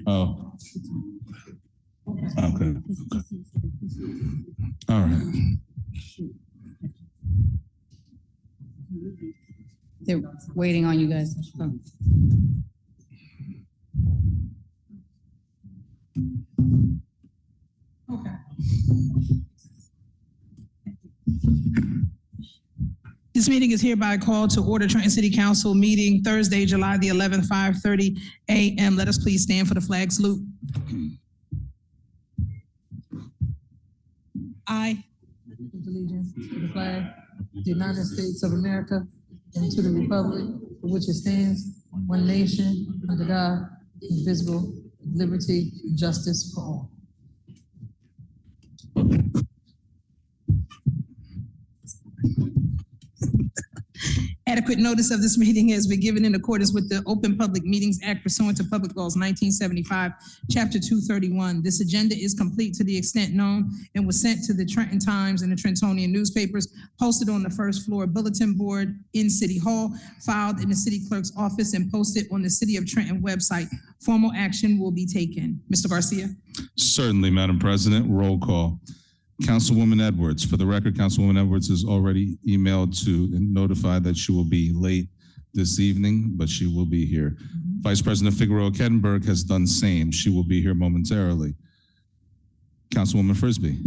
Oh. Okay. All right. They're waiting on you guys. Okay. This meeting is hereby called to order. Trenton City Council meeting Thursday, July the 11th, 5:30 a.m. Let us please stand for the flag salute. I pledge allegiance to the flag of the United States of America and to the republic for which it stands, one nation, under God, indivisible, with liberty and justice for all. Adequate notice of this meeting has been given in accordance with the Open Public Meetings Act pursuant to Public Laws 1975, Chapter 231. This agenda is complete to the extent known and was sent to the Trenton Times and the Trentonian newspapers, posted on the first floor bulletin board in City Hall, filed in the city clerk's office, and posted on the City of Trenton website. Formal action will be taken. Mr. Garcia. Certainly, Madam President. Roll call. Councilwoman Edwards. For the record, Councilwoman Edwards is already emailed to notify that she will be late this evening, but she will be here. Vice President Figueroa Kettenberg has done same. She will be here momentarily. Councilwoman Frisbee.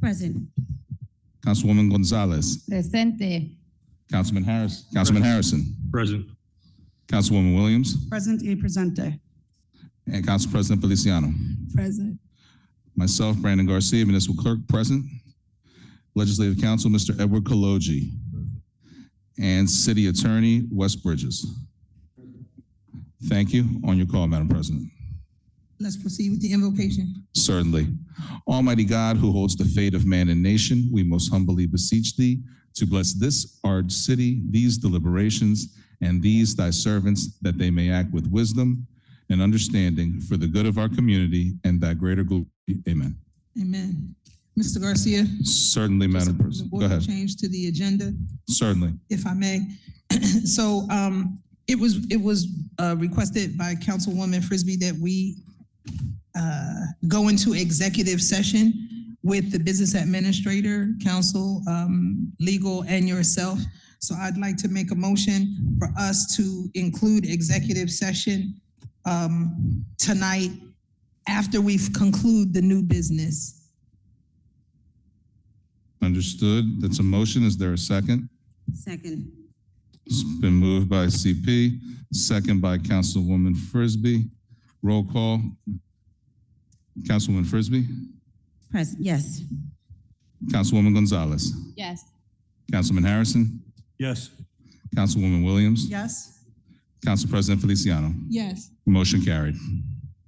Present. Councilwoman Gonzalez. Presente. Councilman Harrison. Present. Councilwoman Williams. Present y presente. And Council President Feliciano. Present. Myself, Brandon Garcia, Municipal Clerk, present. Legislative Counsel, Mr. Edward Kaloji. And City Attorney, West Bridges. Thank you. On your call, Madam President. Let's proceed with the invocation. Certainly. Almighty God, who holds the fate of man and nation, we most humbly beseech thee to bless this our city, these deliberations, and these thy servants, that they may act with wisdom and understanding for the good of our community and thy greater glory. Amen. Amen. Mr. Garcia. Certainly, Madam President. Go ahead. Change to the agenda, Certainly. if I may. So it was requested by Councilwoman Frisbee that we go into executive session with the business administrator, council, legal, and yourself. So I'd like to make a motion for us to include executive session tonight after we've conclude the new business. Understood. That's a motion. Is there a second? Second. It's been moved by CP, second by Councilwoman Frisbee. Roll call. Councilwoman Frisbee. Present. Yes. Councilwoman Gonzalez. Yes. Councilman Harrison. Yes. Councilwoman Williams. Yes? Council President Feliciano. Yes. Motion carried.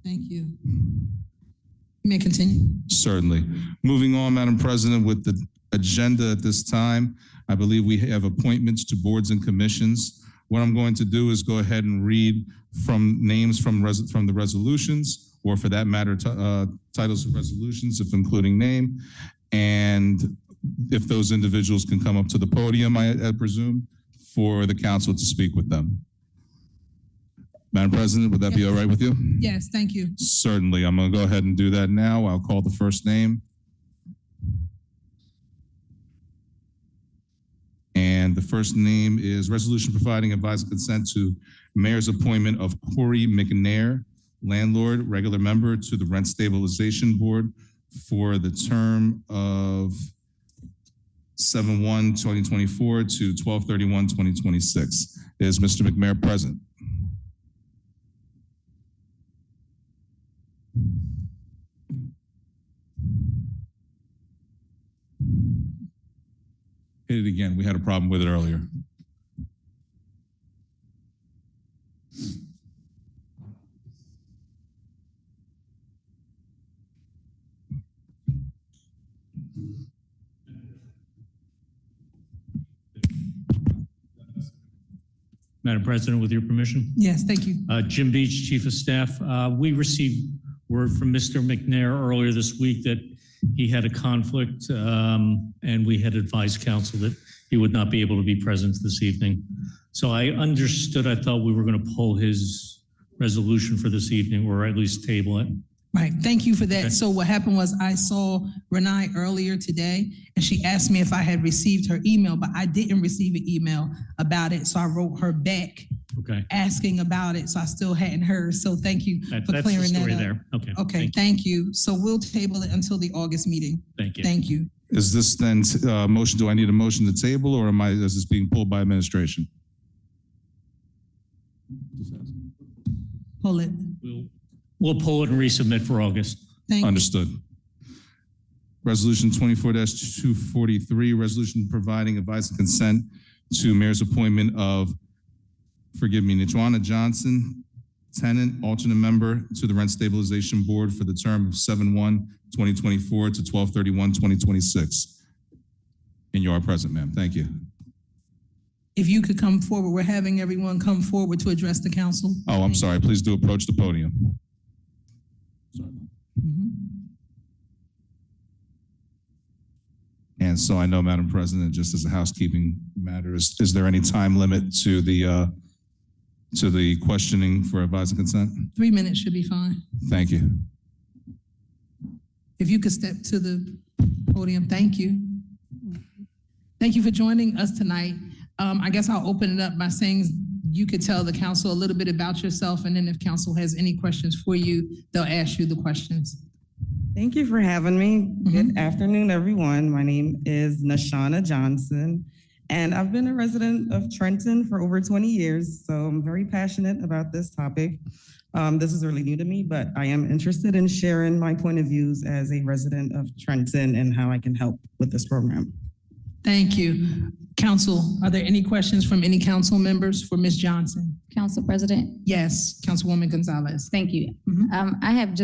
Thank you. You may continue. Certainly. Moving on, Madam President, with the agenda at this time, I believe we have appointments to boards and commissions. What I'm going to do is go ahead and read from names from the resolutions, or for that matter, titles of resolutions, if including name, and if those individuals can come up to the podium, I presume, for the council to speak with them. Madam President, would that be all right with you? Yes, thank you. Certainly. I'm going to go ahead and do that now. I'll call the first name. And the first name is Resolution Providing Advice and Consent to Mayor's Appointment of Corey McNair, landlord, regular member to the Rent Stabilization Board for the term of 7/1/2024 to 12/31/2026. Is Mr. McNair present? Hit it again. We had a problem with it earlier. Madam President, with your permission. Yes, thank you. Jim Beach, Chief of Staff. We received word from Mr. McNair earlier this week that he had a conflict, and we had advised council that he would not be able to be present this evening. So I understood, I thought we were going to pull his resolution for this evening, or at least table it. Right, thank you for that. Okay. So what happened was I saw Renee earlier today, and she asked me if I had received her email, but I didn't receive an email about it. So I wrote her back Okay. asking about it, so I still hadn't heard. So thank you for That's the clearing that story up. there. Okay. Okay, thank you. So we'll table it until the August meeting. Thank you. Thank you. Is this then, motion, do I need a motion to table, or is this being pulled by administration? Pull it. We'll pull it and resubmit for August. Thank you. Understood. Resolution 24-243, resolution providing advice and consent to mayor's appointment of, Najwana Johnson, tenant, alternate member to the Rent Stabilization Board for the term of 7/1/2024 to 12/31/2026. And you are present, ma'am. Thank you. If you could come forward, we're having everyone come forward to address the council. Oh, I'm sorry. Please do approach the podium. Mhm. And so I know, Madam President, just as a housekeeping matter, is there any time limit to the questioning for advice and consent? 3 minutes should be fine. Thank you. If you could step to the podium, thank you. Thank you for joining us tonight. I guess I'll open it up by saying you could tell the council a little bit about yourself, and then if council has any questions for you, they'll ask you the questions. Thank you for having me. Good afternoon, everyone. My name is Nashana Johnson, and I've been a resident of Trenton for over 20 years, so I'm very passionate about this topic. This is really new to me, but I am interested in sharing my point of views as a resident of Trenton and how I can help with this program. Thank you. Council, are there any questions from any council members for Ms. Johnson? Council President, Yes, Councilwoman Gonzalez. thank you. Mhm. I have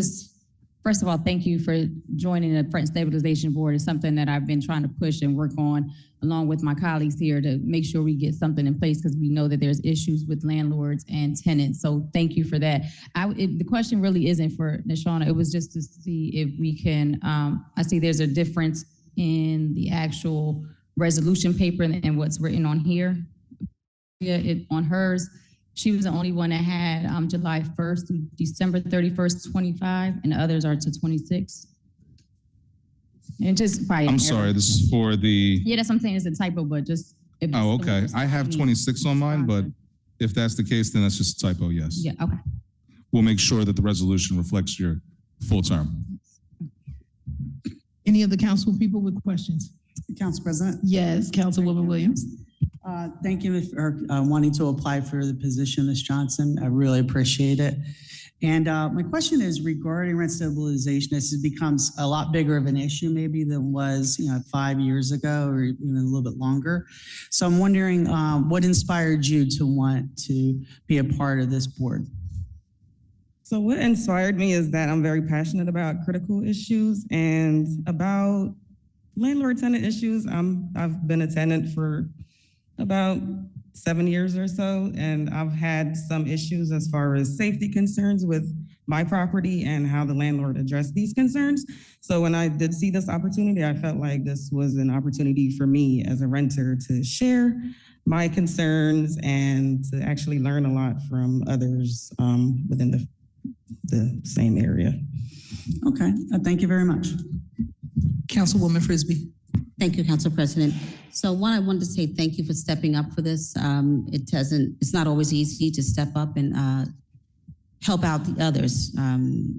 first of all, thank you for joining the Rent Stabilization Board. It's something that I've been trying to push and work on along with my colleagues here to make sure we get something in place because we know that there's issues with landlords and tenants. So thank you for that. The question really isn't for Nashana. It was just to see if we can, I see there's a difference in the actual resolution paper and what's written on here. Yeah, on hers, she was the only one that had July 1st through December 31st, 25, and the others are to 26. And just by I'm sorry, this is for the, Yeah, that's what I'm saying. It's a typo, but just. if it's oh, okay. I have 26 on mine, but if that's the case, then that's just a typo, yes. Yeah, okay. We'll make sure that the resolution reflects your full term. Any of the council people with questions? Council President, Yes, Councilwoman Williams. thank you for wanting to apply for the position, Ms. Johnson. I really appreciate it. And my question is regarding rent stabilization. This becomes a lot bigger of an issue maybe than was 5 years ago or even a little bit longer. So I'm wondering what inspired you to want to be a part of this board? So what inspired me is that I'm very passionate about critical issues and about landlord-tenant issues. I've been a tenant for about 7 years or so, and I've had some issues as far as safety concerns with my property and how the landlord addressed these concerns. So when I did see this opportunity, I felt like this was an opportunity for me as a renter to share my concerns and to actually learn a lot from others within the same area. Okay, thank you very much. Councilwoman Frisbee. Thank you, Council President. So one, I wanted to say thank you for stepping up for this. It's not always easy to step up and help out the others.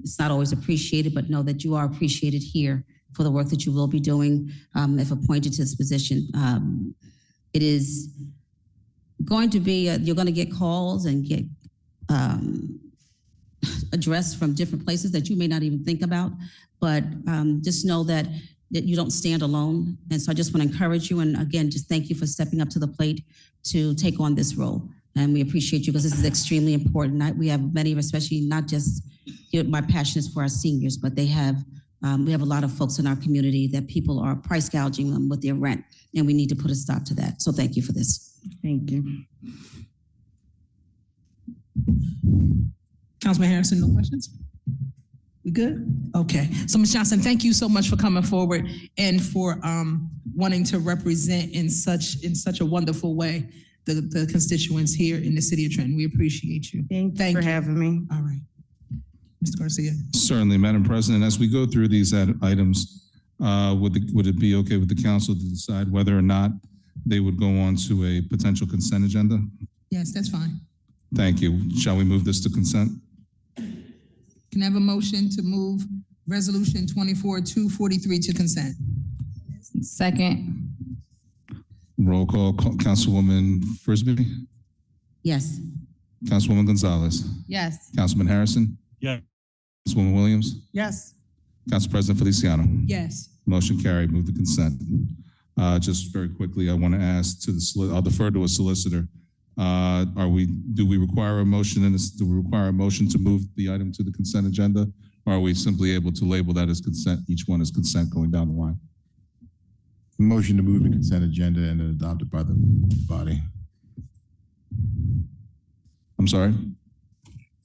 It's not always appreciated, but know that you are appreciated here for the work that you will be doing if appointed to this position. It is going to be, you're going to get calls and get addressed from different places that you may not even think about, but just know that you don't stand alone. And so I just want to encourage you. And again, just thank you for stepping up to the plate to take on this role. And we appreciate you because this is extremely important. We have many, especially not just, my passion is for our seniors, but we have a lot of folks in our community that people are price gouging them with their rent. And we need to put a stop to that. So thank you for this. Thank you. Councilman Harrison, no questions? We good? Okay. So Ms. Johnson, thank you so much for coming forward and for wanting to represent in such a wonderful way the constituents here in the city of Trenton. We appreciate you. Thank Thank you for you. having me. All right. Mr. Garcia. Certainly, Madam President, as we go through these items, would it be okay with the council to decide whether or not they would go on to a potential consent agenda? Yes, that's fine. Thank you. Shall we move this to consent? Can I have a motion to move Resolution 24-243 to consent? Second. Roll call, Councilwoman Frisbee, Yes. Councilwoman Gonzalez, Yes. Councilman Harrison. Yeah. Councilwoman Williams, Yes. Council President Feliciano. Yes. Motion carried, move to consent. Just very quickly, I want to ask I'll defer to a solicitor. Do we require a motion do we require a motion to move the item to the consent agenda? Or are we simply able to label that as consent, each one as consent going down the line? Motion to move the consent agenda and then adopted by the body. I'm sorry?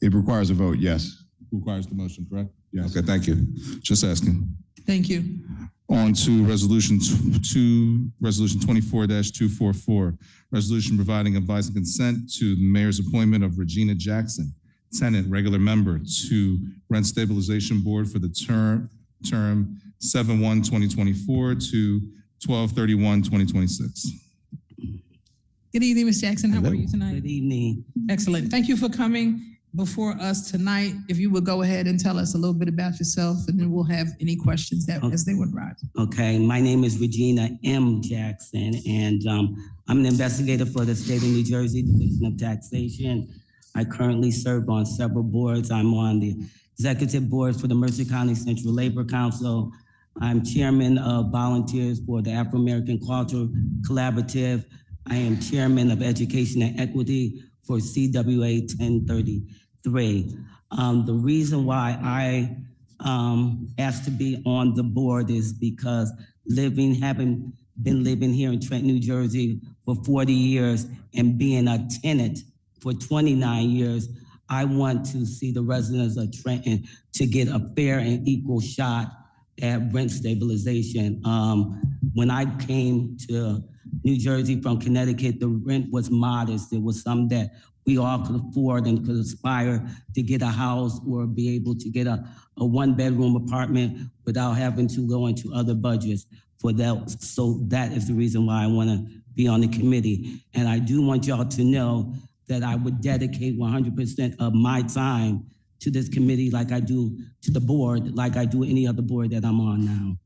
It requires a vote, yes. Requires the motion, correct? Yes. Okay, thank you. Just asking. Thank you. On to resolution 24-244, resolution providing advice and consent to the mayor's appointment of Regina Jackson, tenant, regular member to Rent Stabilization Board for the term 7/1/2024 to 12/31/2026. Good evening, Ms. Jackson. How are you tonight? Good evening. Excellent. Thank you for coming before us tonight. If you would go ahead and tell us a little bit about yourself, and then we'll have any questions as they would arise. Okay, my name is Regina M. Jackson, and I'm an investigator for the state of New Jersey Division of Taxation. I currently serve on several boards. I'm on the executive board for the Mercer County Central Labor Council. I'm chairman of volunteers for the Afro-American Cultural Collaborative. I am chairman of Education and Equity for CWA 1033. The reason why I asked to be on the board is because having been living here in Trenton, New Jersey for 40 years and being a tenant for 29 years, I want to see the residents of Trenton to get a fair and equal shot at rent stabilization. When I came to New Jersey from Connecticut, the rent was modest. It was something that we all could afford and could aspire to get a house or be able to get a one-bedroom apartment without having to go into other budgets for that. So that is the reason why I want to be on the committee. And I do want y'all to know that I would dedicate 100% of my time to this committee like I do to the board, like I do any other board that I'm on now.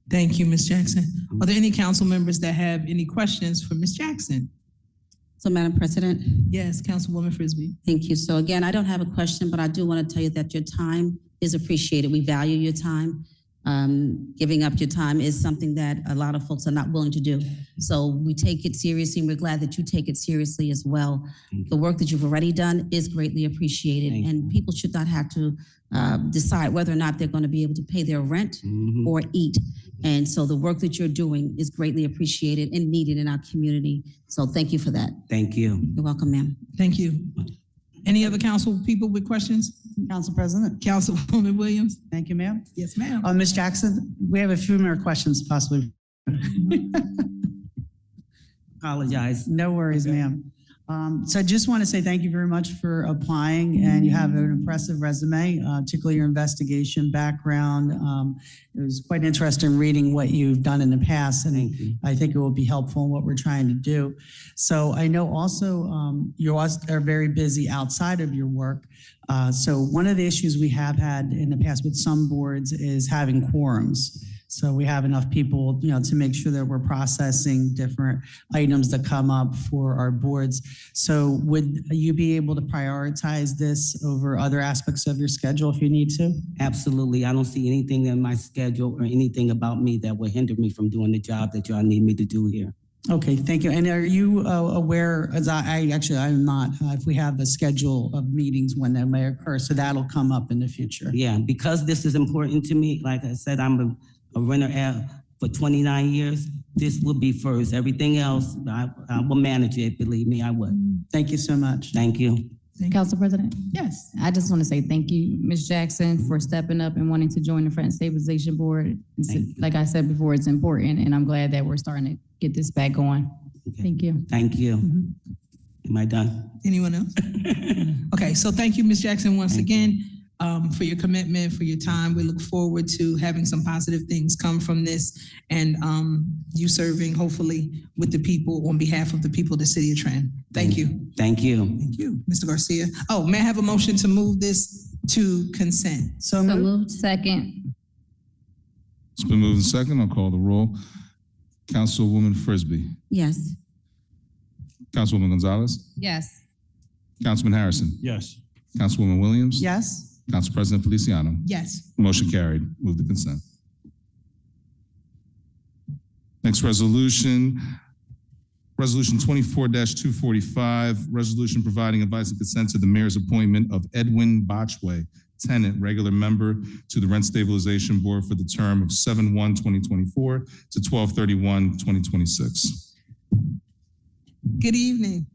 Thank you, Ms. Jackson. Are there any council members that have any questions for Ms. Jackson? So, Madam President? Yes, Councilwoman Frisbee. Thank you. So again, I don't have a question, but I do want to tell you that your time is appreciated. We value your time. Giving up your time is something that a lot of folks are not willing to do. So we take it seriously, and we're glad that you take it seriously as well. The work that you've already done is greatly appreciated, and people should not have to decide whether or not they're going to be able to pay their rent or eat. And so the work that you're doing is greatly appreciated and needed in our community. So thank you for that. Thank you. You're welcome, ma'am. Thank you. Any other council people with questions? Council President. Councilwoman Williams? Thank you, ma'am. Yes, ma'am. Ms. Jackson, we have a few more questions possibly. Apologize. No worries, ma'am. So I just want to say thank you very much for applying, and you have an impressive resume, particularly your investigation background. It was quite interesting reading what you've done in the past, and Thank you. I think it will be helpful in what we're trying to do. So I know also you are very busy outside of your work. So one of the issues we have had in the past with some boards is having quorums. So we have enough people, to make sure that we're processing different items that come up for our boards. So would you be able to prioritize this over other aspects of your schedule if you need to? Absolutely. I don't see anything in my schedule or anything about me that will hinder me from doing the job that y'all need me to do here. Okay, thank you. And are you aware, as I'm not, if we have a schedule of meetings when that may occur, so that'll come up in the future? Yeah, because this is important to me. Like I said, I'm a renter for 29 years. This will be first. Everything else, I will manage it. Believe me, I would. Thank you so much. Thank you. Council President? Yes. I just want to say thank you, Ms. Jackson, for stepping up and wanting to join the Rent Stabilization Board. Thank you. Like I said before, it's important, and I'm glad that we're starting to get this back going. Thank you. Thank you. Mhm. Am I done? Anyone else? Okay, so thank you, Ms. Jackson, once Thank again, for your commitment, for your time. We look forward to having some positive things come from this and you serving hopefully with the people on behalf of the people of the city of Trenton. Thank you. Thank you. Thank you, Mr. Garcia. Oh, may I have a motion to move this to consent? So So moved. moved. Second. It's been moved and second. I'll call the roll. Councilwoman Frisbee. Yes. Councilwoman Gonzalez. Yes. Councilman Harrison. Yes. Councilwoman Williams. Yes. Council President Feliciano. Yes. Motion carried. Move to consent. Next resolution, Resolution 24-245, resolution providing advice and consent to the mayor's appointment of Edwin Botchway, tenant, regular member to the Rent Stabilization Board for the term of 7/1/2024 to 12/31/2026. Good evening.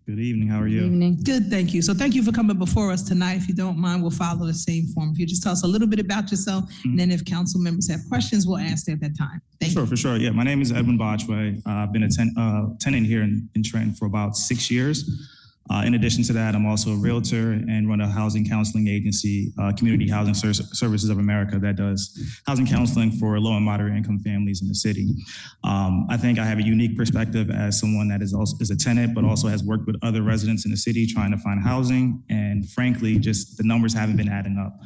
Good evening. How are Good you? evening. Good, thank you. So thank you for coming before us tonight. If you don't mind, we'll follow the same form. If you just tell us a little bit about yourself, and then if council members have questions, we'll ask at that time. Thank you. Sure, for sure. Yeah, my name is Edwin Botchway. I've been a tenant here in Trenton for about 6 years. In addition to that, I'm also a realtor and run a housing counseling agency, Community Housing Services of America, that does housing counseling for low and moderate income families in the city. I think I have a unique perspective as someone that is a tenant, but also has worked with other residents in the city trying to find housing. And frankly, just the numbers haven't been adding up.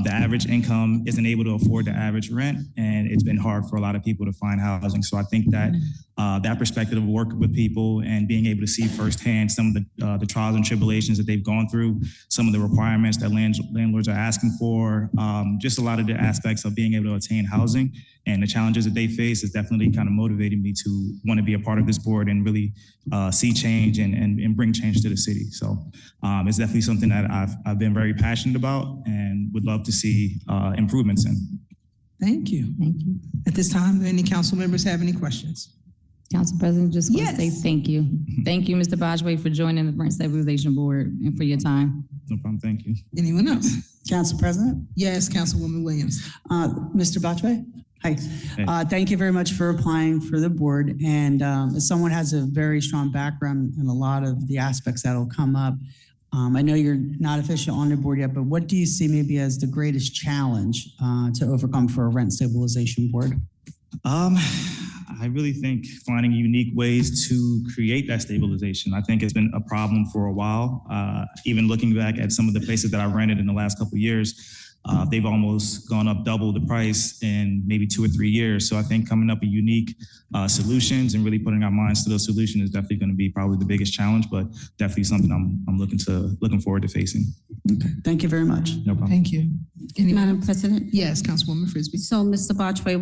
The average income isn't able to afford the average rent, and it's been hard for a lot of people to find housing. So I think that that perspective of working with people and being able to see firsthand some of the trials and tribulations that they've gone through, some of the requirements that landlords are asking for, just a lot of the aspects of being able to attain housing and the challenges that they face is definitely kind of motivating me to want to be a part of this board and really see change and bring change to the city. So it's definitely something that I've been very passionate about and would love to see improvements in. Thank you. Thank you. At this time, do any council members have any questions? Council President, just want to say Yes. thank you. Thank you, Mr. Botchway, for joining the Rent Stabilization Board and for your time. No problem. Thank you. Anyone else? Council President, Yes, Councilwoman Williams. Mr. Botchway. Hi. Thank you very much for applying for the board. And as someone has a very strong background in a lot of the aspects that'll come up, I know you're not official on the board yet, but what do you see maybe as the greatest challenge to overcome for a rent stabilization board? I really think finding unique ways to create that stabilization. I think it's been a problem for a while. Even looking back at some of the places that I've rented in the last couple of years, they've almost gone up double the price in maybe 2 or 3 years. So I think coming up with unique solutions and really putting our minds to those solutions is definitely going to be probably the biggest challenge, but definitely something I'm looking forward to facing. Okay. Thank you very much. No problem. Thank you. Anyone? Madam President? Yes, Councilwoman Frisbee. So, Mr. Botchway,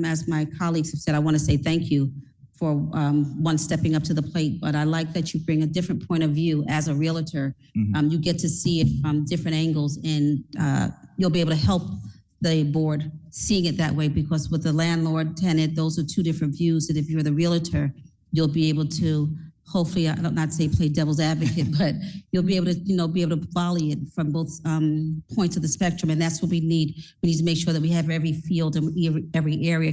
as my colleagues have said, I want to say thank you for stepping up to the plate, but I like that you bring a different point of view as a realtor. You get to see it from different angles, and you'll be able to help the board seeing it that way, because with the landlord, tenant, those are two different views, and if you're the realtor, you'll be able to hopefully, I don't not say play devil's advocate, but you'll be able to volley it from both points of the spectrum, and that's what we need. We need to make sure that we have every field and every area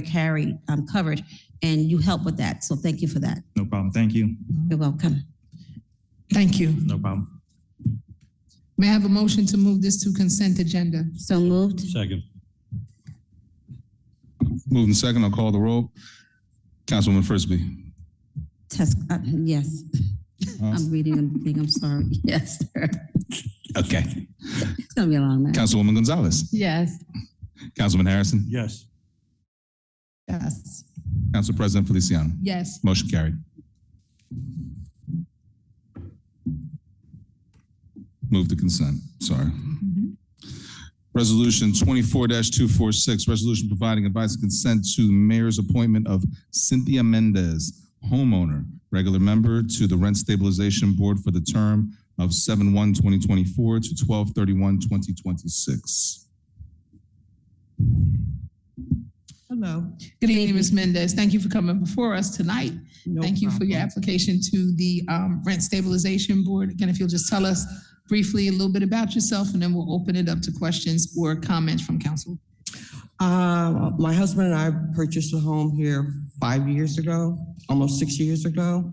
covered, and you help with that. So thank you for that. No problem. Thank you. You're welcome. Thank you. No problem. May I have a motion to move this to consent agenda? So moved. Second. Moving second, I'll call the roll. Councilwoman Frisbee. Yes. I'm reading a thing, I'm sorry. Yes, sir. Okay. It's gonna be a long night. Councilwoman Gonzalez. Yes. Councilman Harrison. Yes. Yes. Council President Feliciano. Yes. Motion carried. Move to consent. Sorry. Resolution 24-246, resolution providing advice and consent to mayor's appointment of Cynthia Mendez, homeowner, regular member to the Rent Stabilization Board for the term of 7/1/2024 to 12/31/2026. Hello. Good evening, Ms. Mendez. Thank you for coming before us tonight. Thank you for your application to the Rent Stabilization Board. Again, if you'll just tell us briefly a little bit about yourself, and then we'll open it up to questions or comments from council. My husband and I purchased a home here 5 years ago, almost 6 years ago.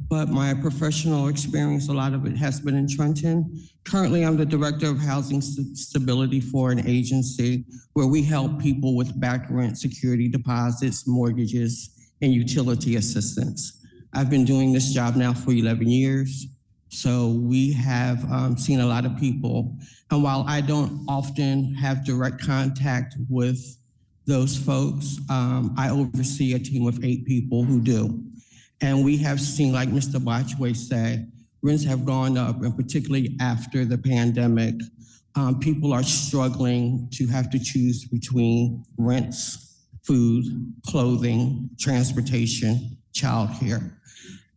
But my professional experience, a lot of it has been in Trenton. Currently, I'm the Director of Housing Stability for an agency where we help people with back rent, security deposits, mortgages, and utility assistance. I've been doing this job now for 11 years. So we have seen a lot of people. And while I don't often have direct contact with those folks, I oversee a team of 8 people who do. And we have seen, like Mr. Botchway said, rents have gone up, and particularly after the pandemic, people are struggling to have to choose between rents, food, clothing, transportation, childcare.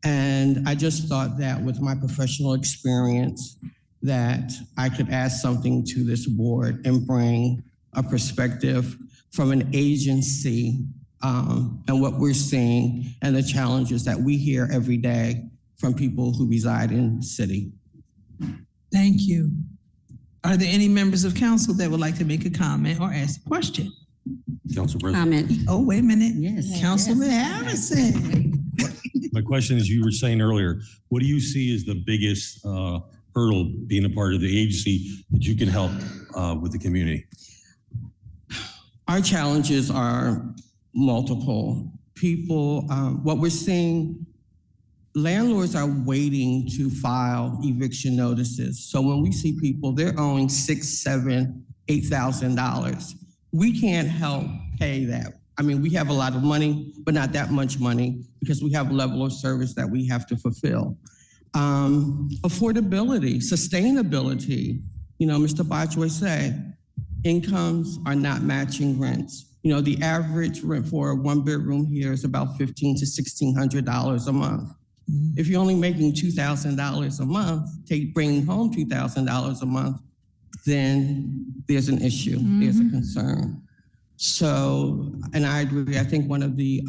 And I just thought that with my professional experience, that I could add something to this board and bring a perspective from an agency and what we're seeing and the challenges that we hear every day from people who reside in the city. Thank you. Are there any members of council that would like to make a comment or ask a question? Council President. Comment. Oh, wait a minute. Yes. Councilman Harrison. My question is, you were saying earlier, what do you see as the biggest hurdle being a part of the agency that you can help with the community? Our challenges are multiple. People, what we're seeing, landlords are waiting to file eviction notices. So when we see people, they're owing $6,000, $7,000, $8,000. We can't help pay that. I mean, we have a lot of money, but not that much money because we have a level of service that we have to fulfill. Affordability, sustainability. You know, Mr. Botchway said, incomes are not matching rents. You know, the average rent for a 1-bedroom here is about $1,500 to $1,600 a month. If you're only making $2,000 a month, bringing home $2,000 a month, then there's an issue, there's a concern. So, and I agree, I think one of the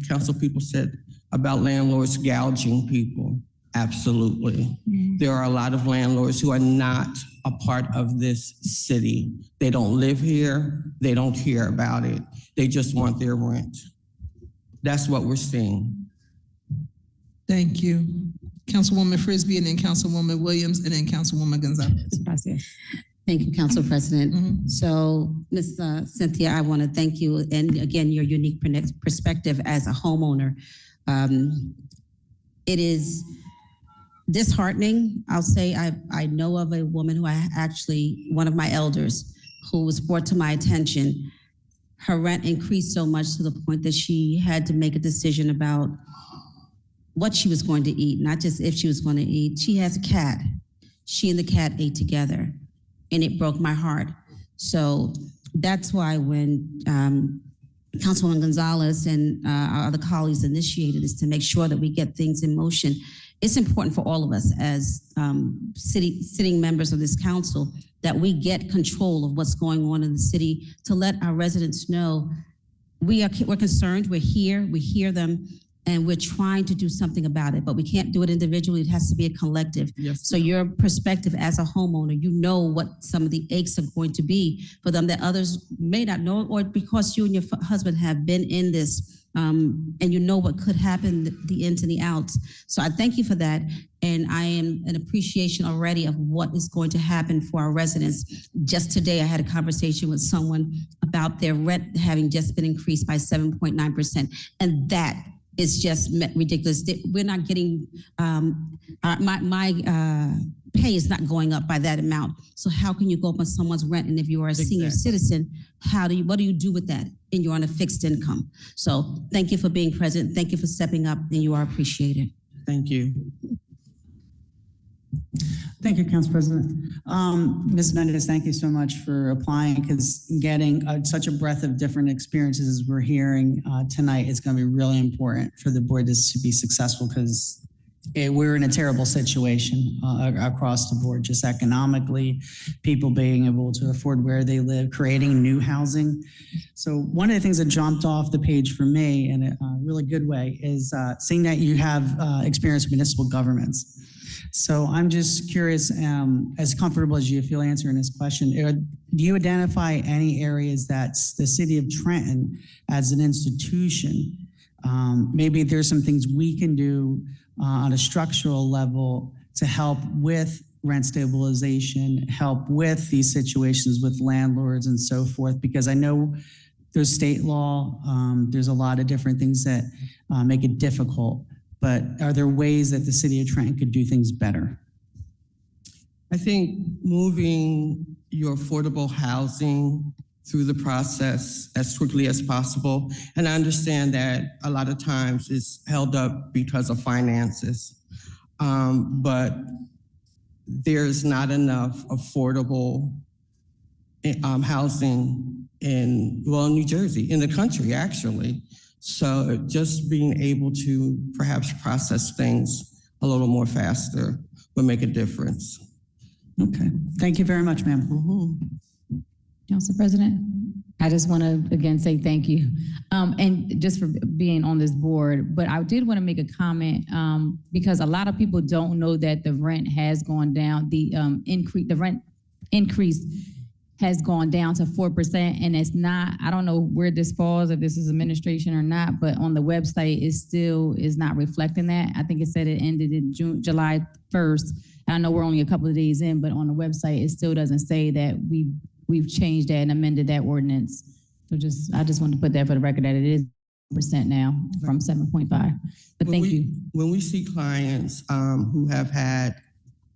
council people said about landlords gouging people. Absolutely. There are a lot of landlords who are not a part of this city. They don't live here, they don't care about it. They just want their rent. That's what we're seeing. Thank you. Councilwoman Frisbee, and then Councilwoman Williams, and then Councilwoman Gonzalez. Thank you, Council President. So, Ms. Cynthia, I want to thank you, and again, your unique perspective as a homeowner. It is disheartening. I'll say I know of a woman who one of my elders, who was brought to my attention. Her rent increased so much to the point that she had to make a decision about what she was going to eat, not just if she was going to eat. She has a cat. She and the cat ate together, and it broke my heart. So that's why when Councilwoman Gonzalez and our other colleagues initiated is to make sure that we get things in motion. It's important for all of us as sitting members of this council that we get control of what's going on in the city, to let our residents know we're concerned, we're here, we hear them, and we're trying to do something about it, but we can't do it individually. It has to be a collective. Yes. So your perspective as a homeowner, you know what some of the aches are going to be for them that others may not know, or because you and your husband have been in this, and you know what could happen, the ins and the outs. So I thank you for that. And I am an appreciation already of what is going to happen for our residents. Just today, I had a conversation with someone about their rent having just been increased by 7.9%. And that is just ridiculous. We're not getting, my pay is not going up by that amount. So how can you go up on someone's rent? And if you are a senior citizen, what do you do with that? And you're on a fixed income. So thank you for being present. Thank you for stepping up, and you are appreciated. Thank you. Thank you, Council President. Ms. Mendez, thank you so much for applying, because getting such a breadth of different experiences as we're hearing tonight is going to be really important for the board to be successful, because we're in a terrible situation across the board, just economically, people being able to afford where they live, creating new housing. So one of the things that jumped off the page for me in a really good way is seeing that you have experience with municipal governments. So I'm just curious, as comfortable as you feel answering this question, do you identify any areas that the city of Trenton as an institution, maybe there's some things we can do on a structural level to help with rent stabilization, help with these situations with landlords and so forth? Because I know there's state law, there's a lot of different things that make it difficult, but are there ways that the city of Trenton could do things better? I think moving your affordable housing through the process as quickly as possible. And I understand that a lot of times it's held up because of finances. But there's not enough affordable housing in New Jersey, in the country, actually. So just being able to perhaps process things a little more faster would make a difference. Okay, thank you very much, ma'am. Mm-hmm. Council President, I just want to again say thank you, and just for being on this board. But I did want to make a comment because a lot of people don't know that the rent has gone down. The rent increase has gone down to 4%, and it's not. I don't know where this falls, if this is administration or not, but on the website, it still is not reflecting that. I think it said it ended in July 1st. I know we're only a couple of days in, but on the website, it still doesn't say that we've changed that and amended that ordinance. So I just wanted to put that for the record that it is % now from 7.5. But thank you. When we see clients who have had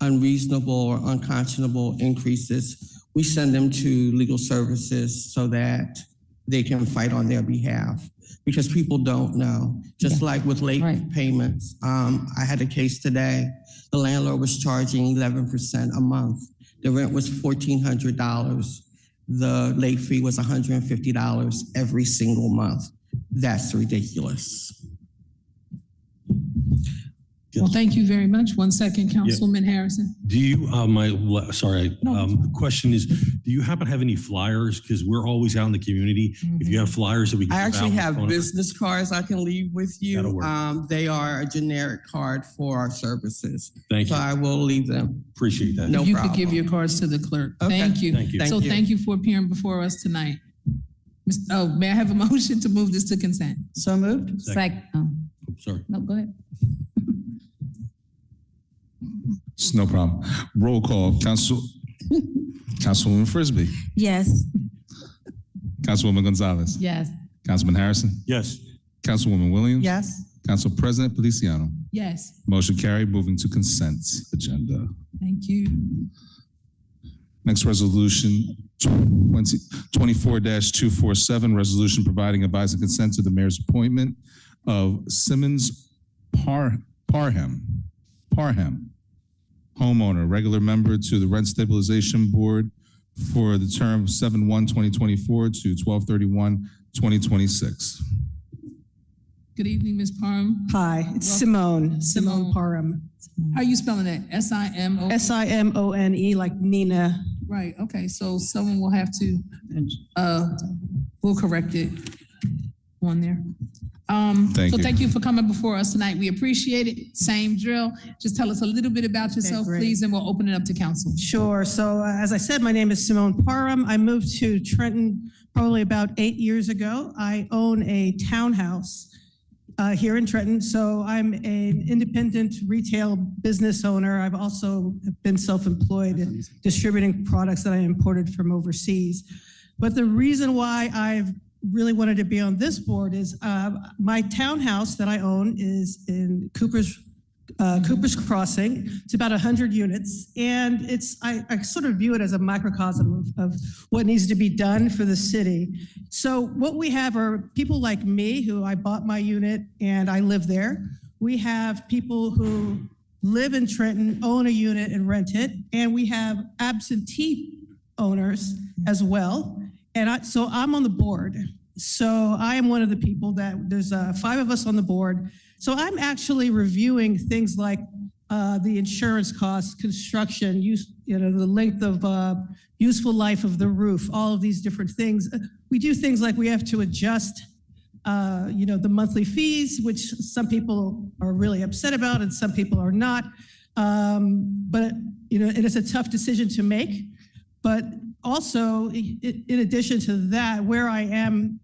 unreasonable or unconscionable increases, we send them to legal services so that they can fight on their behalf, because people don't know. Just like with late payments. I had a case today. The landlord was charging 11% a month. The rent was $1,400. The late fee was $150 every single month. That's ridiculous. Well, thank you very much. 1 second, Councilwoman Harrison. Do you, the question is, do you happen to have any flyers? Because we're always out in the community. If you have flyers that we can I give actually out have business cards I can leave with you. That'll work. They are a generic card for our services. Thank So you. I will leave them. Appreciate that. No You problem. could give your cards to the clerk. Okay. Thank you. Thank you. So thank you for appearing before us tonight. May I have a motion to move this to consent? So moved. Sorry. No, go ahead. It's no problem. Roll call. Councilwoman Frisbee. Yes. Councilwoman Gonzalez. Yes. Councilman Harrison. Yes. Councilwoman Williams. Yes. Council President Feliciano. Yes, Motion carried. Moving to consent agenda. thank you. Next resolution, 24-247, resolution providing advice and consent to the mayor's appointment of Simmons Parham, homeowner, regular member to the Rent Stabilization Board for the term 7/1/2024 to 12/31/2026. Good evening, Ms. Parham. Hi, it's Welcome. Simone Parham. How are you spelling that? S-I-M-O? Simone, like Nina. Right, okay, so someone will have to, we'll correct it on there. Thank So you. thank you for coming before us tonight. We appreciate it. Same drill. Just tell us a little bit about yourself, great. please, and we'll open it up to council. Sure. So as I said, my name is Simone Parham. I moved to Trenton probably about 8 years ago. I own a townhouse here in Trenton. So I'm an independent retail business owner. I've also been self-employed in distributing products that I imported from overseas. But the reason why I've really wanted to be on this board is my townhouse that I own is in Cooper's Crossing. It's about 100 units, and I sort of view it as a microcosm of what needs to be done for the city. So what we have are people like me, who I bought my unit and I live there. We have people who live in Trenton, own a unit and rent it, and we have absentee owners as well. And so I'm on the board. So I am one of the people there's 5 of us on the board. So I'm actually reviewing things like the insurance costs, construction, the length of useful life of the roof, all of these different things. We do things like we have to adjust, the monthly fees, which some people are really upset about and some people are not. But, it is a tough decision to make. But also, in addition to that, where I am,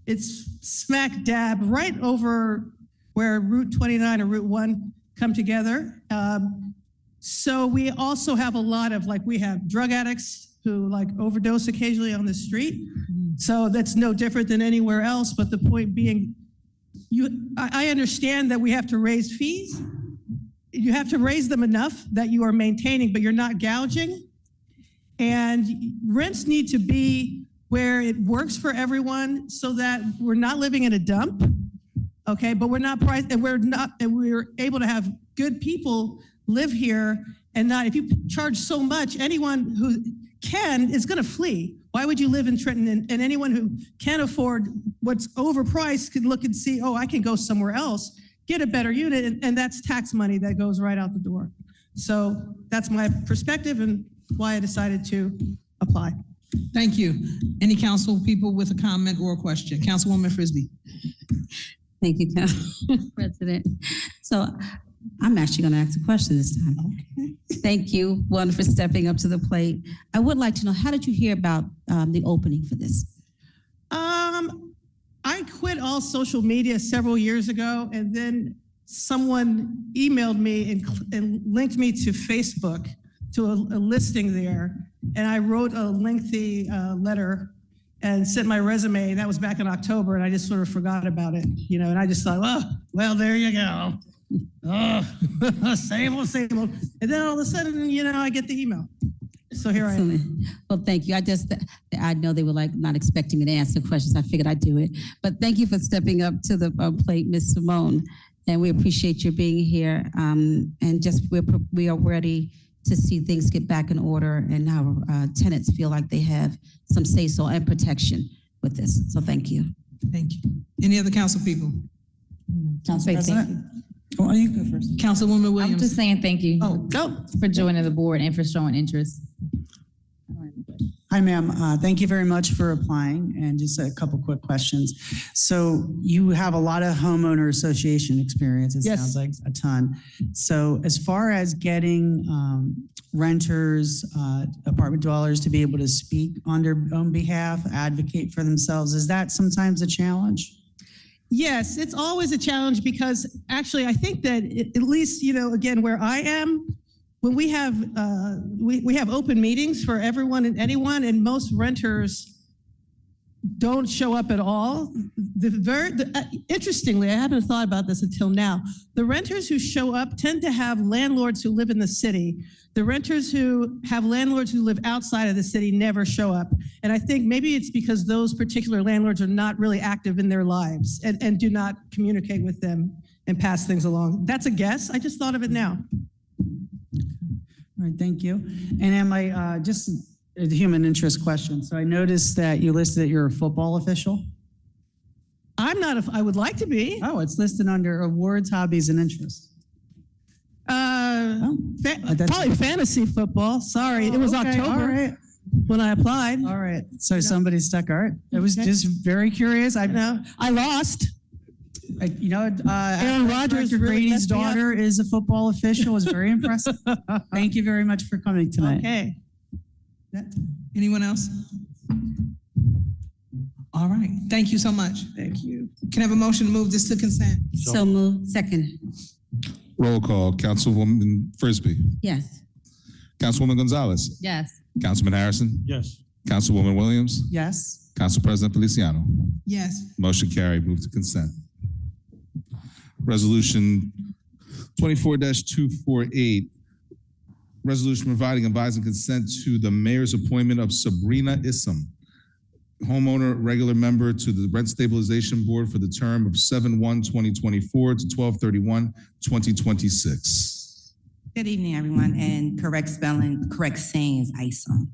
it's smack dab right over where Route 29 or Route 1 come together. So we also have a lot of, we have drug addicts who overdose occasionally on the street. So that's no different than anywhere else. But the point being, I understand that we have to raise fees. You have to raise them enough that you are maintaining, but you're not gouging. And rents need to be where it works for everyone so that we're not living in a dump, okay? But we're able to have good people live here and not, if you charge so much, anyone who can is gonna flee. Why would you live in Trenton? And anyone who can't afford what's overpriced could look and see, oh, I can go somewhere else, get a better unit, and that's tax money that goes right out the door. So that's my perspective and why I decided to apply. Thank you. Any council people with a comment or a question? Councilwoman Frisbee. Thank you, Council President. So I'm actually going to ask a question this time. Okay. Thank you, one, for stepping up to the plate. I would like to know, how did you hear about the opening for this? I quit all social media several years ago, and then someone emailed me and linked me to Facebook to a listing there. And I wrote a lengthy letter and sent my resume. That was back in October, and I just sort of forgot about it, and I just thought, oh, well, there you go. Oh, same old, same old. And then all of a sudden, I get the email. So here I am. Excellent. Well, thank you. I know they were not expecting me to answer questions. I figured I'd do it. But thank you for stepping up to the plate, Ms. Simone. And we appreciate you being here. And just we are ready to see things get back in order and our tenants feel like they have some say-so and protection with this. So thank you. Thank you. Any other council people? Council President. Oh, you go first. Councilwoman I'm Williams. just saying thank you Oh, go. for joining the board and for showing interest. Hi, ma'am. Thank you very much for applying, and just a couple quick questions. So you have a lot of homeowner association experience, it Yes. sounds like a ton. So as far as getting renters, apartment dwellers to be able to speak on their own behalf, advocate for themselves, is that sometimes a challenge? Yes, it's always a challenge because actually I think that at least, again, where I am, when we have we have open meetings for everyone and anyone, and most renters don't show up at all. Interestingly, I haven't thought about this until now. The renters who show up tend to have landlords who live in the city. The renters who have landlords who live outside of the city never show up. And I think maybe it's because those particular landlords are not really active in their lives and do not communicate with them and pass things along. That's a guess. I just thought of it now. All right, thank you. And am I, just a human interest question. So I noticed that you listed that you're a football official. I'm not, I would like to be. Oh, it's listed under awards, hobbies, and interests. Probably fantasy football. Sorry, it was okay, October all right. when I applied. All right. So somebody stuck. All right. I was just very curious. I know. I lost. Aaron Rodgers, Brady's daughter, is a football official. Is very impressive. Thank you very much for coming tonight. Okay. Anyone else? All right. Thank you so much. Thank you. Can I have a motion to move this to consent? So moved. Second. Roll call. Councilwoman Frisbee. Yes. Councilwoman Gonzalez. Yes. Councilman Harrison. Yes. Councilwoman Williams. Yes. Council President Feliciano. Yes. Motion carried. Move to consent. Resolution 24-248. Resolution providing advising consent to the mayor's appointment of Sabrina Issam, homeowner regular member to the Rent Stabilization Board for the term of 7/1/2024 to 12/31/2026. Good evening, everyone, and correct saying is Isom.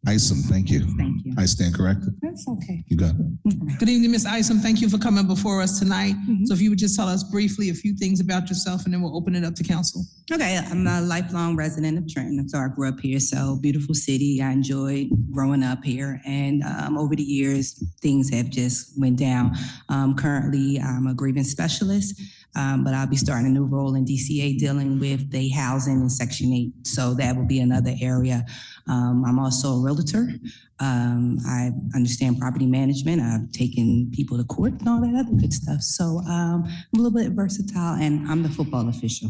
Isom, thank you. Thank you. I stand corrected. That's okay. You got it. Good evening, Ms. Isom. Thank you for coming before us tonight. So if you would just tell us briefly a few things about yourself, and then we'll open it up to council. Okay, I'm a lifelong resident of Trenton, so I grew up here. So beautiful city. I enjoyed growing up here, and over the years, things have just went down. Currently, I'm a grievance specialist. But I'll be starting a new role in DCA dealing with the housing in Section 8. So that will be another area. I'm also a realtor. I understand property management. I've taken people to court and all that other good stuff. So I'm a little bit versatile, and I'm the football official.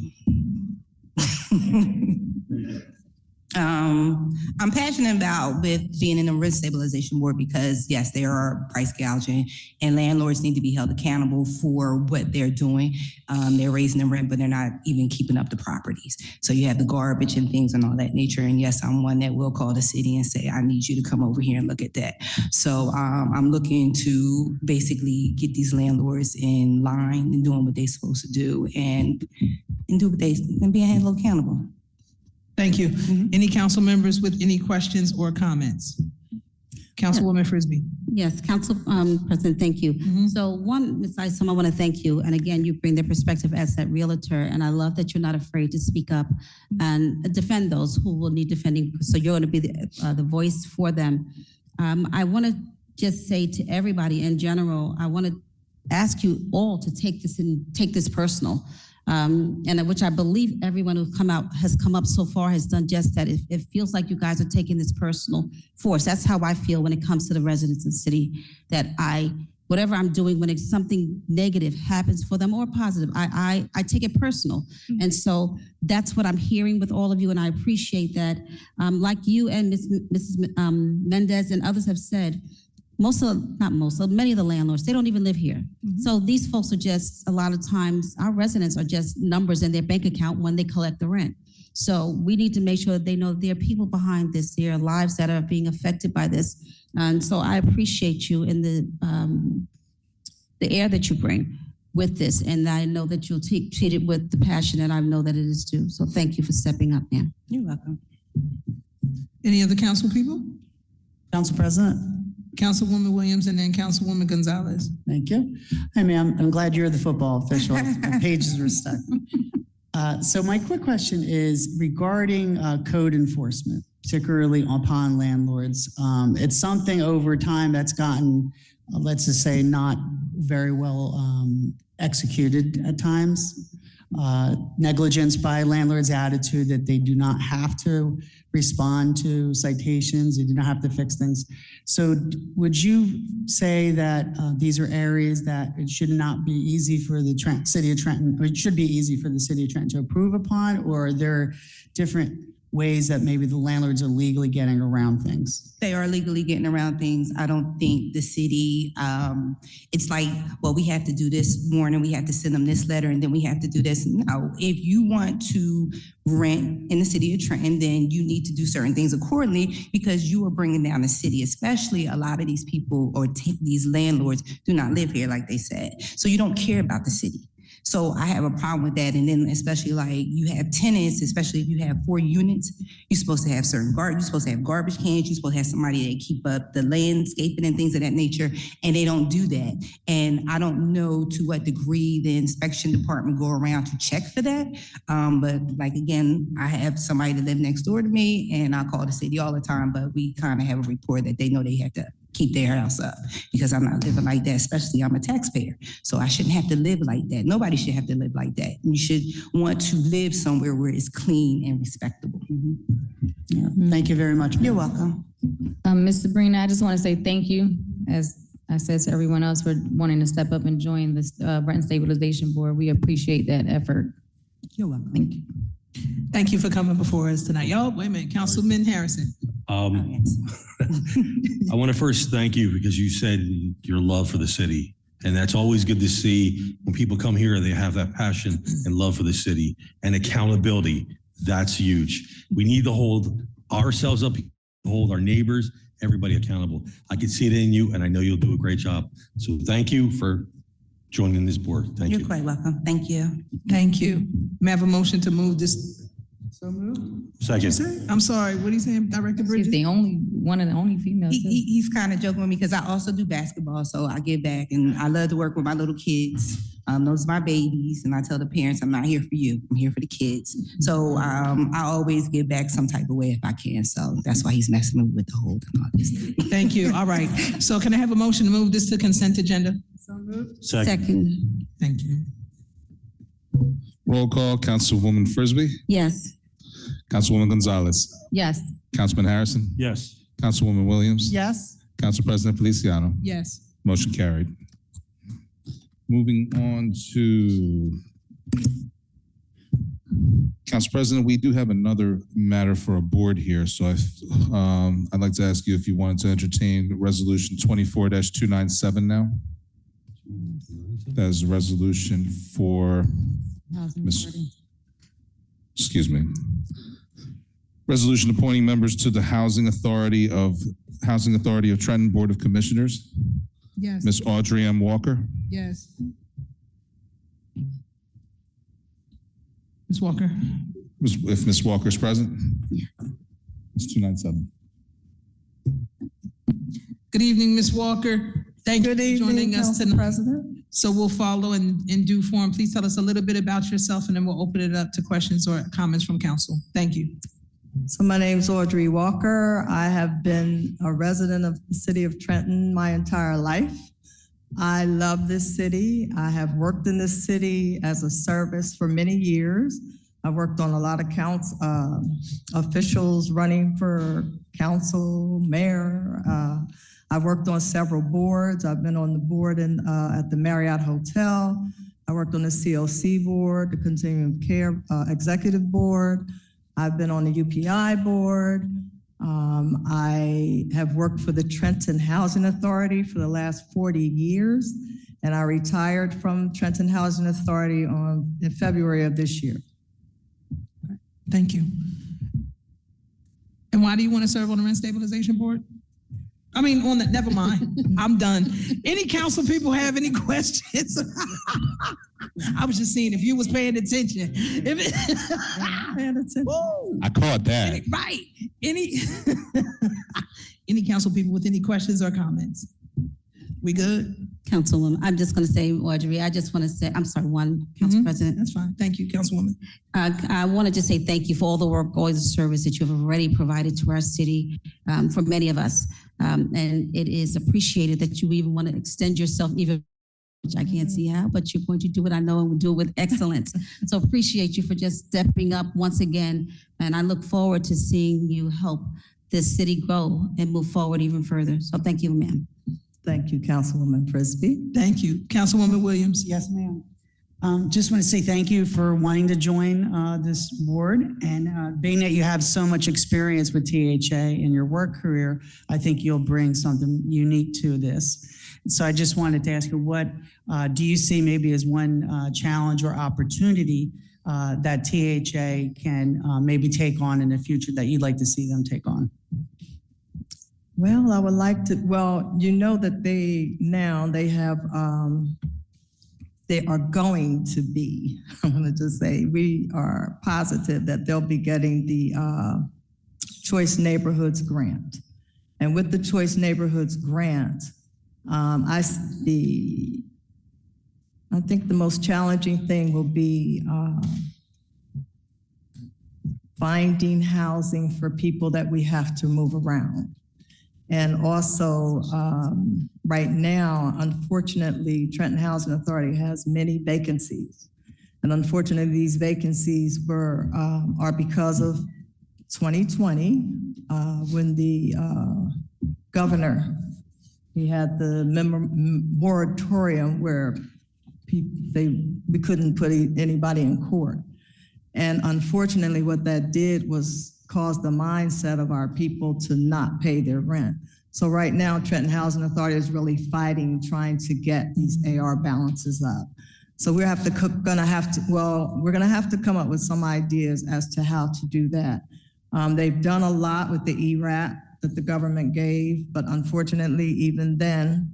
I'm passionate about with being in the rent stabilization board because yes, there are price gouging and landlords need to be held accountable for what they're doing. They're raising the rent, but they're not even keeping up the properties. So you have the garbage and things and all that nature. And yes, I'm one that will call the city and say, I need you to come over here and look at that. So I'm looking to basically get these landlords in line and doing what they're supposed to do and do what they and being held accountable. Thank you. Any council members with any questions or comments? Councilwoman Frisbee. Yes, Council President, thank you. So one, Ms. Isom, I want to thank you. And again, you bring the perspective as that realtor. And I love that you're not afraid to speak up and defend those who will need defending. So you're going to be the voice for them. I want to just say to everybody in general, I want to ask you all to take this personal. And which I believe everyone who has come up so far has done just that. It feels like you guys are taking this personal force. That's how I feel when it comes to the residents of the city, that whatever I'm doing, when it's something negative happens for them or positive, I take it personal. And so that's what I'm hearing with all of you, and I appreciate that. Like you and Mrs. Mendez and others have said, many of the landlords, they don't even live here. So these folks are just, a lot of times, our residents are just numbers in their bank account when they collect the rent. So we need to make sure that they know there are people behind this, there are lives that are being affected by this. And so I appreciate you in the air that you bring with this. And I know that you'll treat it with the passion that I know that it is too. So thank you for stepping up, ma'am. You're welcome. Any other council people? Council President. Councilwoman Williams and then Councilwoman Gonzalez. Thank you. Hi, ma'am. I'm glad you're the football official. My pages were stuck. So my quick question is regarding code enforcement, particularly upon landlords. It's something over time that's gotten, let's just say, not very well executed at times. Negligence by landlords' attitude that they do not have to respond to citations, they do not have to fix things. So would you say that these are areas that it should not be easy for the city of Trenton, or it should be easy for the city of Trenton to approve upon, or are there different ways that maybe the landlords are legally getting around things? They are legally getting around things. I don't think the city, it's like, well, we have to do this morning, we have to send them this letter, and then we have to do this. No, if you want to rent in the city of Trenton, then you need to do certain things accordingly because you are bringing down the city, especially a lot of these people or these landlords do not live here, like they said. So you don't care about the city. So I have a problem with that. And then especially like you have tenants, especially if you have 4 units, you're supposed to have you're supposed to have garbage cans, you're supposed to have somebody that keep up the landscaping and things of that nature, and they don't do that. And I don't know to what degree the inspection department go around to check for that. But like, again, I have somebody that live next door to me and I call the city all the time, but we kind of have a report that they know they have to keep their house up because I'm not living like that, especially I'm a taxpayer. So I shouldn't have to live like that. Nobody should have to live like that. You should want to live somewhere where it's clean and respectable. Yeah. Thank you very much. You're welcome. Ms. Sabrina, I just want to say thank you, as I said to everyone else, for wanting to step up and join this Rent Stabilization Board. We appreciate that effort. You're welcome. Thank you. Thank you for coming before us tonight. Y'all, wait a minute, Councilman Harrison. I want to first thank you because you said your love for the city. And that's always good to see when people come here, they have that passion and love for the city and accountability. That's huge. We need to hold ourselves up, hold our neighbors, everybody accountable. I can see it in you and I know you'll do a great job. So thank you for joining this board. Thank you. You're quite welcome. Thank you. Thank you. May I have a motion to move this? So moved. Second. I'm sorry, what are you saying, Director She's Bridges? the one of the only females. too. He's kind of joking with me because I also do basketball, so I give back and I love to work with my little kids. Those are my babies, and I tell the parents, I'm not here for you, I'm here for the kids. So I always give back some type of way if I can. So that's why he's messing with the hold and all this. Thank you. All right. So can I have a motion to move this to consent agenda? So moved. Second. Second. Thank you. Roll call, Councilwoman Frisbee, Yes. Councilwoman Gonzalez, Yes. Councilman Harrison, Yes. Councilwoman Williams. Yes. Council President Feliciano. Yes. Motion carried. Moving on to Council President, we do have another matter for a board here. So I'd like to ask you if you wanted to entertain Resolution 24-297 now. That is a resolution for, resolution appointing members to the Housing Authority of Trenton Board of Commissioners. Yes. Ms. Audrey M. Walker. Yes. Ms. Walker. If Ms. Walker is present. It's 297. Good evening, Ms. Walker. Thank you for joining us tonight. President. So we'll follow in due form. Please tell us a little bit about yourself and then we'll open it up to questions or comments from council. Thank you. So my name's Audrey Walker. I have been a resident of the city of Trenton my entire life. I love this city. I have worked in this city as a service for many years. I've worked on a lot of officials running for council, mayor. I've worked on several boards. I've been on the board at the Marriott Hotel. I worked on the COC board, the Continuum of Care Executive Board. I've been on the UPI board. I have worked for the Trenton Housing Authority for the last 40 years, and I retired from Trenton Housing Authority in February of this year. Thank you. And why do you want to serve on the Rent Stabilization Board? I mean, never mind. I'm done. Any council people have any questions? I was just seeing if you was paying attention. I caught that. Right. Any council people with any questions or comments? We good? Councilwoman, I'm just going to say, Audrey, I just want to say, I'm sorry, Council President. That's fine. Thank you, Councilwoman. I want to just say thank you for all the work, all the service that you have already provided to our city for many of us. And it is appreciated that you even want to extend yourself even, which I can't see how, but you're going to do it, I know, and will do it with excellence. So appreciate you for just stepping up once again. And I look forward to seeing you help this city grow and move forward even further. So thank you, ma'am. Thank you, Councilwoman Frisbee. Thank you. Councilwoman Williams. Yes, ma'am. Just want to say thank you for wanting to join this board, and being that you have so much experience with THA in your work career, I think you'll bring something unique to this. So I just wanted to ask you, what do you see maybe as one challenge or opportunity that THA can maybe take on in the future that you'd like to see them take on? Well, I would like to, you know that they are going to be, I'm going to just say, we are positive that they'll be getting the Choice Neighborhoods Grant. And with the Choice Neighborhoods Grant, I think the most challenging thing will be finding housing for people that we have to move around. And also, right now, unfortunately, Trenton Housing Authority has many vacancies. And unfortunately, these vacancies are because of 2020, when the governor, he had the moratorium where we couldn't put anybody in court. And unfortunately, what that did was cause the mindset of our people to not pay their rent. So right now, Trenton Housing Authority is really fighting, trying to get these AR balances up. So we're gonna have to come up with some ideas as to how to do that. They've done a lot with the ERAP that the government gave, but unfortunately, even then,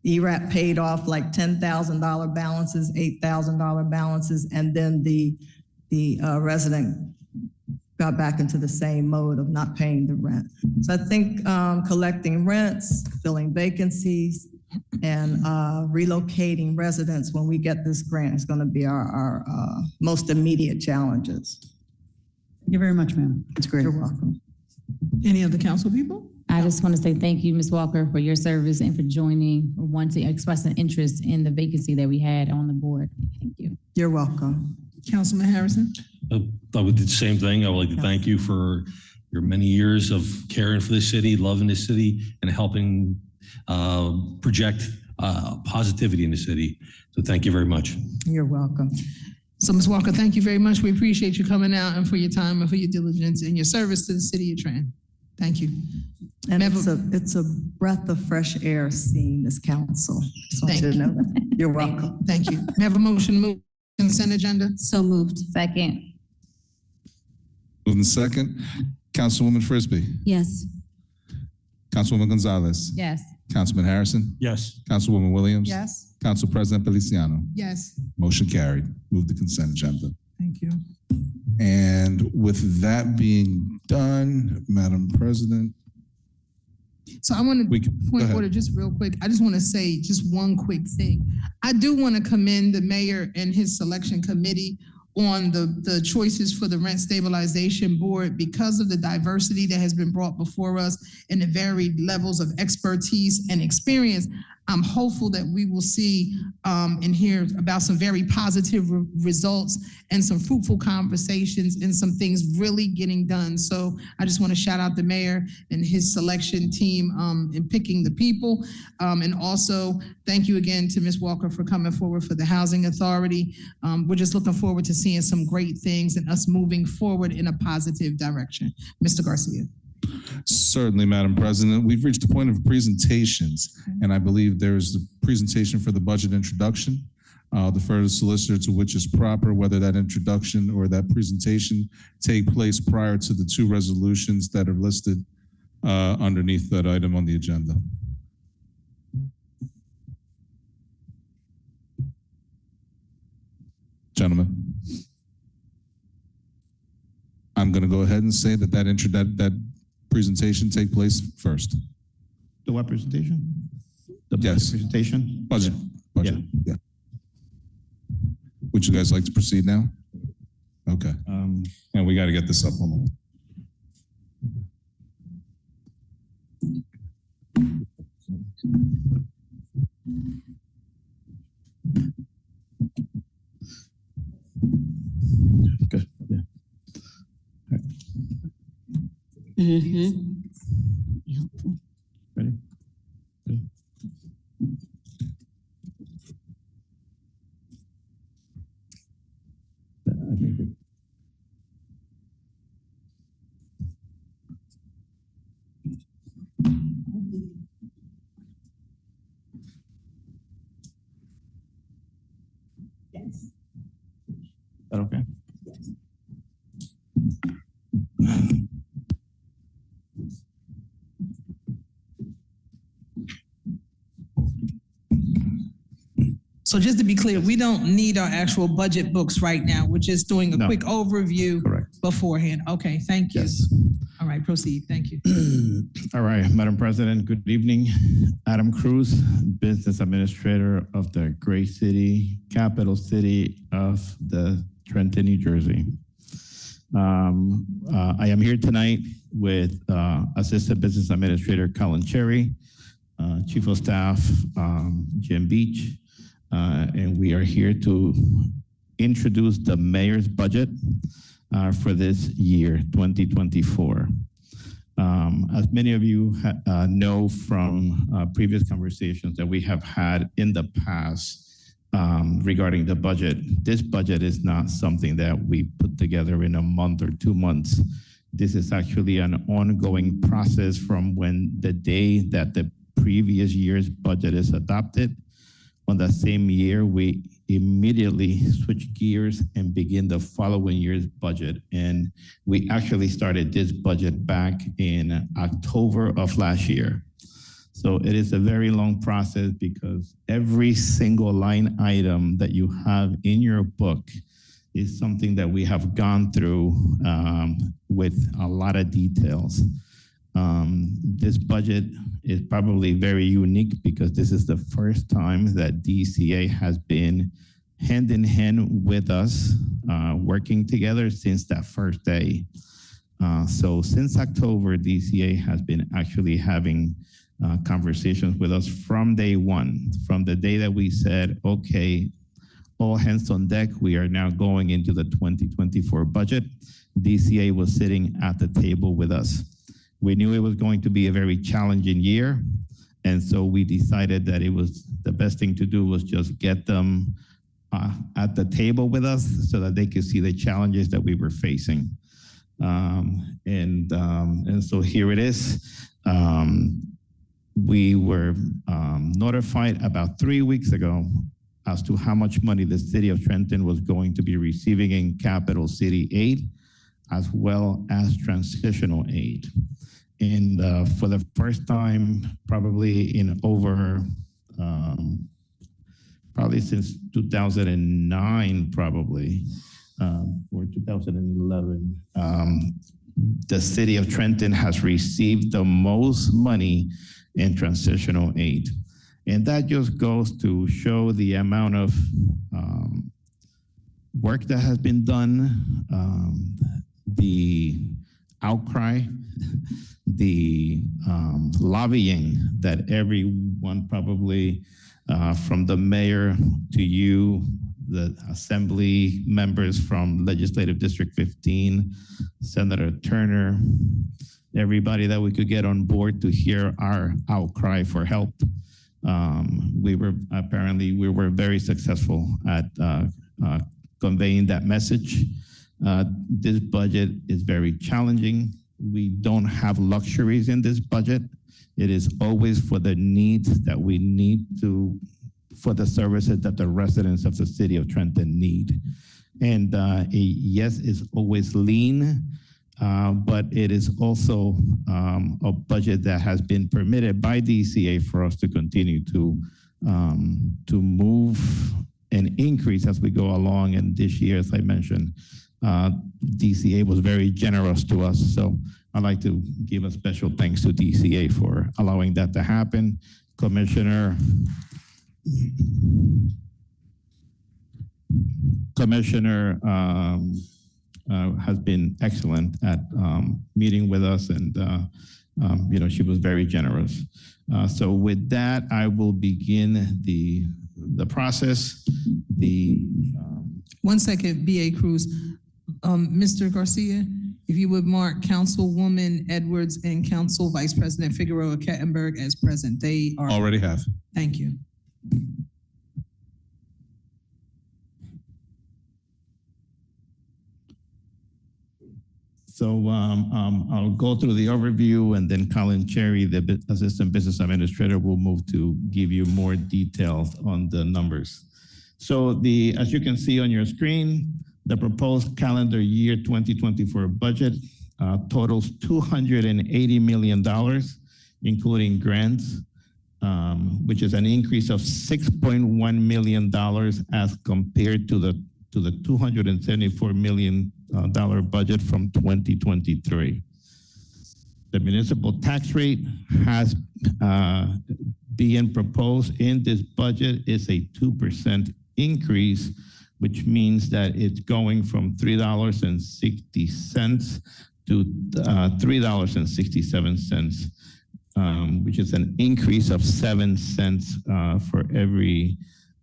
ERAP paid off like $10,000 balances, $8,000 balances, and then the resident got back into the same mode of not paying the rent. So I think collecting rents, filling vacancies, and relocating residents when we get this grant is going to be our most immediate challenges. Thank you very much, ma'am. That's great. You're welcome. Any other council people? I just want to say thank you, Ms. Walker, for your service and for joining or wanting, expressing interest in the vacancy that we had on the board. Thank you. You're welcome. Councilman Harrison? I would do the same thing. I would like to thank you for your many years of caring for the city, loving the city, and helping project positivity in the city. So thank you very much. You're welcome. So, Ms. Walker, thank you very much. We appreciate you coming out and for your time and for your diligence and your service to the city of Trenton. Thank you. And it's a breath of fresh air seeing this council. Just want you to know that. You're welcome. Thank you. May I have a motion to move consent agenda? So moved. Second. Moving second. Councilwoman Frisbee. Yes. Councilwoman Gonzalez. Yes. Councilman Harrison. Yes. Councilwoman Williams. Yes. Council President Feliciano. Yes. Motion carried. Move the consent agenda. Thank you. And with that being done, Madam President. So I want to Go point ahead. order just real quick. I just want to say just one quick thing. I do want to commend the mayor and his selection committee on the choices for the rent stabilization board because of the diversity that has been brought before us and the varied levels of expertise and experience. I'm hopeful that we will see and hear about some very positive results and some fruitful conversations and some things really getting done. So I just want to shout out the mayor and his selection team in picking the people. And also thank you again to Ms. Walker for coming forward for the Housing Authority. We're just looking forward to seeing some great things and us moving forward in a positive direction. Mr. Garcia. Certainly, Madam President. We've reached the point of presentations, and I believe there is the presentation for the budget introduction. The further solicitor to which is proper, whether that introduction or that presentation take place prior to the two resolutions that are listed underneath that item on the agenda. Gentlemen, I'm going to go ahead and say that presentation take place first. The what presentation? The Yes. presentation? Budget. Yeah. Would you guys like to proceed now? Okay. And we got to get this up on Good, yeah. Mm-hmm. Ready? Good. I think it- Is that okay? So just to be clear, we don't need our actual budget books right now. We're just doing a No. quick overview Correct. beforehand. Okay, thank you. Yes. All right, proceed. Thank you. All right, Madam President, good evening. Adam Cruz, Business Administrator of the great city, capital city of the Trenton, New Jersey. I am here tonight with Assistant Business Administrator Colin Cherry, Chief of Staff Jim Beach, and we are here to introduce the mayor's budget for this year, 2024. As many of you know from previous conversations that we have had in the past regarding the budget, this budget is not something that we put together in a month or 2 months. This is actually an ongoing process from when the day that the previous year's budget is adopted. On the same year, we immediately switch gears and begin the following year's budget. And we actually started this budget back in October of last year. So it is a very long process because every single line item that you have in your book is something that we have gone through with a lot of details. This budget is probably very unique because this is the first time that DCA has been hand in hand with us, working together since that first day. So since October, DCA has been actually having conversations with us from day one, from the day that we said, okay, all hands on deck, we are now going into the 2024 budget. DCA was sitting at the table with us. We knew it was going to be a very challenging year, and so we decided that it was the best thing to do was just get them at the table with us so that they could see the challenges that we were facing. And so here it is. We were notified about 3 weeks ago as to how much money the city of Trenton was going to be receiving in capital city aid, as well as transitional aid. And for the first time, probably in over, probably since 2009, probably, or 2011, the city of Trenton has received the most money in transitional aid. And that just goes to show the amount of work that has been done, the outcry, the lobbying that everyone probably, from the mayor to you, the assembly members from Legislative District 15, Senator Turner, everybody that we could get on board to hear our outcry for help. We were very successful at conveying that message. This budget is very challenging. We don't have luxuries in this budget. It is always for the needs that we need for the services that the residents of the city of Trenton need. And yes, it's always lean, but it is also a budget that has been permitted by DCA for us to continue to move and increase as we go along. And this year, as I mentioned, DCA was very generous to us. So I'd like to give a special thanks to DCA for allowing that to happen. Commissioner has been excellent at meeting with us, and she was very generous. So with that, I will begin the process. 1 second, BA Cruz. Mr. Garcia, if you would mark Councilwoman Edwards and Council Vice President Figueroa Kettenberg as present. They are. Already have. Thank you. So I'll go through the overview, and then Colin Cherry, the Assistant Business Administrator, will move to give you more details on the numbers. So as you can see on your screen, the proposed calendar year 2024 budget totals $280 million, including grants, which is an increase of $6.1 million as compared to the $274 million budget from 2023. The municipal tax rate has being proposed in this budget is a 2% increase, which means that it's going from $3.60 to $3.67, which is an increase of 7 cents for every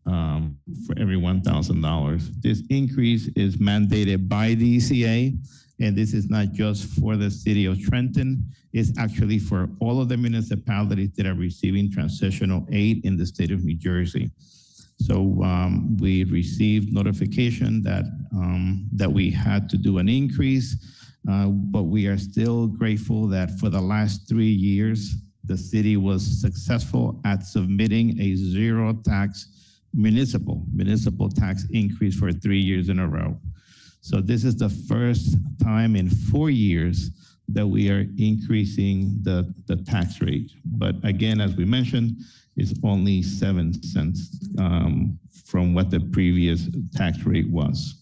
$1,000. This increase is mandated by DCA, and this is not just for the city of Trenton, it's actually for all of the municipalities that are receiving transitional aid in the state of New Jersey. So we received notification that we had to do an increase, but we are still grateful that for the last 3 years, the city was successful at submitting a zero tax municipal tax increase for 3 years in a row. So this is the first time in 4 years that we are increasing the tax rate. But again, as we mentioned, it's only 7 cents from what the previous tax rate was.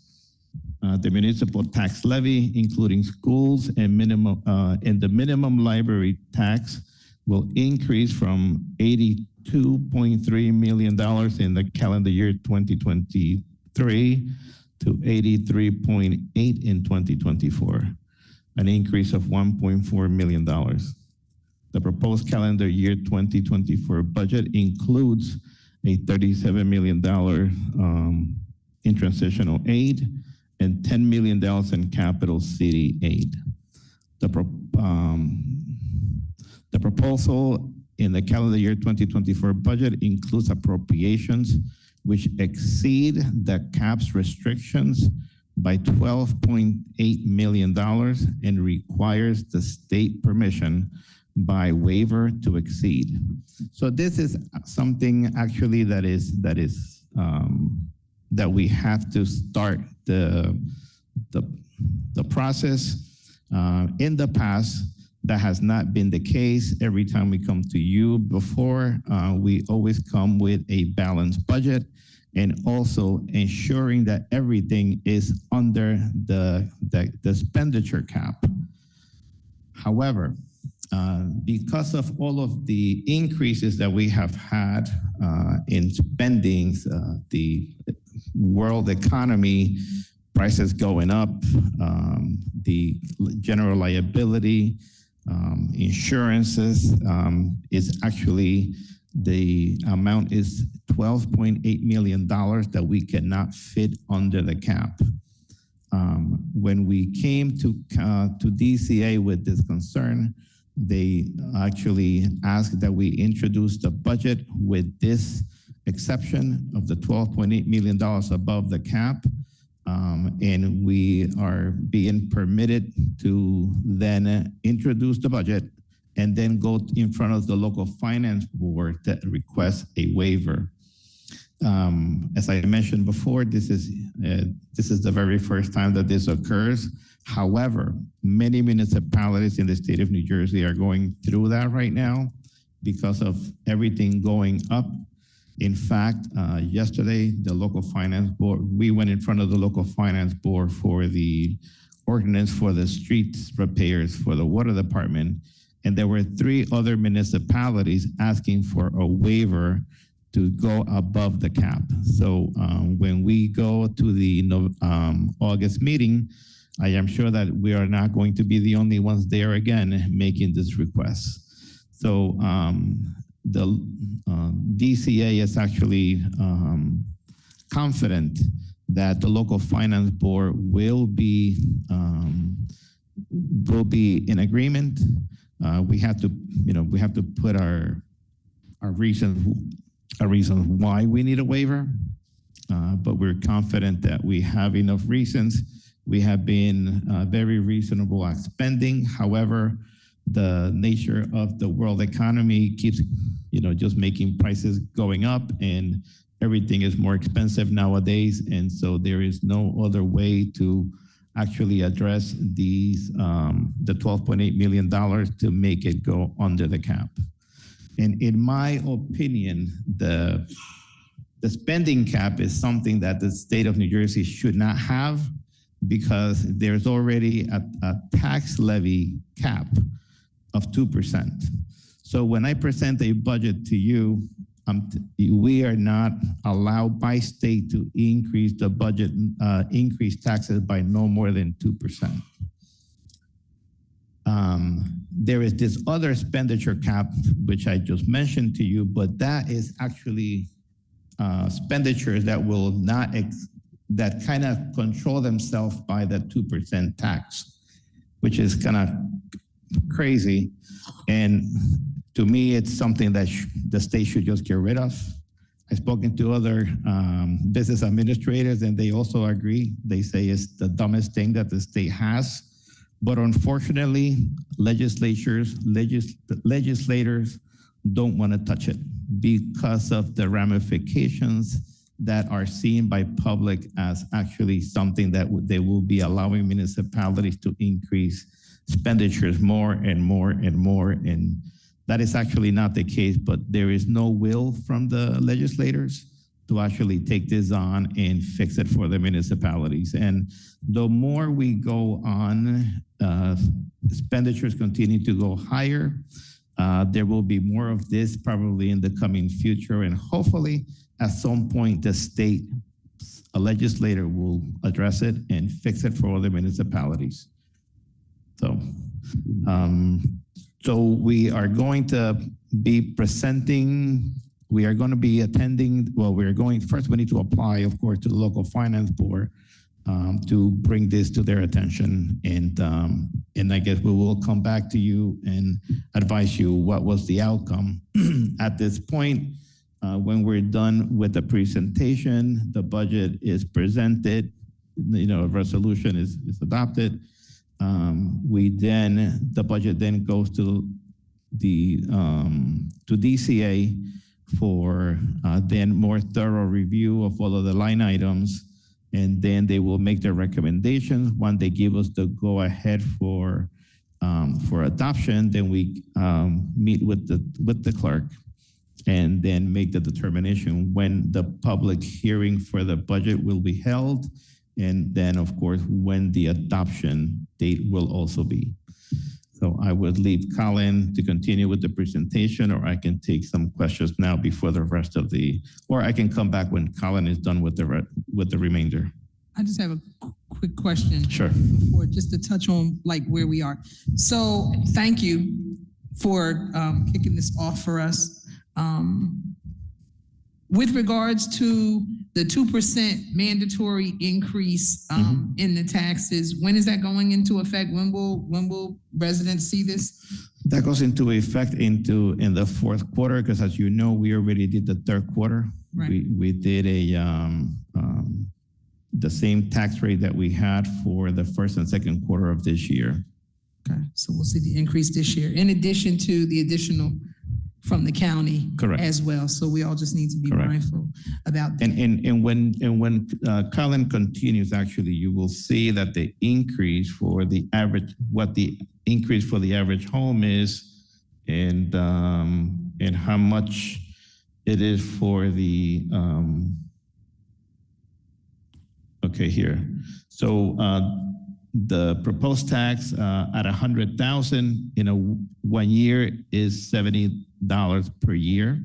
The municipal tax levy, including schools and the minimum library tax, will increase from $82.3 million in the calendar year 2023 to $83.8 in 2024. an increase of $1.4 million. The proposed calendar year 2024 budget includes a $37 million in transitional aid and $10 million in capital city aid. The proposal in the calendar year 2024 budget includes appropriations which exceed the CAP's restrictions by $12.8 million and requires the state permission by waiver to exceed. So this is something actually that we have to start the process. In the past, that has not been the case. Every time we come to you before, we always come with a balanced budget and also ensuring that everything is under the expenditure cap. However, because of all of the increases that we have had in spendings, the world economy, prices going up, the general liability, insurances is actually, the amount is $12.8 million that we cannot fit under the cap. When we came to DCA with this concern, they actually asked that we introduce the budget with this exception of the $12.8 million above the cap. And we are being permitted to then introduce the budget and then go in front of the local finance board that requests a waiver. As I mentioned before, this is the very first time that this occurs. However, many municipalities in the state of New Jersey are going through that right now because of everything going up. In fact, yesterday, the local finance board, we went in front of the local finance board for the ordinance for the streets repairs for the water department. And there were 3 other municipalities asking for a waiver to go above the cap. So when we go to the August meeting, I am sure that we are not going to be the only ones there again making this request. So the DCA is actually confident that the local finance board will be in agreement. We have to put our reasons why we need a waiver, but we're confident that we have enough reasons. We have been very reasonable at spending. However, the nature of the world economy keeps, just making prices going up, and everything is more expensive nowadays. And so there is no other way to actually address these, the $12.8 million to make it go under the cap. And in my opinion, the spending cap is something that the state of New Jersey should not have, because there's already a tax levy cap of 2%. So when I present a budget to you, we are not allowed by state to increase the budget, increase taxes by no more than 2%. There is this other expenditure cap, which I just mentioned to you, but that is actually expenditures that will not, that kind of control themselves by the 2% tax, which is kind of crazy. And to me, it's something that the state should just get rid of. I've spoken to other business administrators, and they also agree. They say it's the dumbest thing that the state has. But unfortunately, legislators don't want to touch it because of the ramifications that are seen by public as actually something that they will be allowing municipalities to increase expenditures more and more and more. And that is actually not the case, but there is no will from the legislators to actually take this on and fix it for the municipalities. And the more we go on, expenditures continue to go higher. There will be more of this probably in the coming future, and hopefully at some point the state, a legislator will address it and fix it for all the municipalities. So, so we are going to be presenting, we are going to be attending, well, we're going, first we need to apply, of course, to the local finance board to bring this to their attention. And I guess we will come back to you and advise you what was the outcome. At this point, when we're done with the presentation, the budget is presented, a resolution is adopted. The budget then goes to the to DCA for then more thorough review of all of the line items, and then they will make their recommendations. When they give us the go ahead for adoption, then we meet with the clerk and then make the determination when the public hearing for the budget will be held, and then of course when the adoption date will also be. So I would leave Colin to continue with the presentation, or I can take some questions now before the rest of or I can come back when Colin is done with the remainder. I just have a quick question. Sure. Before, just to touch on like where we are. So thank you for kicking this off for us. With regards to the 2% mandatory increase in the taxes, when is that going into effect? When will residents see this? That goes into effect in the fourth quarter, because as you know, we already did the third quarter. Right. We did the same tax rate that we had for the first and second quarter of this year. Okay, so we'll see the increase this year, in addition to the additional from the county. Correct. As well. So we all just need to be Correct. mindful about that. And when Colin continues, actually, you will see that the increase for the average, what the increase for the average home is, and how much it is for the okay, here. So the proposed tax at 100,000 in 1 year is $70 per year.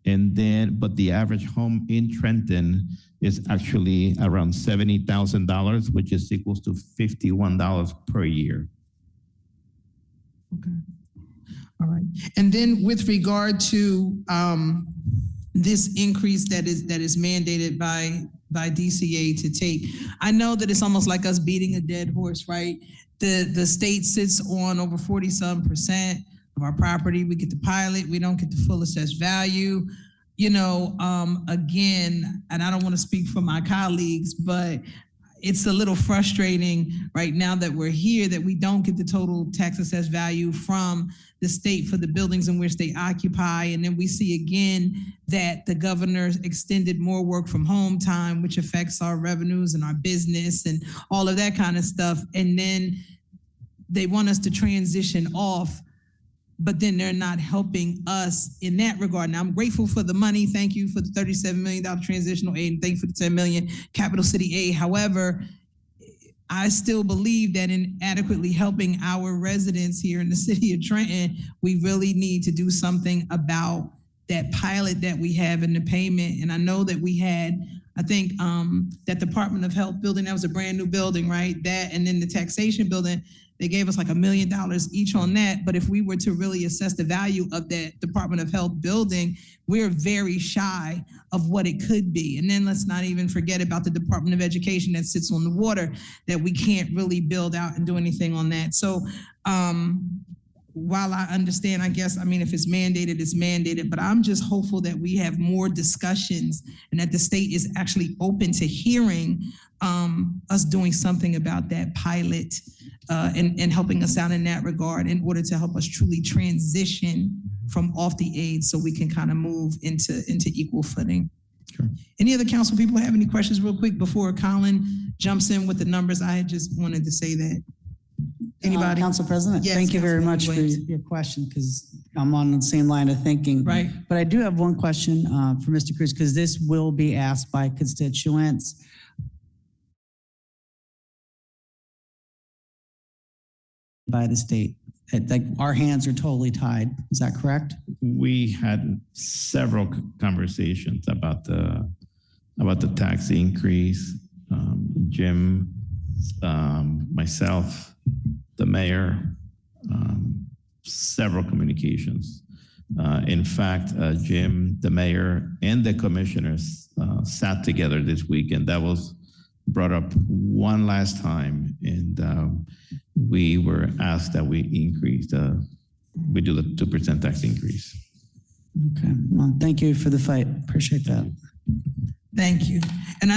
And then, but the average home in Trenton is actually around $70,000, which is equals to $51 per year. Okay. All right. And then with regard to this increase that is mandated by DCA to take, I know that it's almost like us beating a dead horse, right? The state sits on over 40-some% of our property. We get the pilot, we don't get the full assessed value. Again, and I don't want to speak for my colleagues, but it's a little frustrating right now that we're here, that we don't get the total tax assessed value from the state for the buildings in which they occupy. And then we see again that the governor extended more work from home time, which affects our revenues and our business and all of that kind of stuff. And then they want us to transition off, but then they're not helping us in that regard. Now, I'm grateful for the money. Thank you for the $37 million transitional aid, and thank you for the $10 million capital city aid. However, I still believe that in adequately helping our residents here in the city of Trenton, we really need to do something about that pilot that we have in the payment. And I know that we had, I think that Department of Health building, that was a brand new building, right? That, and then the taxation building, they gave us like $1 million each on that. But if we were to really assess the value of that Department of Health building, we're very shy of what it could be. And then let's not even forget about the Department of Education that sits on the water, that we can't really build out and do anything on that. So while I understand, I guess, I mean, if it's mandated, it's mandated, but I'm just hopeful that we have more discussions and that the state is actually open to hearing us doing something about that pilot and helping us out in that regard in order to help us truly transition from off the aid so we can kind of move into equal footing. Sure. Any other council people have any questions real quick before Colin jumps in with the numbers? I just wanted to say that. Anybody? Council President, Yes, thank you very Councilwoman much for Williams. your question, because I'm on the same line of thinking. Right. But I do have one question for Mr. Cruz, because this will be asked by constituents. By the state. Like our hands are totally tied. Is that correct? We had several conversations about the tax increase. Jim, myself, the mayor, several communications. In fact, Jim, the mayor, and the commissioners sat together this week, and that was brought up one last time, and we were asked that we increase we do the 2% tax increase. Okay, well, thank you for the fight. Appreciate that. Thank you. And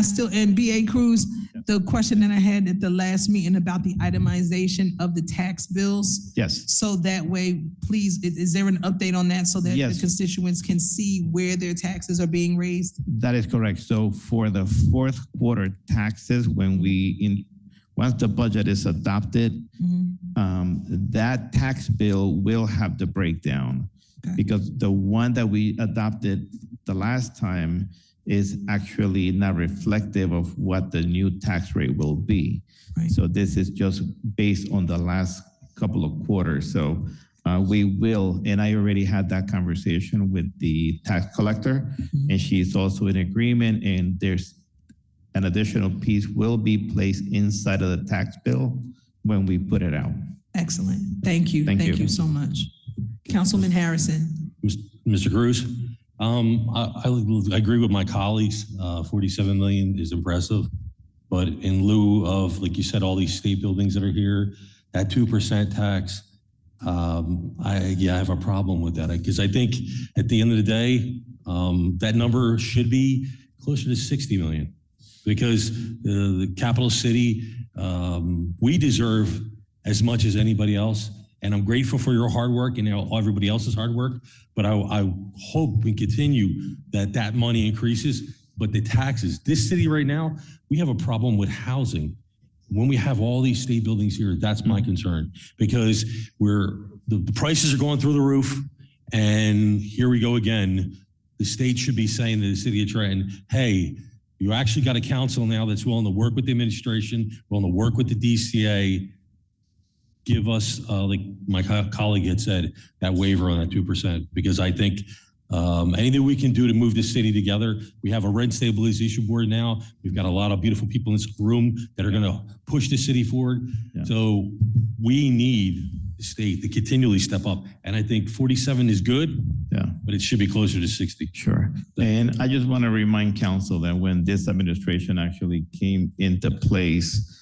BA Cruz, the question that I had at the last meeting about the itemization of the tax bills. Yes. So that way, please, is there an update on that so that Yes. the constituents can see where their taxes are being raised? That is correct. So for the fourth quarter taxes, once the budget is adopted, that tax bill will have the breakdown. Okay. Because the one that we adopted the last time is actually not reflective of what the new tax rate will be. Right. So this is just based on the last couple of quarters. So we will, and I already had that conversation with the tax collector, and she's also in agreement, and there's an additional piece will be placed inside of the tax bill when we put it out. Excellent. Thank you. Thank Thank you. you so much. Councilman Harrison. Mr. Cruz, I agree with my colleagues. 47 million is impressive, but in lieu of, like you said, all these state buildings that are here, that 2% tax, I have a problem with that, because I think at the end of the day, that number should be closer to 60 million, because the capital city, we deserve as much as anybody else. And I'm grateful for your hard work and everybody else's hard work, but I hope we continue that money increases. But the taxes, this city right now, we have a problem with housing. When we have all these state buildings here, that's my concern, because the prices are going through the roof, and here we go again. The state should be saying to the city of Trenton, hey, you actually got a council now that's willing to work with the administration, willing to work with the DCA. Give us, like my colleague had said, that waiver on that 2%, because I think anything we can do to move this city together. We have a rent stabilization board now. We've got a lot of beautiful people in this room that are going to push the city forward. Yeah. So we need the state to continually step up. And I think 47 is good, but it should be closer to 60. Sure. And I just want to remind council that when this administration actually came into place,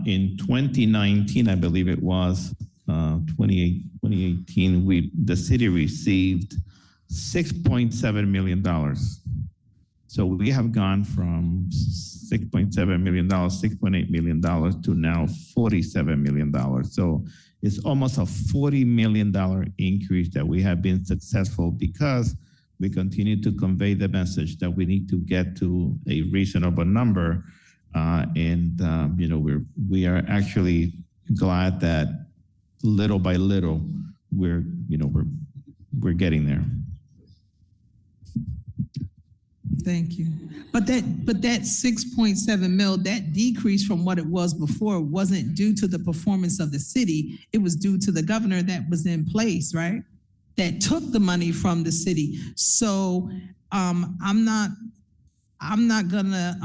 in 2019, I believe it was 2018, the city received $6.7 million. So we have gone from $6.7 million, $6.8 million to now $47 million. So it's almost a $40 million increase that we have been successful, because we continue to convey the message that we need to get to a reasonable number. We are actually glad that little by little we're getting there. Thank you. But that 6.7 mil, that decrease from what it was before wasn't due to the performance of the city. It was due to the governor that was in place, right? That took the money from the city. So I'm not gonna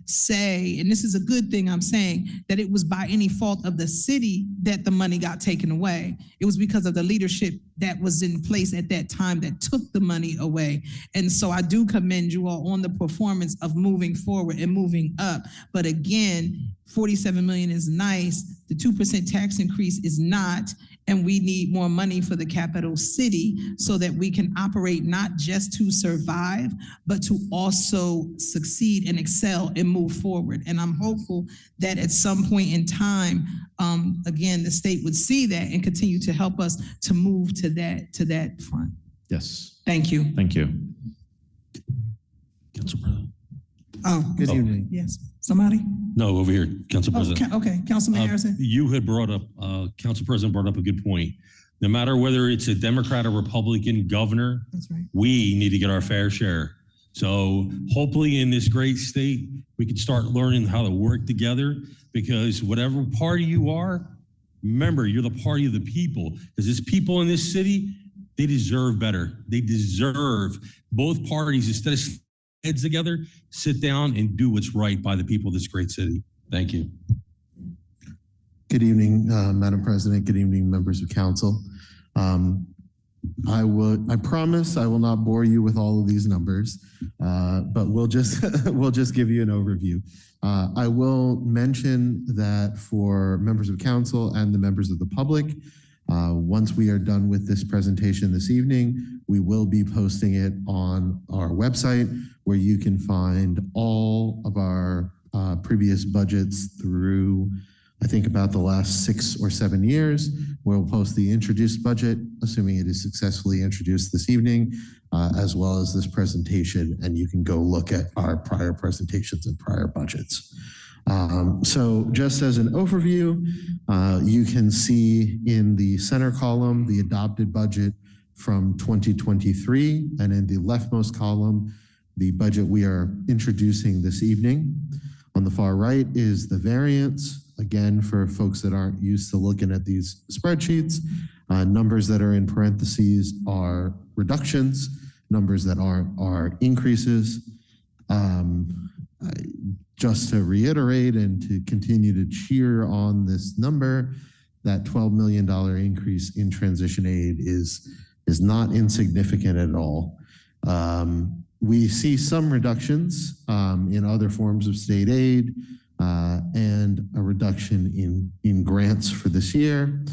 say, and this is a good thing I'm saying, that it was by any fault of the city that the money got taken away. It was because of the leadership that was in place at that time that took the money away. And so I do commend you all on the performance of moving forward and moving up. But again, 47 million is nice. The 2% tax increase is not. And we need more money for the capital city so that we can operate not just to survive, but to also succeed and excel and move forward. And I'm hopeful that at some point in time, again, the state would see that and continue to help us to move to that front. Yes. Thank you. Thank you. Council President. Oh, Good evening. yes. Somebody? No, over here, Council President. Okay, Councilman Harrison. You had brought up, Council President brought up a good point. No matter whether it's a Democrat or Republican governor, That's right. we need to get our fair share. So hopefully in this great state, we can start learning how to work together, because whatever party you are, remember, you're the party of the people, because there's people in this city, they deserve better. They deserve both parties, instead of heads together, sit down and do what's right by the people of this great city. Thank you. Good evening, Madam President. Good evening, members of council. I promise I will not bore you with all of these numbers, but we'll just give you an overview. I will mention that for members of council and the members of the public, once we are done with this presentation this evening, we will be posting it on our website where you can find all of our previous budgets through, I think, about the last 6 or 7 years. We'll post the introduced budget, assuming it is successfully introduced this evening, as well as this presentation, and you can go look at our prior presentations and prior budgets. So just as an overview, you can see in the center column, the adopted budget from 2023, and in the leftmost column, the budget we are introducing this evening. On the far right is the variance. Again, for folks that aren't used to looking at these spreadsheets, numbers that are in parentheses are reductions, numbers that aren't are increases. Just to reiterate and to continue to cheer on this number, that $12 million increase in transition aid is not insignificant at all. We see some reductions in other forms of state aid, and a reduction in grants for this year.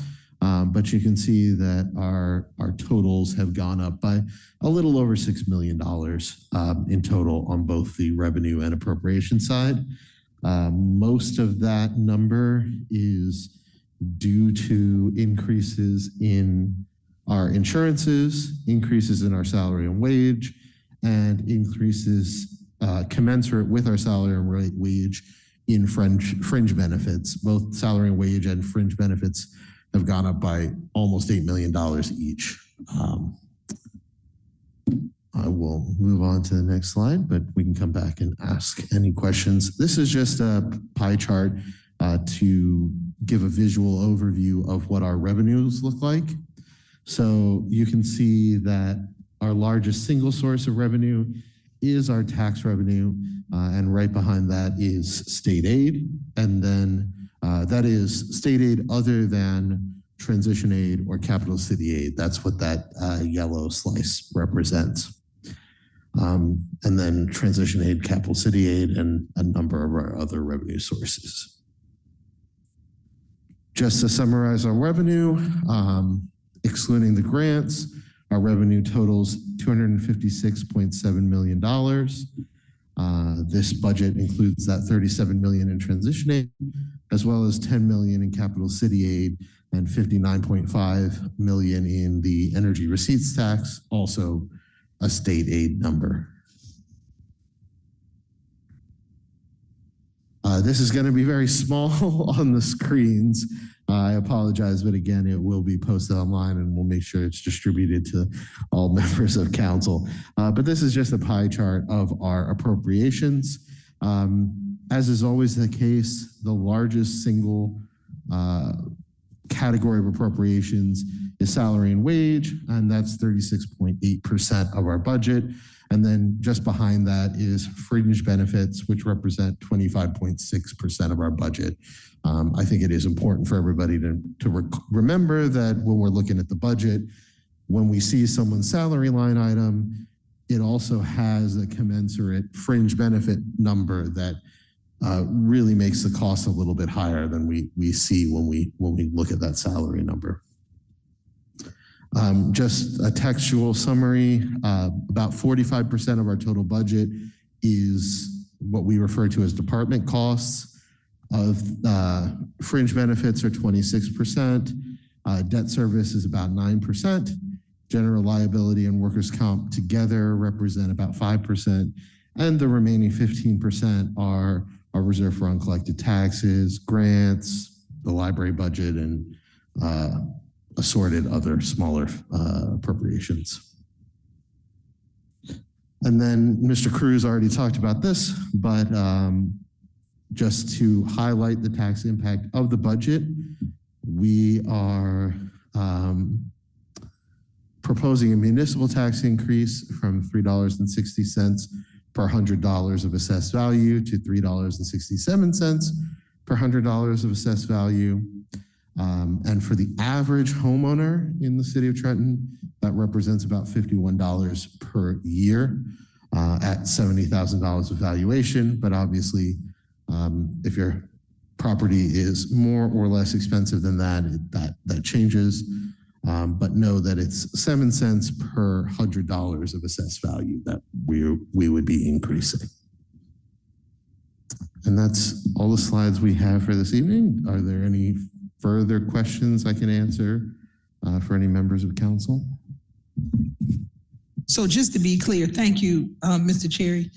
But you can see that our totals have gone up by a little over $6 million in total on both the revenue and appropriation side. Most of that number is due to increases in our insurances, increases in our salary and wage, and increases commensurate with our salary and wage in fringe benefits. Both salary and wage and fringe benefits have gone up by almost $8 million each. I will move on to the next slide, but we can come back and ask any questions. This is just a pie chart to give a visual overview of what our revenues look like. So you can see that our largest single source of revenue is our tax revenue, and right behind that is state aid. And then that is state aid other than transition aid or capital city aid. That's what that yellow slice represents. And then transition aid, capital city aid, and a number of our other revenue sources. Just to summarize our revenue, excluding the grants, our revenue totals $256.7 million. This budget includes that $37 million in transition aid, as well as $10 million in capital city aid and $59.5 million in the energy receipts tax, also a state aid number. This is going to be very small on the screens. I apologize, but again, it will be posted online and we'll make sure it's distributed to all members of council. But this is just a pie chart of our appropriations. As is always the case, the largest single category of appropriations is salary and wage, and that's 36.8% of our budget. And then just behind that is fringe benefits, which represent 25.6% of our budget. I think it is important for everybody to remember that when we're looking at the budget, when we see someone's salary line item, it also has a commensurate fringe benefit number that really makes the cost a little bit higher than we see when we look at that salary number. Just a textual summary, about 45% of our total budget is what we refer to as department costs. Of fringe benefits are 26%, debt service is about 9%, general liability and workers' comp together represent about 5%, and the remaining 15% are our reserve for uncollected taxes, grants, the library budget, and assorted other smaller appropriations. And then Mr. Cruz already talked about this, but just to highlight the tax impact of the budget, we are proposing a municipal tax increase from $3.60 per $100 of assessed value to $3.67 per $100 of assessed value. And for the average homeowner in the city of Trenton, that represents about $51 per year at $70,000 of valuation. But obviously, if your property is more or less expensive than that, that changes. But know that it's 7 cents per $100 of assessed value that we would be increasing. And that's all the slides we have for this evening. Are there any further questions I can answer for any members of council? So just to be clear, thank you, Mr. Cherry.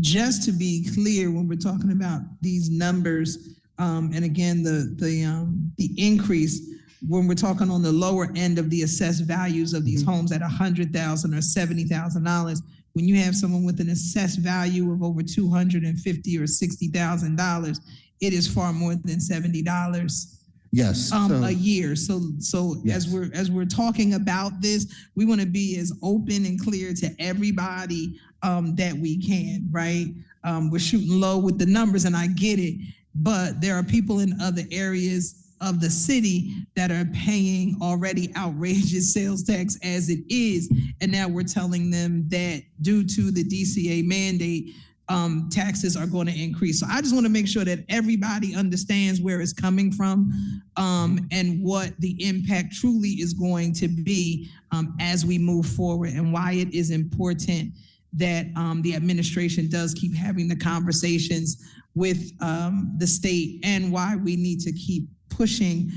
Just to be clear, when we're talking about these numbers, and again, the increase, when we're talking on the lower end of the assessed values of these homes at $100,000 or $70,000, when you have someone with an assessed value of over $250,000 or $60,000, it is far more than $70. Yes. A year. So Yes. as we're talking about this, we want to be as open and clear to everybody that we can, right? We're shooting low with the numbers, and I get it, but there are people in other areas of the city that are paying already outrageous sales tax as it is, and now we're telling them that due to the DCA mandate, taxes are going to increase. So I just want to make sure that everybody understands where it's coming from, and what the impact truly is going to be as we move forward, and why it is important that the administration does keep having the conversations with the state, and why we need to keep pushing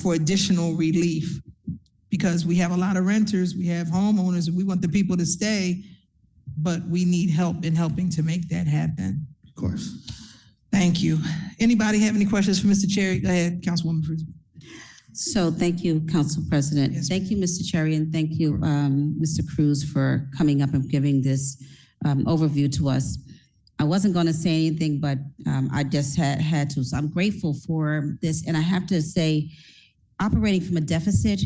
for additional relief, because we have a lot of renters, we have homeowners, and we want the people to stay, but we need help in helping to make that happen. Of course. Thank you. Anybody have any questions for Mr. Cherry? Go ahead, Councilwoman Frisbee. So thank you, Council President. Yes. Thank you, Mr. Cherry, and thank you, Mr. Cruz, for coming up and giving this overview to us. I wasn't going to say anything, but I just had to. So I'm grateful for this. And I have to say, operating from a deficit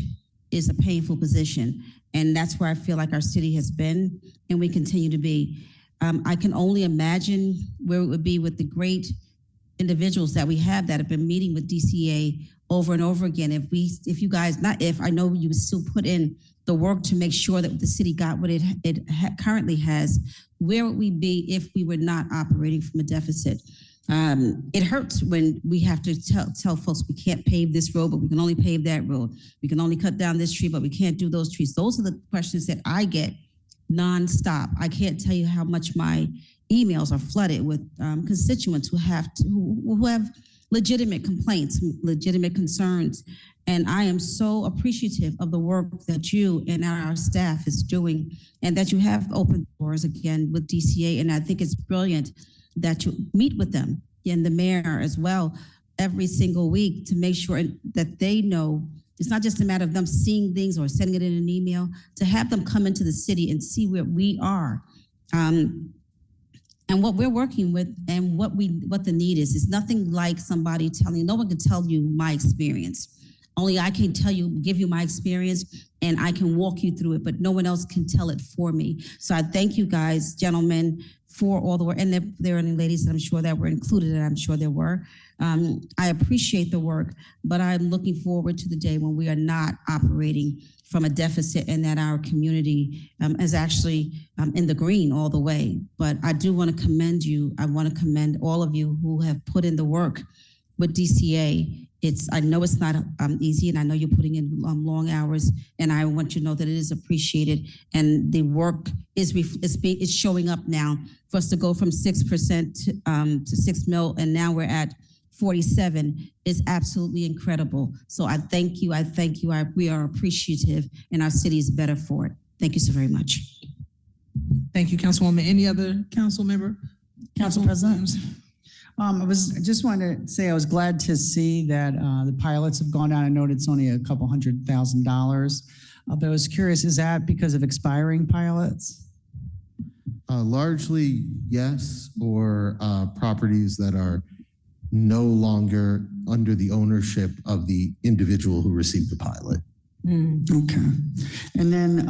is a painful position. And that's where I feel like our city has been, and we continue to be. I can only imagine where it would be with the great individuals that we have that have been meeting with DCA over and over again. If you guys, I know you still put in the work to make sure that the city got what it currently has, where would we be if we were not operating from a deficit? It hurts when we have to tell folks we can't pave this road, but we can only pave that road. We can only cut down this tree, but we can't do those trees. Those are the questions that I get nonstop. I can't tell you how much my emails are flooded with constituents who have legitimate complaints, legitimate concerns. And I am so appreciative of the work that you and our staff is doing, and that you have opened doors again with DCA. And I think it's brilliant that you meet with them and the mayor as well every single week to make sure that they know it's not just a matter of them seeing things or sending it in an email, to have them come into the city and see where we are. And what we're working with, and what the need is. It's nothing like somebody telling you. No one can tell you my experience. Only I can give you my experience, and I can walk you through it, but no one else can tell it for me. So I thank you guys, gentlemen, for all the work. And if there are any ladies, I'm sure that were included, and I'm sure there were. I appreciate the work, but I'm looking forward to the day when we are not operating from a deficit, and that our community is actually in the green all the way. But I do want to commend you. I want to commend all of you who have put in the work with DCA. I know it's not easy, and I know you're putting in long hours, and I want you to know that it is appreciated, and the work is showing up now. For us to go from 6% to 6 mil, and now we're at 47 is absolutely incredible. So I thank you. We are appreciative, and our city is better for it. Thank you so very much. Thank you, Councilwoman. Any other council member? Council President. I just wanted to say I was glad to see that the pilots have gone down. I know it's only a couple $100,000, but I was curious, is that because of expiring pilots? Largely, yes, or properties that are no longer under the ownership of the individual who received the pilot. Okay. And then,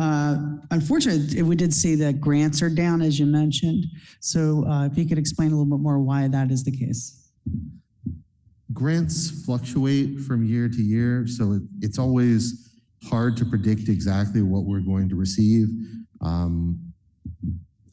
unfortunately, we did see that grants are down, as you mentioned. So if you could explain a little bit more why that is the case. grants fluctuate from year to year, so it's always hard to predict exactly what we're going to receive.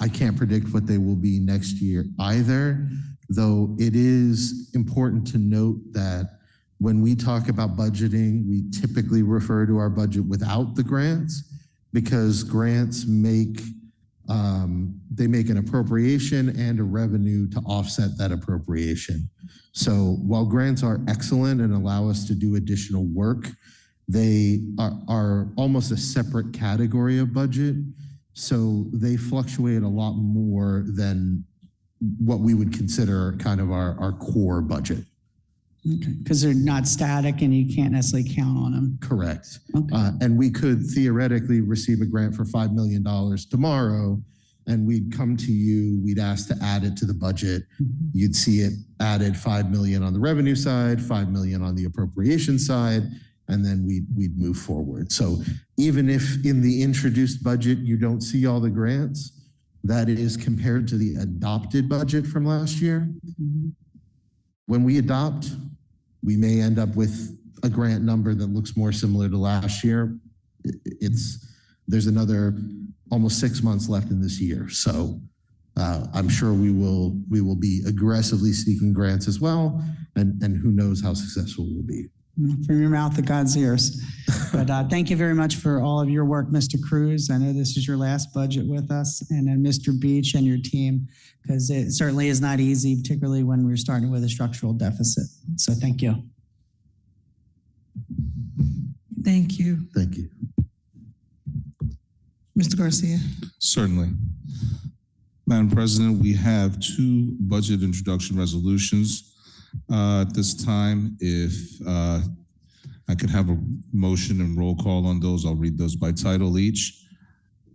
I can't predict what they will be next year either, though it is important to note that when we talk about budgeting, we typically refer to our budget without the grants, because grants make an appropriation and a revenue to offset that appropriation. So while grants are excellent and allow us to do additional work, they are almost a separate category of budget. So they fluctuate a lot more than what we would consider kind of our core budget. Okay, because they're not static and you can't necessarily count on them. Correct. Okay. And we could theoretically receive a grant for $5 million tomorrow, and we'd come to you, we'd ask to add it to the budget. You'd see it added 5 million on the revenue side, 5 million on the appropriation side, and then we'd move forward. So even if in the introduced budget you don't see all the grants, that is compared to the adopted budget from last year. When we adopt, we may end up with a grant number that looks more similar to last year. There's another almost 6 months left in this year. So I'm sure we will be aggressively seeking grants as well. And who knows how successful we'll be. From your mouth to God's ears. But thank you very much for all of your work, Mr. Cruz. I know this is your last budget with us, and then Mr. Beach and your team, because it certainly is not easy, particularly when we're starting with a structural deficit. So thank you. Thank you. Thank you. Mr. Garcia. Certainly. Madam President, we have 2 budget introduction resolutions. At this time, if I could have a motion and roll call on those, I'll read those by title each.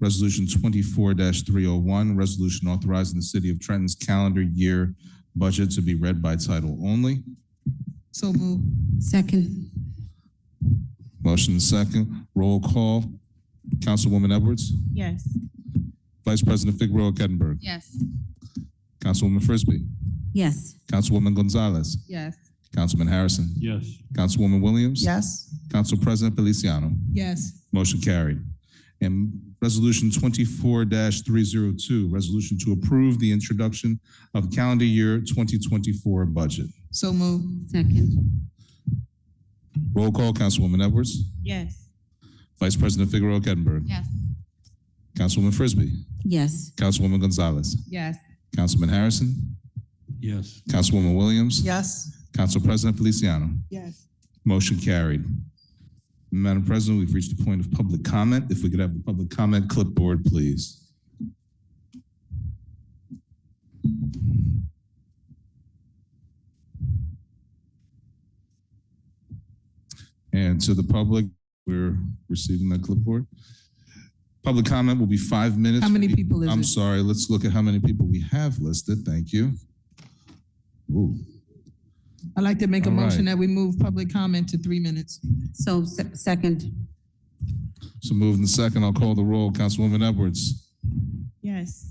Resolution 24-301, resolution authorizing the City of Trenton's calendar year budget to be read by title only. So move. Second. Motion second. Roll call. Councilwoman Edwards. Yes. Vice President Figueroa Kettenberg. Yes. Councilwoman Frisbee. Yes. Councilwoman Gonzalez. Yes. Councilman Harrison. Yes. Councilwoman Williams. Yes. Council President Feliciano. Yes. Motion carried. And resolution 24-302, resolution to approve the introduction of calendar year 2024 budget. So move. Second. Roll call, Councilwoman Edwards. Yes. Vice President Figueroa Kettenberg. Yes. Councilwoman Frisbee. Yes. Councilwoman Gonzalez. Yes. Councilman Harrison. Yes. Councilwoman Williams. Yes. Council President Feliciano. Yes. Motion carried. Madam President, we've reached the point of public comment. If we could have the public comment clipboard, please. And to the public, we're receiving that clipboard. Public comment will be 5 minutes. How many people is I'm it? sorry, let's look at how many people we have listed. Thank you. Ooh. I'd like to make a All motion right. that we move public comment to 3 minutes. So second. So moved in second, I'll call the roll. Councilwoman Edwards. Yes.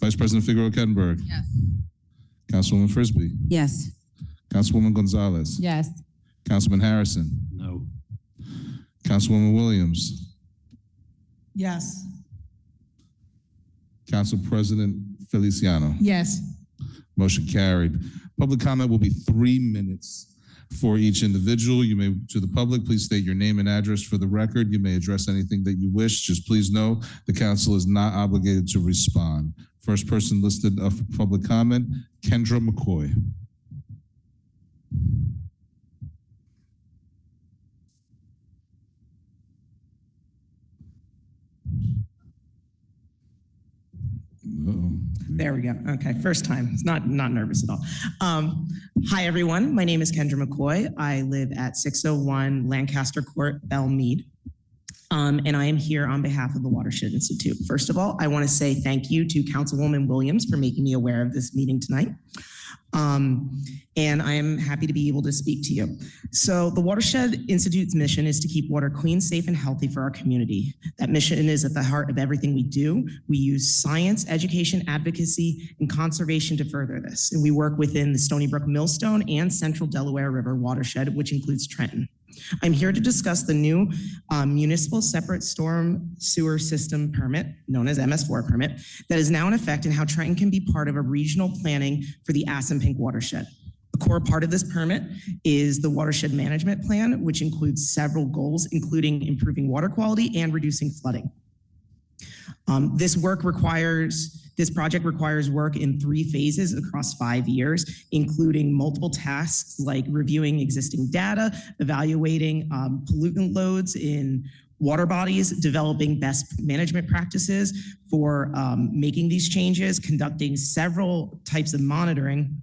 Vice President Figueroa Kettenberg. Yes. Councilwoman Frisbee. Yes. Councilwoman Gonzalez. Yes. Councilman Harrison. No. Councilwoman Williams. Yes. Council President Feliciano. Yes. Motion carried. Public comment will be 3 minutes for each individual. You may, to the public, please state your name and address for the record. You may address anything that you wish. Just please know the council is not obligated to respond. First person listed for public comment, Kendra McCoy. Uh-oh. There we go. Okay, first time. It's not nervous at all. Hi, everyone. My name is Kendra McCoy. I live at 601 Lancaster Court, Belmead. and I am here on behalf of the Watershed Institute. First of all, I want to say thank you to Councilwoman Williams for making me aware of this meeting tonight. And I am happy to be able to speak to you. So the Watershed Institute's mission is to keep water clean, safe, and healthy for our community. That mission is at the heart of everything we do. We use science, education, advocacy, and conservation to further this. And we work within the Stony Brook Millstone and Central Delaware River watershed, which includes Trenton. I'm here to discuss the new municipal separate storm sewer system permit, known as MS4 permit, that is now in effect and how Trenton can be part of a regional planning for the Assunpink watershed. A core part of this permit is the watershed management plan, which includes several goals, including improving water quality and reducing flooding. This project requires work in 3 phases across 5 years, including multiple tasks like reviewing existing data, evaluating pollutant loads in water bodies, developing best management practices for making these changes, conducting several types of monitoring,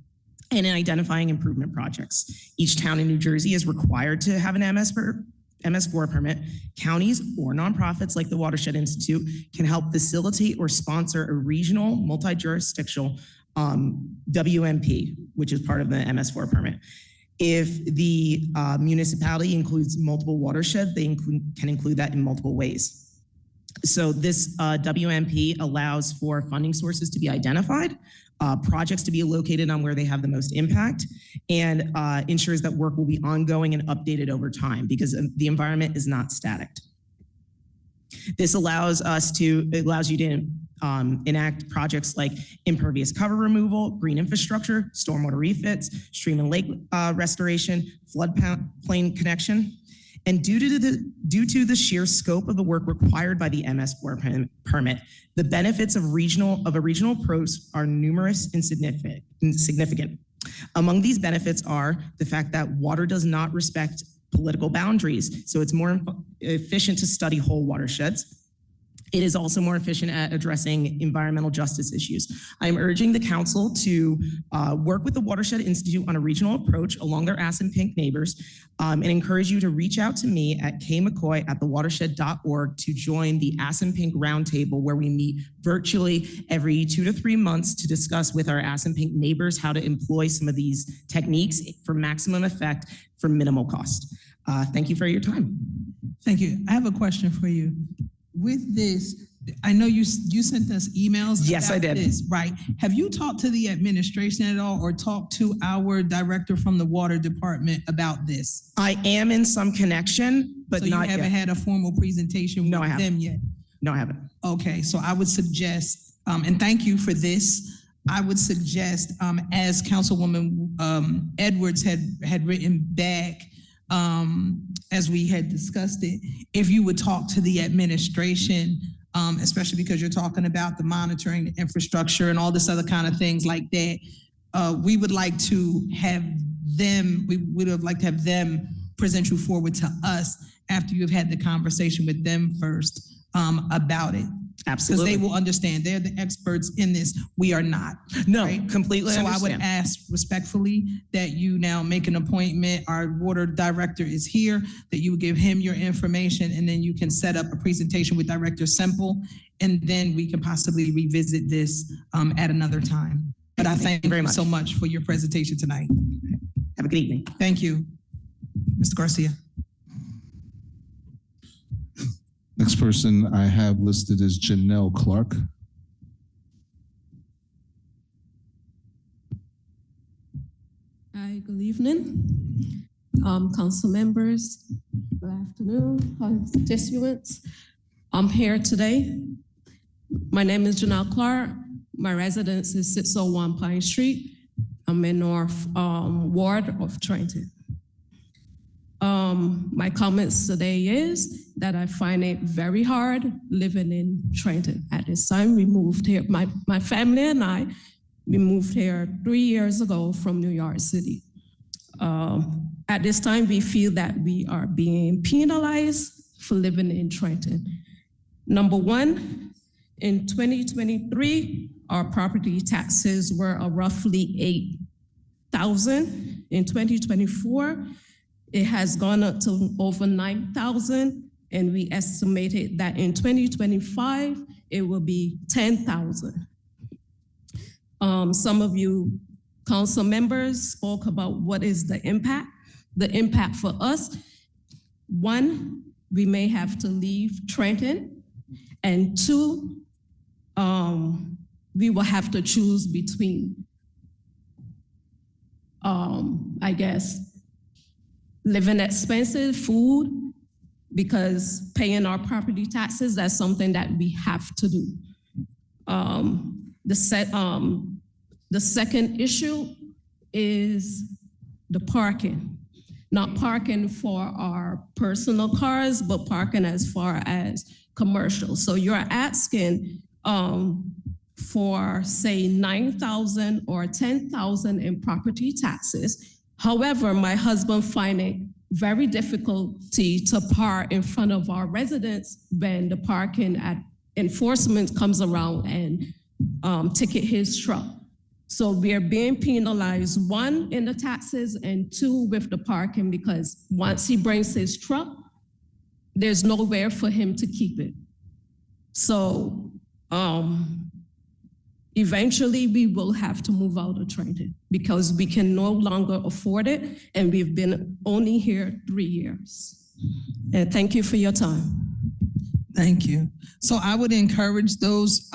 and in identifying improvement projects. Each town in New Jersey is required to have an MS4 permit. Counties or nonprofits like the Watershed Institute can help facilitate or sponsor a regional multi-jurisdictional WMP, which is part of the MS4 permit. If the municipality includes multiple watersheds, they can include that in multiple ways. So this WMP allows for funding sources to be identified, projects to be located on where they have the most impact, and ensures that work will be ongoing and updated over time because the environment is not static. This allows you to enact projects like impervious cover removal, green infrastructure, stormwater refits, stream and lake restoration, floodplain connection. And due to the sheer scope of the work required by the MS4 permit, the benefits of a regional approach are numerous and significant. Among these benefits are the fact that water does not respect political boundaries, so it's more efficient to study whole watersheds. It is also more efficient at addressing environmental justice issues. I'm urging the council to work with the Watershed Institute on a regional approach along their Assunpink neighbors and encourage you to reach out to me at kmccoy@thewatershed.org to join the Assunpink Roundtable, where we meet virtually every 2 to 3 months to discuss with our Assunpink neighbors how to employ some of these techniques for maximum effect for minimal cost. Thank you for your time. Thank you. I have a question for you. With this, I know you sent us emails. Yes, I did. This, right. Have you talked to the administration at all or talked to our director from the water department about this? I am in some connection, but so not you haven't yet. had a formal presentation with them yet? No, I haven't. Okay, so I would suggest, and thank you for this, I would suggest, as Councilwoman Edwards had written back, as we had discussed it, if you would talk to the administration, especially because you're talking about the monitoring, the infrastructure, and all this other kind of things like that, we would like to have them, present you forward to us after you've had the conversation with them first about it. Absolutely. Because they will understand. They're the experts in this. We are not. No, right? completely So understand. I would ask respectfully that you now make an appointment. Our water director is here, that you would give him your information, and then you can set up a presentation with Director Semple, and then we can possibly revisit this at another time. But I thank you so much for your presentation tonight. Have a good evening. Thank you. Mr. Garcia. Next person I have listed is Janelle Clark. Hi, good evening. Council members, good afternoon, constituents. I'm here today. My name is Janelle Clark. My residence is 601 Pine Street. I'm in North Ward of Trenton. My comments today is that I find it very hard living in Trenton. At this time, we moved here, my family and I, we moved here 3 years ago from New York City. At this time, we feel that we are being penalized for living in Trenton. Number one, in 2023, our property taxes were roughly $8,000. In 2024, it has gone up to over $9,000, and we estimated that in 2025, it will be 10,000. Some of you council members spoke about what is the impact. The impact for us, one, we may have to leave Trenton, and two, we will have to choose between, I guess, living expenses, food, because paying our property taxes, that's something that we have to do. The second issue is the parking. Not parking for our personal cars, but parking as far as commercial. So you're asking for, say, 9,000 or 10,000 in property taxes. However, my husband find it very difficulty to park in front of our residents when the parking enforcement comes around and ticket his truck. So we are being penalized, one, in the taxes, and two, with the parking, because once he brings his truck, there's nowhere for him to keep it. So eventually we will have to move out of Trenton because we can no longer afford it, and we've been only here 3 years. And thank you for your time. Thank you. So I would encourage those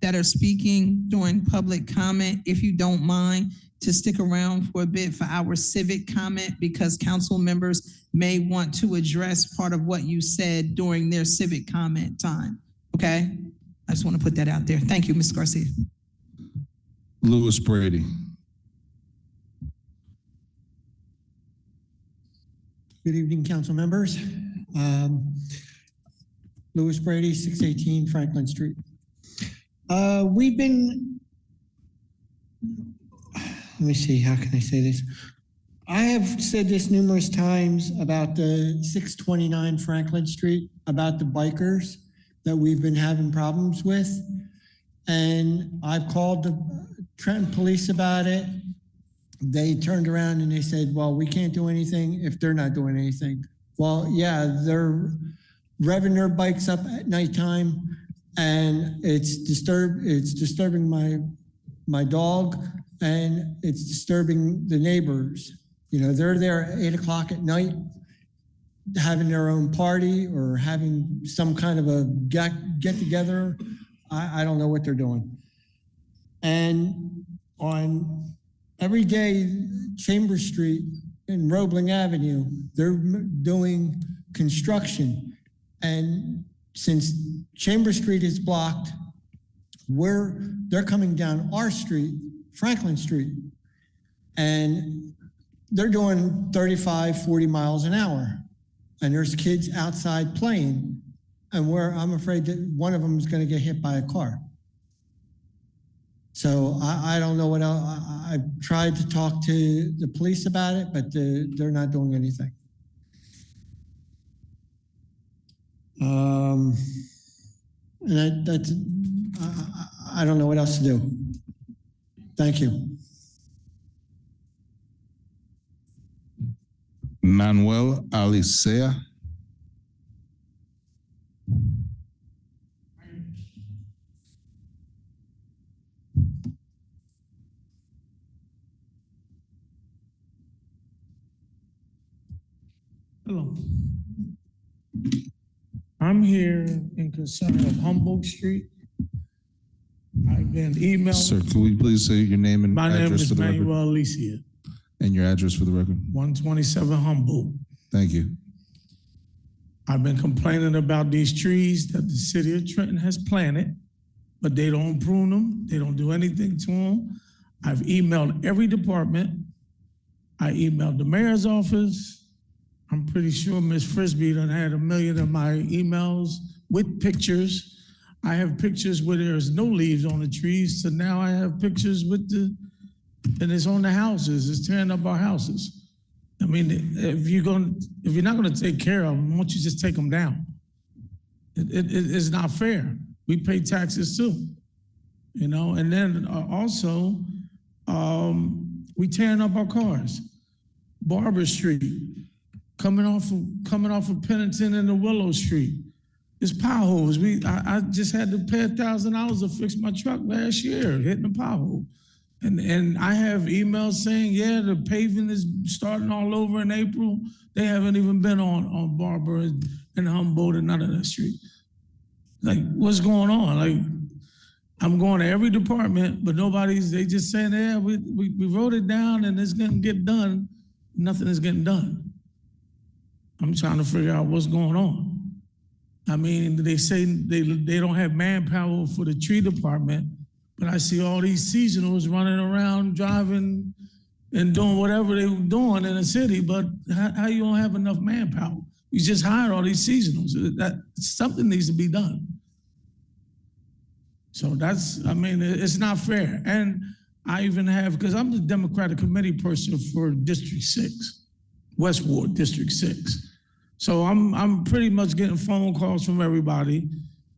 that are speaking during public comment, if you don't mind, to stick around for a bit for our civic comment, because council members may want to address part of what you said during their civic comment time. Okay? I just want to put that out there. Thank you, Ms. Garcia. Louis Brady. Good evening, council members. Louis Brady, 618 Franklin Street. We've been, let me see, how can I say this? I have said this numerous times about the 629 Franklin Street, about the bikers that we've been having problems with. And I've called the Trenton police about it. They turned around and they said, well, we can't do anything if they're not doing anything. Well, yeah, they're revving their bikes up at nighttime, and it's disturbing my dog, and it's disturbing the neighbors. You know, they're there at 8 o'clock at night having their own party or having some kind of a get together. I don't know what they're doing. And on every day, Chambers Street and Roebling Avenue, they're doing construction. And since Chambers Street is blocked, they're coming down our street, Franklin Street, and they're doing 35, 40 miles an hour. And there's kids outside playing, and I'm afraid that one of them is going to get hit by a car. So I don't know what else. I've tried to talk to the police about it, but they're not doing anything. And I don't know what else to do. Thank you. Manuel Alicea. Hello. I'm here in concern of Humboldt Street. I've been emailed. Sir, can we please say your name and My name address is for the record? Manuel Alicia, And your address for the record? 127 Humboldt. Thank you. I've been complaining about these trees that the city of Trenton has planted, but they don't prune them. They don't do anything to them. I've emailed every department. I emailed the mayor's office. I'm pretty sure Ms. Frisbee done had 1 million of my emails with pictures. I have pictures where there's no leaves on the trees, so now I have pictures with and it's on the houses. It's tearing up our houses. I mean, if you're not gonna take care of them, why don't you just take them down? It's not fair. We pay taxes too, you know. And then also, we tearing up our cars. Barber Street, coming off of Pennington and the Willow Street. It's potholes. I just had to pay $1,000 to fix my truck last year, hitting a pothole. And I have emails saying, yeah, the paving is starting all over in April. They haven't even been on Barber and Humboldt and none of that street. Like, what's going on? Like, I'm going to every department, but they just saying, yeah, we wrote it down and it's gonna get done. Nothing is getting done. I'm trying to figure out what's going on. I mean, they say they don't have manpower for the tree department, but I see all these seasonals running around, driving and doing whatever they were doing in the city, but how you don't have enough manpower? You just hired all these seasonals. Something needs to be done. So it's not fair. And I even have, because I'm the Democratic committee person for District 6, West Ward, District 6. So I'm pretty much getting phone calls from everybody.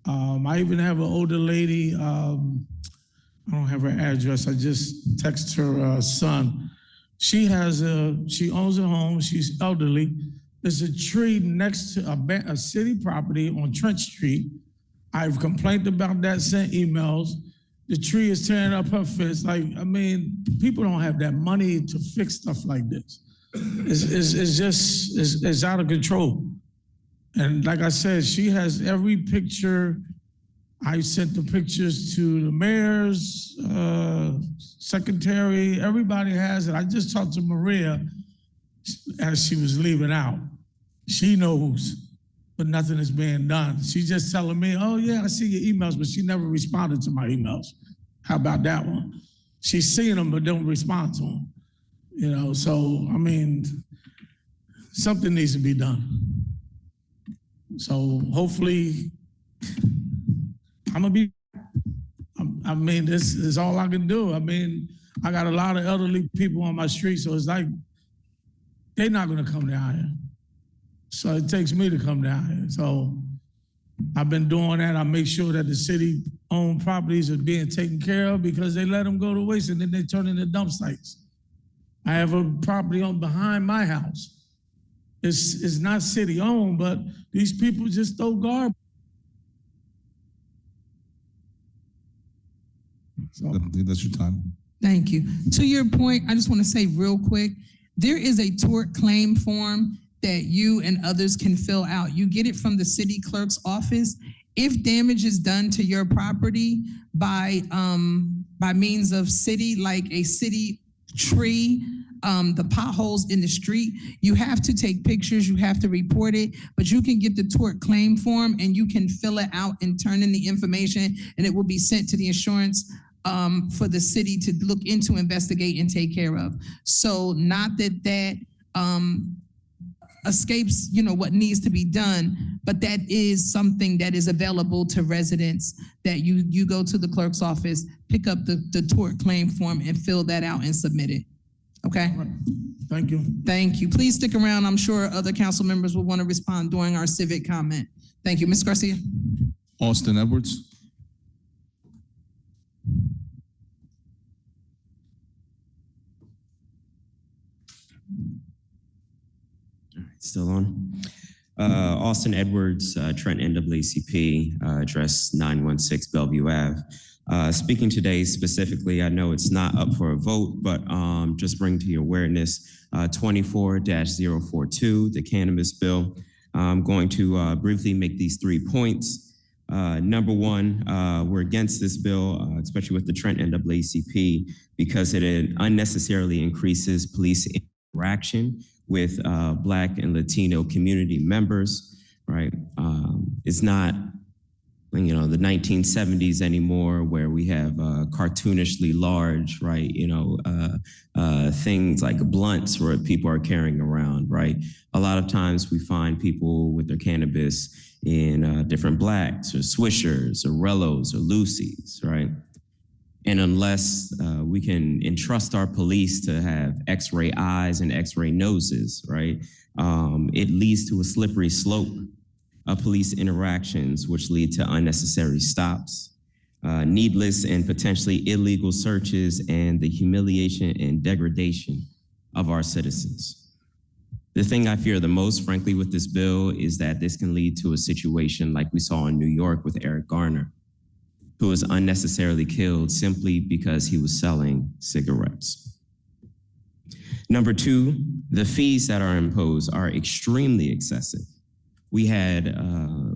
I even have an older lady, I don't have her address, I just text her son. She owns a home, she's elderly. There's a tree next to a city property on Trent Street. I've complained about that, sent emails. The tree is tearing up her fence. People don't have that money to fix stuff like this. It's out of control. And like I said, she has every picture. I sent the pictures to the mayor's secretary. Everybody has it. I just talked to Maria as she was leaving out. She knows, but nothing is being done. She's just telling me, oh yeah, I see your emails, but she never responded to my emails. How about that one? She's seeing them, but don't respond to them. So, something needs to be done. So hopefully, this is all I can do. I got a lot of elderly people on my street, so it's like, they're not gonna come down here. So it takes me to come down here. So I've been doing that. I make sure that the city-owned properties are being taken care of because they let them go to waste and then they turn into dump sites. I have a property behind my house. It's not city-owned, but these people just throw garbage. So I think that's your time. Thank you. To your point, I just want to say real quick, there is a tort claim form that you and others can fill out. You get it from the city clerk's office. If damage is done to your property by means of city, like a city tree, the potholes in the street, you have to take pictures, you have to report it, but you can get the tort claim form and you can fill it out and turn in the information and it will be sent to the insurance for the city to look into, investigate, and take care of. So not that escapes, what needs to be done, but that is something that is available to residents that you go to the clerk's office, pick up the tort claim form and fill that out and submit it. Okay? Thank you. Thank you. Please stick around. I'm sure other council members will want to respond during our civic comment. Thank you. Ms. Garcia. Austin Edwards. Still on. Austin Edwards, Trent NAACP, address 916 Bellevue Ave. Speaking today specifically, I know it's not up for a vote, but just bring to your awareness 24-042, the cannabis bill. I'm going to briefly make these 3 points. Number one, we're against this bill, especially with the Trent NAACP, because it unnecessarily increases police interaction with Black and Latino community members, right? It's not, the 1970s anymore where we have cartoonishly large, right? Things like blunts where people are carrying around, right? A lot of times we find people with their cannabis in different Blacks or Swishers or Rellos or Lucy's, right? And unless we can entrust our police to have X-ray eyes and X-ray noses, right? It leads to a slippery slope of police interactions, which lead to unnecessary stops, needless and potentially illegal searches, and the humiliation and degradation of our citizens. The thing I fear the most, frankly, with this bill is that this can lead to a situation like we saw in New York with Eric Garner, who was unnecessarily killed simply because he was selling cigarettes. Number two, the fees that are imposed are extremely excessive. We had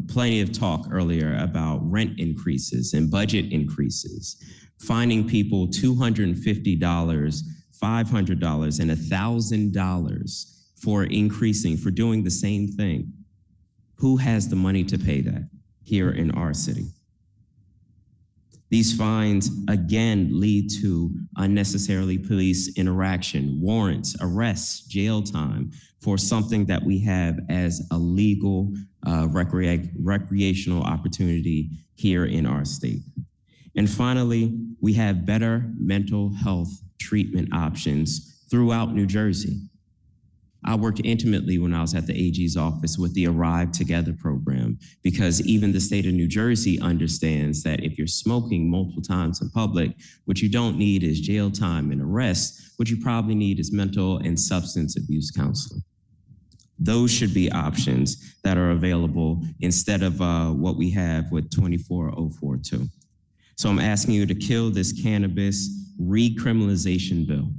plenty of talk earlier about rent increases and budget increases, finding people $250, $500, and $1,000 for doing the same thing. Who has the money to pay that here in our city? These fines, again, lead to unnecessarily police interaction, warrants, arrests, jail time for something that we have as a legal recreational opportunity here in our state. And finally, we have better mental health treatment options throughout New Jersey. I worked intimately when I was at the AG's office with the Arrive Together program, because even the state of New Jersey understands that if you're smoking multiple times in public, what you don't need is jail time and arrest. What you probably need is mental and substance abuse counseling. Those should be options that are available instead of what we have with 24042. So I'm asking you to kill this cannabis recriminalization bill.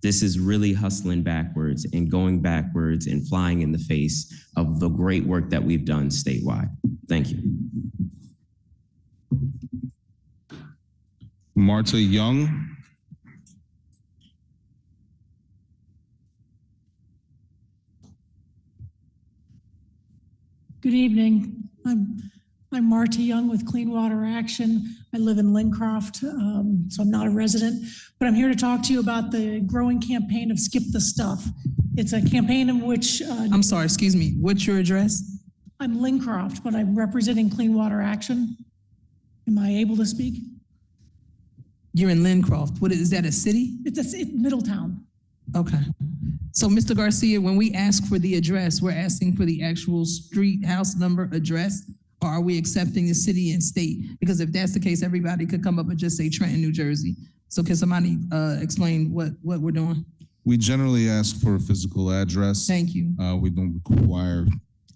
This is really hustling backwards and going backwards and flying in the face of the great work that we've done statewide. Thank you. Marta Young. Good evening. I'm Marta Young with Clean Water Action. I live in Lincroft, so I'm not a resident, but I'm here to talk to you about the growing campaign of Skip the Stuff. It's a campaign in which... I'm sorry, excuse me, what's your address? I'm Lincroft, but I'm representing Clean Water Action. Am I able to speak? You're in Lincroft. What is that, a city? It's Middletown. Okay. So Mr. Garcia, when we ask for the address, we're asking for the actual street, house number, address, or are we accepting the city and state? Because if that's the case, everybody could come up and just say Trenton, New Jersey. So can somebody explain what we're doing? We generally ask for a physical address. Thank you. We don't require.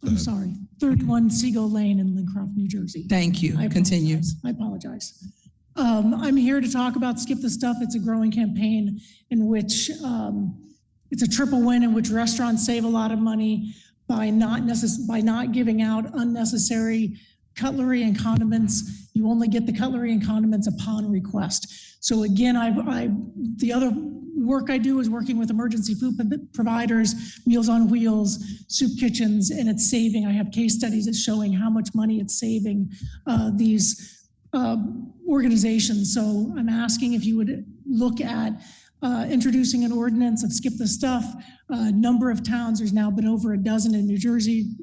I'm sorry, 31 Seagull Lane in Lincroft, New Jersey. Thank you. Continue. I apologize. I'm here to talk about Skip the Stuff. It's a growing campaign in which it's a triple win in which restaurants save a lot of money by not giving out unnecessary cutlery and condiments. You only get the cutlery and condiments upon request. So again, the other work I do is working with emergency food providers, Meals on Wheels, soup kitchens, and it's saving. I have case studies that's showing how much money it's saving these organizations. So I'm asking if you would look at introducing an ordinance of Skip the Stuff. A number of towns, there's now been over a dozen in Jersey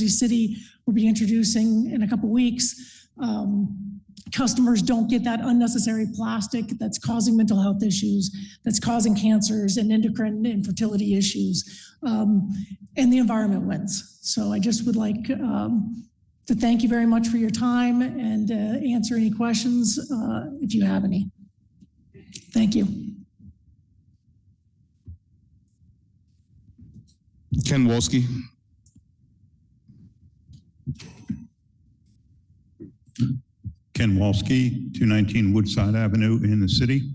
City will be introducing in a couple weeks. Customers don't get that unnecessary plastic that's causing mental health issues, that's causing cancers and endocrine and fertility issues, and the environment wins. So I just would like to thank you very much for your time and answer any questions if you have any. Thank you. Ken Wolski. Ken Wolski, 219 Woodside Avenue in the city.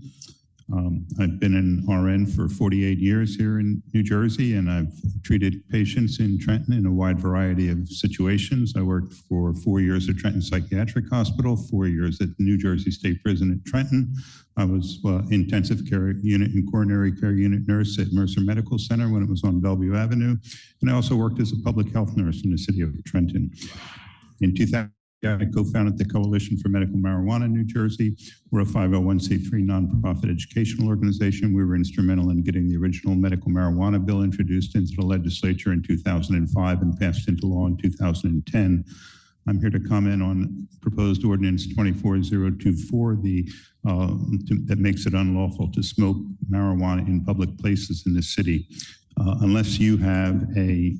I've been an RN for 48 years here in New Jersey, and I've treated patients in Trenton in a wide variety of situations. I worked for 4 years at Trenton Psychiatric Hospital, 4 years at the New Jersey State Prison at Trenton. I was intensive care unit and coronary care unit nurse at Mercer Medical Center when it was on Bellevue Avenue. And I also worked as a public health nurse in the city of Trenton. In 2000, I co-founded the Coalition for Medical Marijuana in New Jersey. We're a 501c3 nonprofit educational organization. We were instrumental in getting the original medical marijuana bill introduced into the legislature in 2005 and passed into law in 2010. I'm here to comment on proposed ordinance 24024, that makes it unlawful to smoke marijuana in public places in the city, unless you have a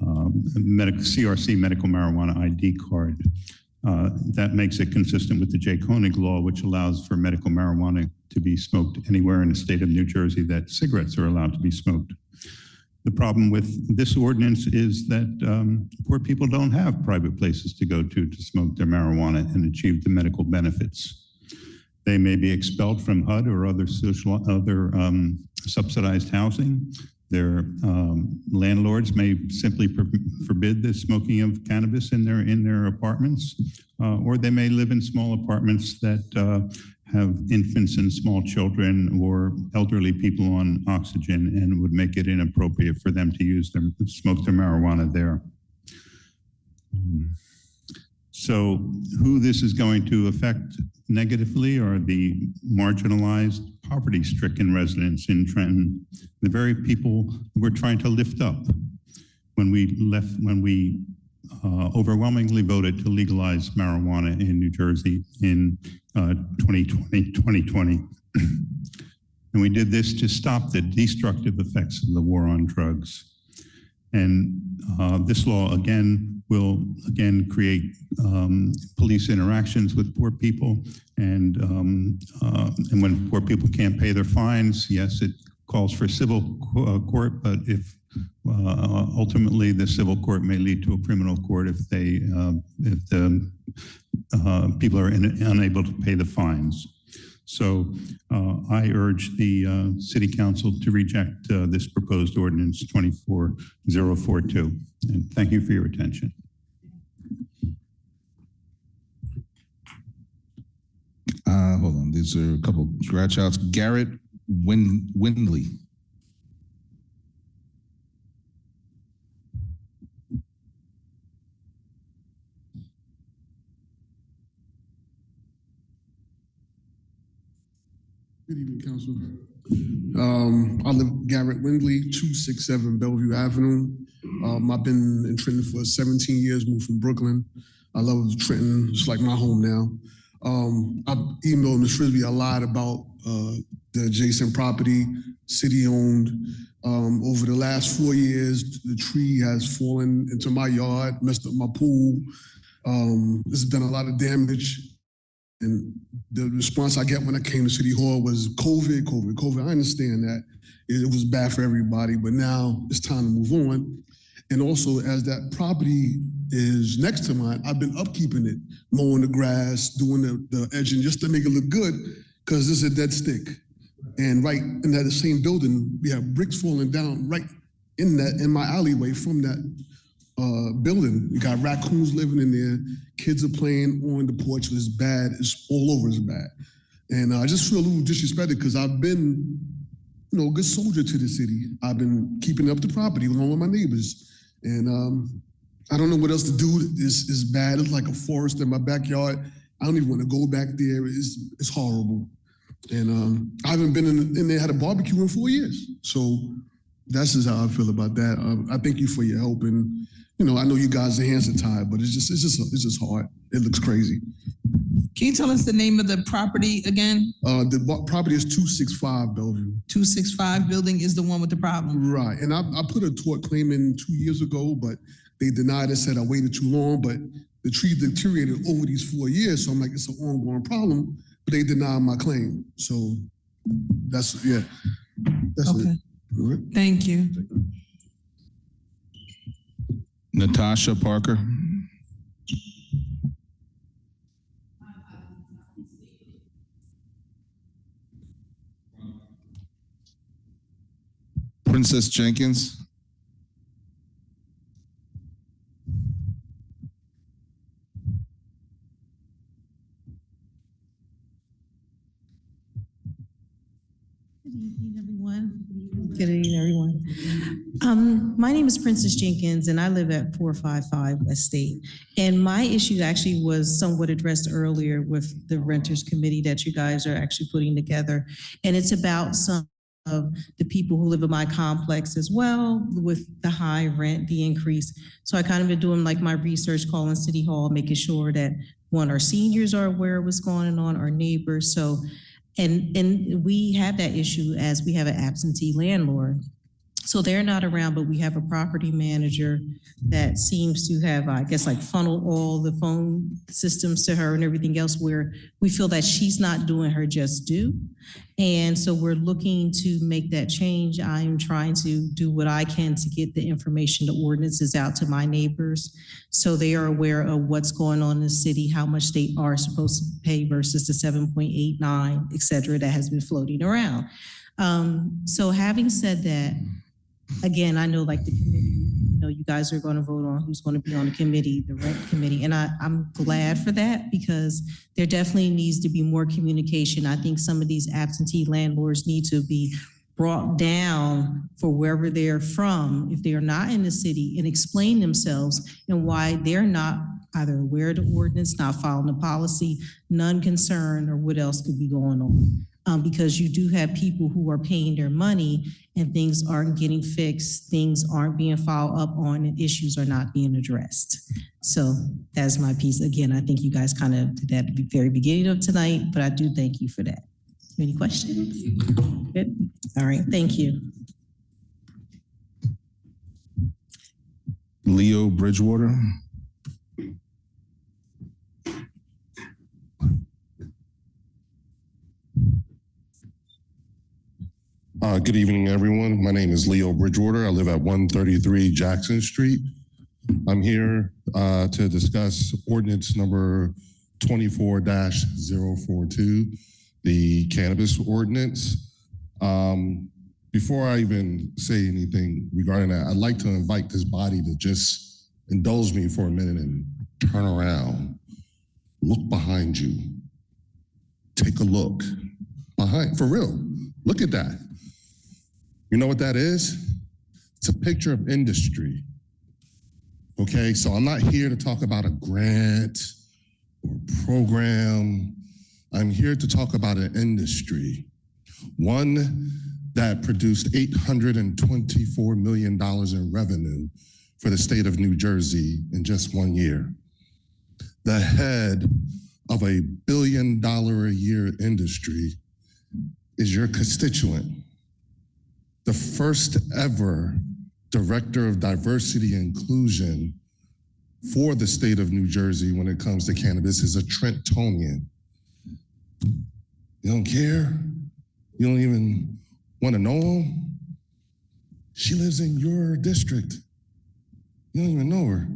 CRC medical marijuana ID card. That makes it consistent with the Jay Koenig law, which allows for medical marijuana to be smoked anywhere in the state of New Jersey that cigarettes are allowed to be smoked. The problem with this ordinance is that poor people don't have private places to go to smoke their marijuana and achieve the medical benefits. They may be expelled from HUD or other subsidized housing. Their landlords may simply forbid the smoking of cannabis in their apartments, or they may live in small apartments that have infants and small children or elderly people on oxygen, and would make it inappropriate for them to smoke their marijuana there. So who this is going to affect negatively are the marginalized, poverty-stricken residents in Trenton, the very people we're trying to lift up when we overwhelmingly voted to legalize marijuana in New Jersey in 2020. And we did this to stop the destructive effects of the war on drugs. And this law, again, will create police interactions with poor people. And when poor people can't pay their fines, yes, it calls for civil court, but if ultimately the civil court may lead to a criminal court if the people are unable to pay the fines. So I urge the City Council to reject this proposed ordinance 24042. And thank you for your attention. Hold on, these are a couple scratch outs. Garrett Windley. Good evening, Council. I live Garrett Windley, 267 Bellevue Avenue. I've been in Trenton for 17 years, moved from Brooklyn. I love Trenton, it's like my home now. I've emailed Ms. Frisbee a lot about the adjacent property, city-owned. Over the last 4 years, the tree has fallen into my yard, messed up my pool. This has done a lot of damage. And the response I get when I came to City Hall was COVID. I understand that it was bad for everybody, but now it's time to move on. And also, as that property is next to mine, I've been upkeeping it, mowing the grass, doing the edging just to make it look good, because it's a dead stick. And right in that same building, we have bricks falling down right in my alleyway from that building. You got raccoons living in there. Kids are playing on the porch. It's bad. It's all over. It's bad. And I just feel a little disrespected because I've been, a good soldier to the city. I've been keeping up the property along with my neighbors. And I don't know what else to do. It's bad. It's like a forest in my backyard. I don't even want to go back there. It's horrible. And I haven't been in there, had a barbecue in 4 years. So that's just how I feel about that. I thank you for your help. And I know you guys' hands are tied, but it's just hard. It looks crazy. Can you tell us the name of the property again? The property is 265 Bellevue. 265 building is the one with the problem. Right, and I put a tort claim in 2 years ago, but they denied it, said I waited too long, but the tree deteriorated over these 4 years, so I'm like, it's an ongoing problem, but they denied my claim. So that's okay. It. Right. Thank you. Natasha Parker. Princess Jenkins. Good evening, everyone. My name is Princess Jenkins, and I live at 455 West State. And my issue actually was somewhat addressed earlier with the Renters Committee that you guys are actually putting together. And it's about some of the people who live in my complex as well, with the high rent, the increase. So I kind of been doing like my research, calling City Hall, making sure that, one, our seniors are aware of what's going on, our neighbors. So, and we have that issue as we have an absentee landlord. So they're not around, but we have a property manager that seems to have, I guess, like funneled all the phone systems to her and everything else, where we feel that she's not doing her just due. And so we're looking to make that change. I am trying to do what I can to get the information, the ordinances out to my neighbors, so they are aware of what's going on in the city, how much they are supposed to pay versus the 7.89, et cetera, that has been floating around. So having said that, again, I know like the committee, you guys are going to vote on who's going to be on the committee, the rent committee, and I'm glad for that, because there definitely needs to be more communication. I think some of these absentee landlords need to be brought down for wherever they're from, if they are not in the city, and explain themselves and why they're not either aware of the ordinance, not following the policy, none concerned, or what else could be going on. Because you do have people who are paying their money and things aren't getting fixed, things aren't being followed up on, and issues are not being addressed. So that's my piece. Again, I think you guys kind of did that at the very beginning of tonight, but I do thank you for that. Any questions? Good. All right, thank you. Leo Bridgewater. Good evening, everyone. My name is Leo Bridgewater. I live at 133 Jackson Street. I'm here to discuss ordinance number 24-042, the cannabis ordinance. Before I even say anything regarding that, I'd like to invite this body to just indulge me for a minute and turn around, look behind you, take a look behind, for real, look at that. You know what that is? It's a picture of industry. Okay, so I'm not here to talk about a grant or program. I'm here to talk about an industry, one that produced $824 million in revenue for the state of New Jersey in just 1 year. The head of a $1 billion a year industry is your constituent. The first ever director of diversity and inclusion for the state of New Jersey when it comes to cannabis is a Trentonian. You don't care? You don't even want to know him? She lives in your district. You don't even know her.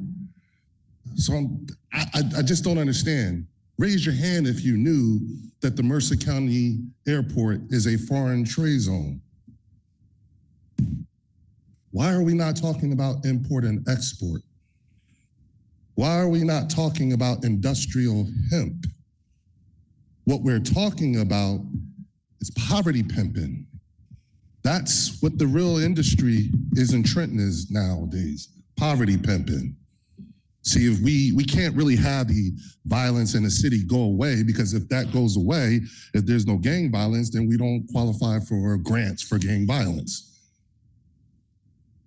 So I just don't understand. Raise your hand if you knew that the Mercer County Airport is a foreign trade zone. Why are we not talking about import and export? Why are we not talking about industrial hemp? What we're talking about is poverty pimping. That's what the real industry is in Trenton is nowadays, poverty pimping. See, if we can't really have the violence in the city go away, because if that goes away, if there's no gang violence, then we don't qualify for grants for gang violence.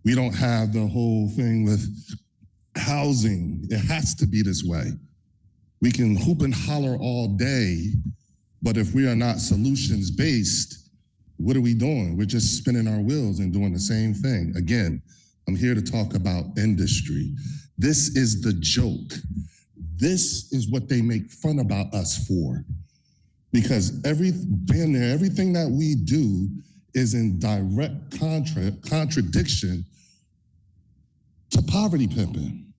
We don't have the whole thing with housing. It has to be this way. We can hoop and holler all day, but if we are not solutions-based, what are we doing? We're just spinning our wheels and doing the same thing. Again, I'm here to talk about industry. This is the joke. This is what they make fun about us for. Because everything that we do is in direct contradiction to poverty pimping.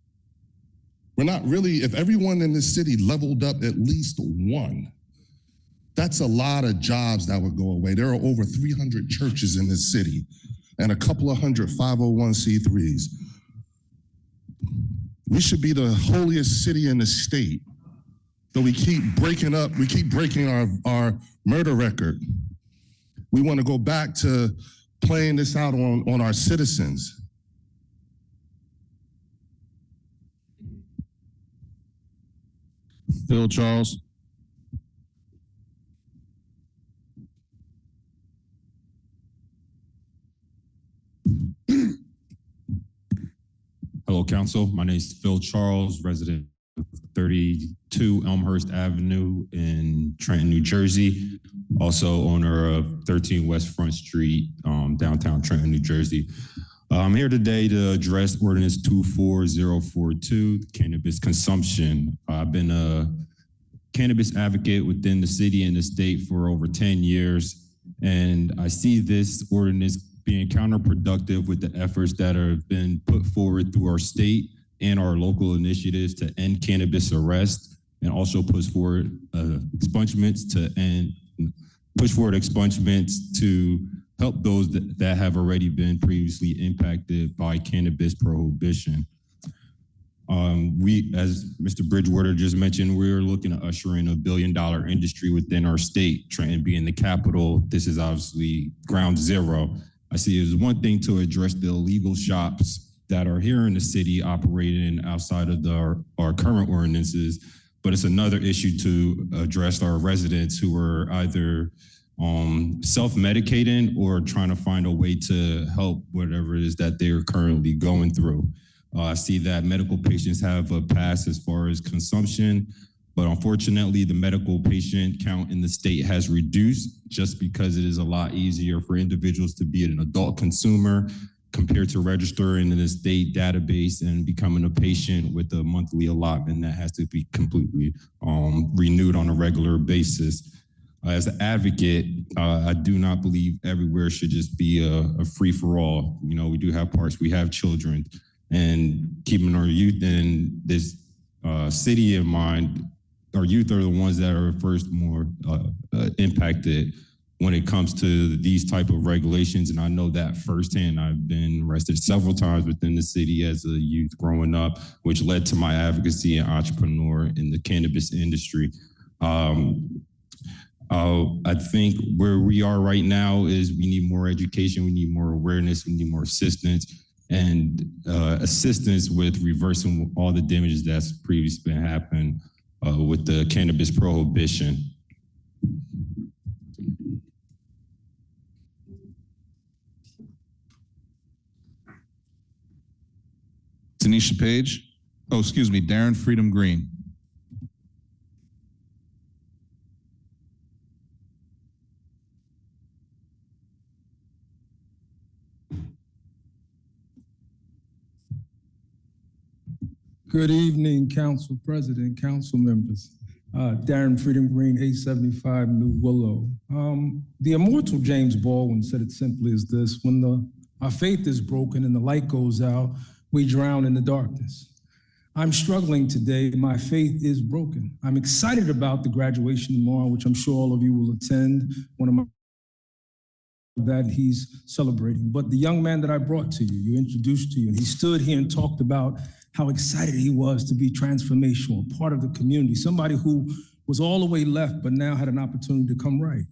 We're not really, if everyone in this city leveled up at least one, that's a lot of jobs that would go away. There are over 300 churches in this city and a couple of hundred 501c3s. We should be the holiest city in the state, but we keep breaking our murder record. We want to go back to playing this out on our citizens. Phil Charles. Hello, Council. My name is Phil Charles, resident of 32 Elmhurst Avenue in Trenton, New Jersey. also owner of 13 West Front Street, downtown Trenton, New Jersey. I'm here today to address ordinance 24042, cannabis consumption. I've been a cannabis advocate within the city and the state for over 10 years, and I see this ordinance being counterproductive with the efforts that have been put forward through our state and our local initiatives to end cannabis arrest, and also push forward expungements to help those that have already been previously impacted by cannabis prohibition. We, as Mr. Bridgewater just mentioned, we're looking to usher in $1 billion industry within our state. Trenton being the capital, this is obviously ground zero. I see it as one thing to address the illegal shops that are here in the city operating outside of our current ordinances, but it's another issue to address our residents who are either self-medicating or trying to find a way to help whatever it is that they're currently going through. I see that medical patients have a pass as far as consumption, but unfortunately the medical patient count in the state has reduced just because it is a lot easier for individuals to be an adult consumer compared to registering in the state database and becoming a patient with a monthly allotment that has to be completely renewed on a regular basis. As an advocate, I do not believe everywhere should just be a free-for-all. You know, we do have parks, we have children, and keeping our youth in this city in mind, our youth are the ones that are first more impacted when it comes to these type of regulations. And I know that firsthand. I've been arrested several times within the city as a youth growing up, which led to my advocacy and entrepreneur in the cannabis industry. I think where we are right now is we need more education, we need more awareness, we need more assistance, and assistance with reversing all the damages that's previously been happening with the cannabis prohibition. Tanisha Page. Oh, excuse me, Darren Freedom Green. Good evening, Council President, Council members. Darren Freedom Green, 875 New Willow. The immortal James Baldwin said it simply as this: when our faith is broken and the light goes out, we drown in the darkness. I'm struggling today. My faith is broken. I'm excited about the graduation tomorrow, which I'm sure all of you will attend. One of my that he's celebrating. But the young man that I brought to you, you introduced to you, and he stood here and talked about how excited he was to be transformational, part of the community, somebody who was all the way left, but now had an opportunity to come right.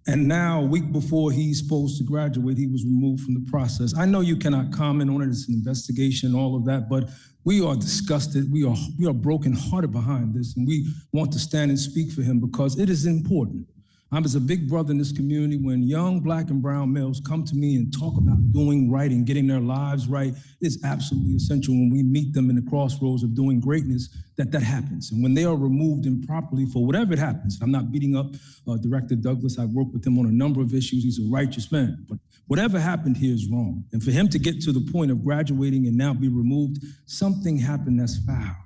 And now, a week before he's supposed to graduate, he was removed from the process. I know you cannot comment on it, it's an investigation, all of that, but we are disgusted, we are brokenhearted behind this, and we want to stand and speak for him because it is important. I'm as a big brother in this community. When young Black and brown males come to me and talk about doing right and getting their lives right, it's absolutely essential when we meet them in the crossroads of doing greatness that happens. And when they are removed improperly for whatever it happens, I'm not beating up Director Douglas. I've worked with him on a number of issues. He's a righteous man, but whatever happened here is wrong. And for him to get to the point of graduating and now be removed, something happened that's foul.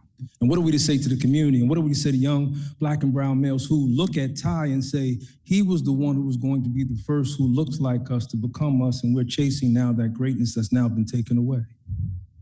And what are we to say to the community? And what are we to say to young Black and brown males who look at Ty and say, he was the one who was going to be the first who looks like us to become us, and we're chasing now that greatness that's now been taken away.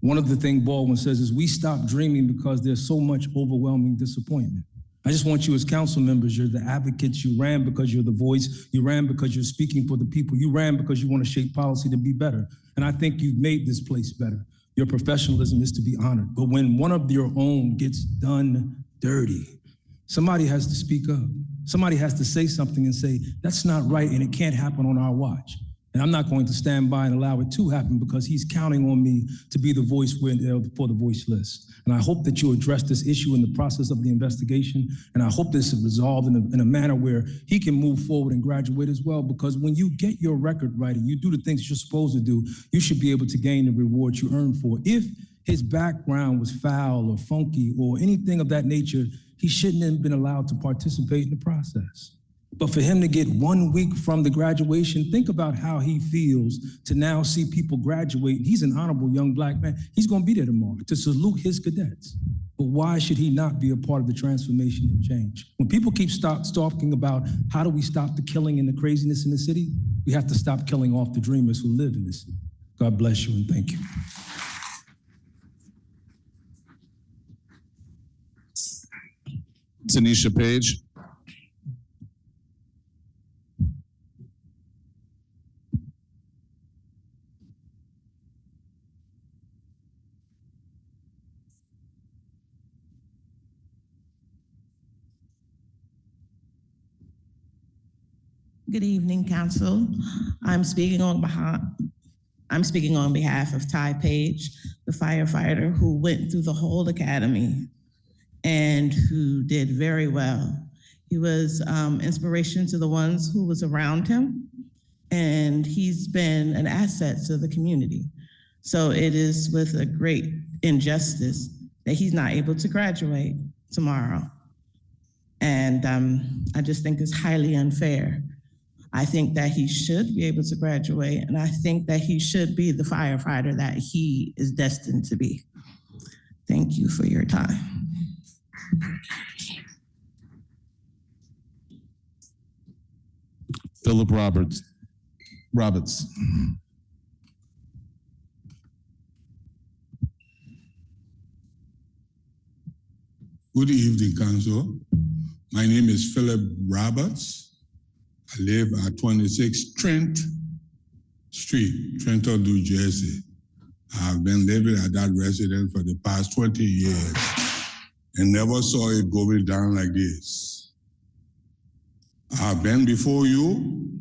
One of the things Baldwin says is we stop dreaming because there's so much overwhelming disappointment. I just want you as council members, you're the advocates, you ran because you're the voice, you ran because you're speaking for the people, you ran because you want to shape policy to be better. And I think you've made this place better. Your professionalism is to be honored. But when one of your own gets done dirty, somebody has to speak up. Somebody has to say something and say, that's not right and it can't happen on our watch. And I'm not going to stand by and allow it to happen because he's counting on me to be the voice for the voiceless. And I hope that you address this issue in the process of the investigation. And I hope this is resolved in a manner where he can move forward and graduate as well. Because when you get your record right and you do the things you're supposed to do, you should be able to gain the rewards you earn for. If his background was foul or funky or anything of that nature, he shouldn't have been allowed to participate in the process. But for him to get 1 week from the graduation, think about how he feels to now see people graduate. He's an honorable young black man. He's going to be there tomorrow to salute his cadets. But why should he not be a part of the transformation and change? When people keep talking about how do we stop the killing and the craziness in the city, we have to stop killing off the dreamers who live in this city. God bless you and thank you. Tanisha Page. Good evening, Council. I'm speaking on behalf of Ty Page, the firefighter who went through the whole academy and who did very well. He was inspiration to the ones who was around him, and he's been an asset to the community. So it is with a great injustice that he's not able to graduate tomorrow. And I just think it's highly unfair. I think that he should be able to graduate, and I think that he should be the firefighter that he is destined to be. Thank you for your time. Philip Roberts. Good evening, Council. My name is Philip Roberts. I live at 26 Trent Street, Trenton, New Jersey. I've been living at that residence for the past 20 years and never saw it going down like this. I've been before you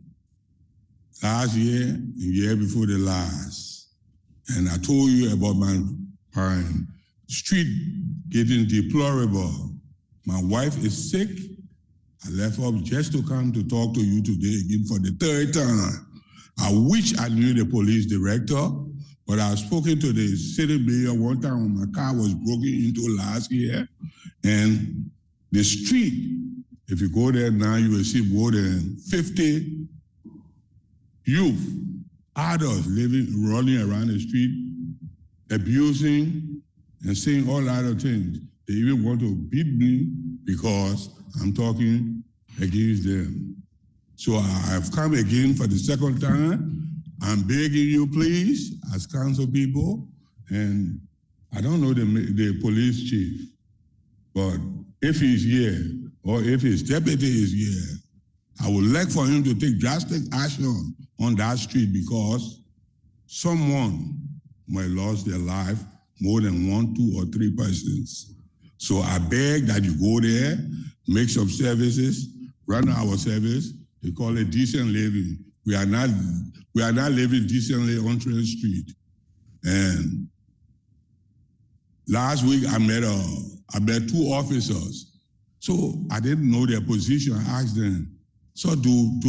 last year and year before the last. And I told you about my street getting deplorable. My wife is sick. I left up just to come to talk to you today again for the third time. I wish I knew the police director, but I've spoken to the city mayor one time when my car was broken into last year. And the street, if you go there now, you will see more than 50 youth, adults running around the street, abusing and saying all other things. They even want to beat me because I'm talking against them. So I've come again for the second time. I'm begging you, please, as council people, and I don't know the police chief, but if he's here or if his deputy is here, I would like for him to take drastic action on that street because someone might lost their life, more than 1, 2, or 3 persons. So I beg that you go there, make some services, run our service. We call it decent living. We are not living decently on Trent Street. And last week I met 2 officers. So I didn't know their position. I asked them, so does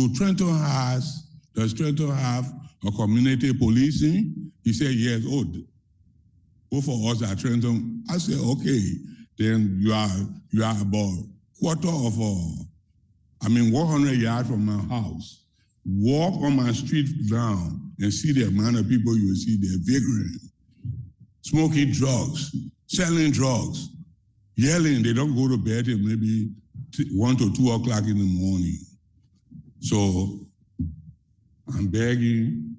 Trenton have a community policing? He said, yes. Oh, both of us at Trenton. I said, okay, then you are about 100 yards from my house. Walk on my street down and see the amount of people you will see there vagrant, smoking drugs, selling drugs, yelling. They don't go to bed till maybe 1 to 2 o'clock in the morning. So I'm begging.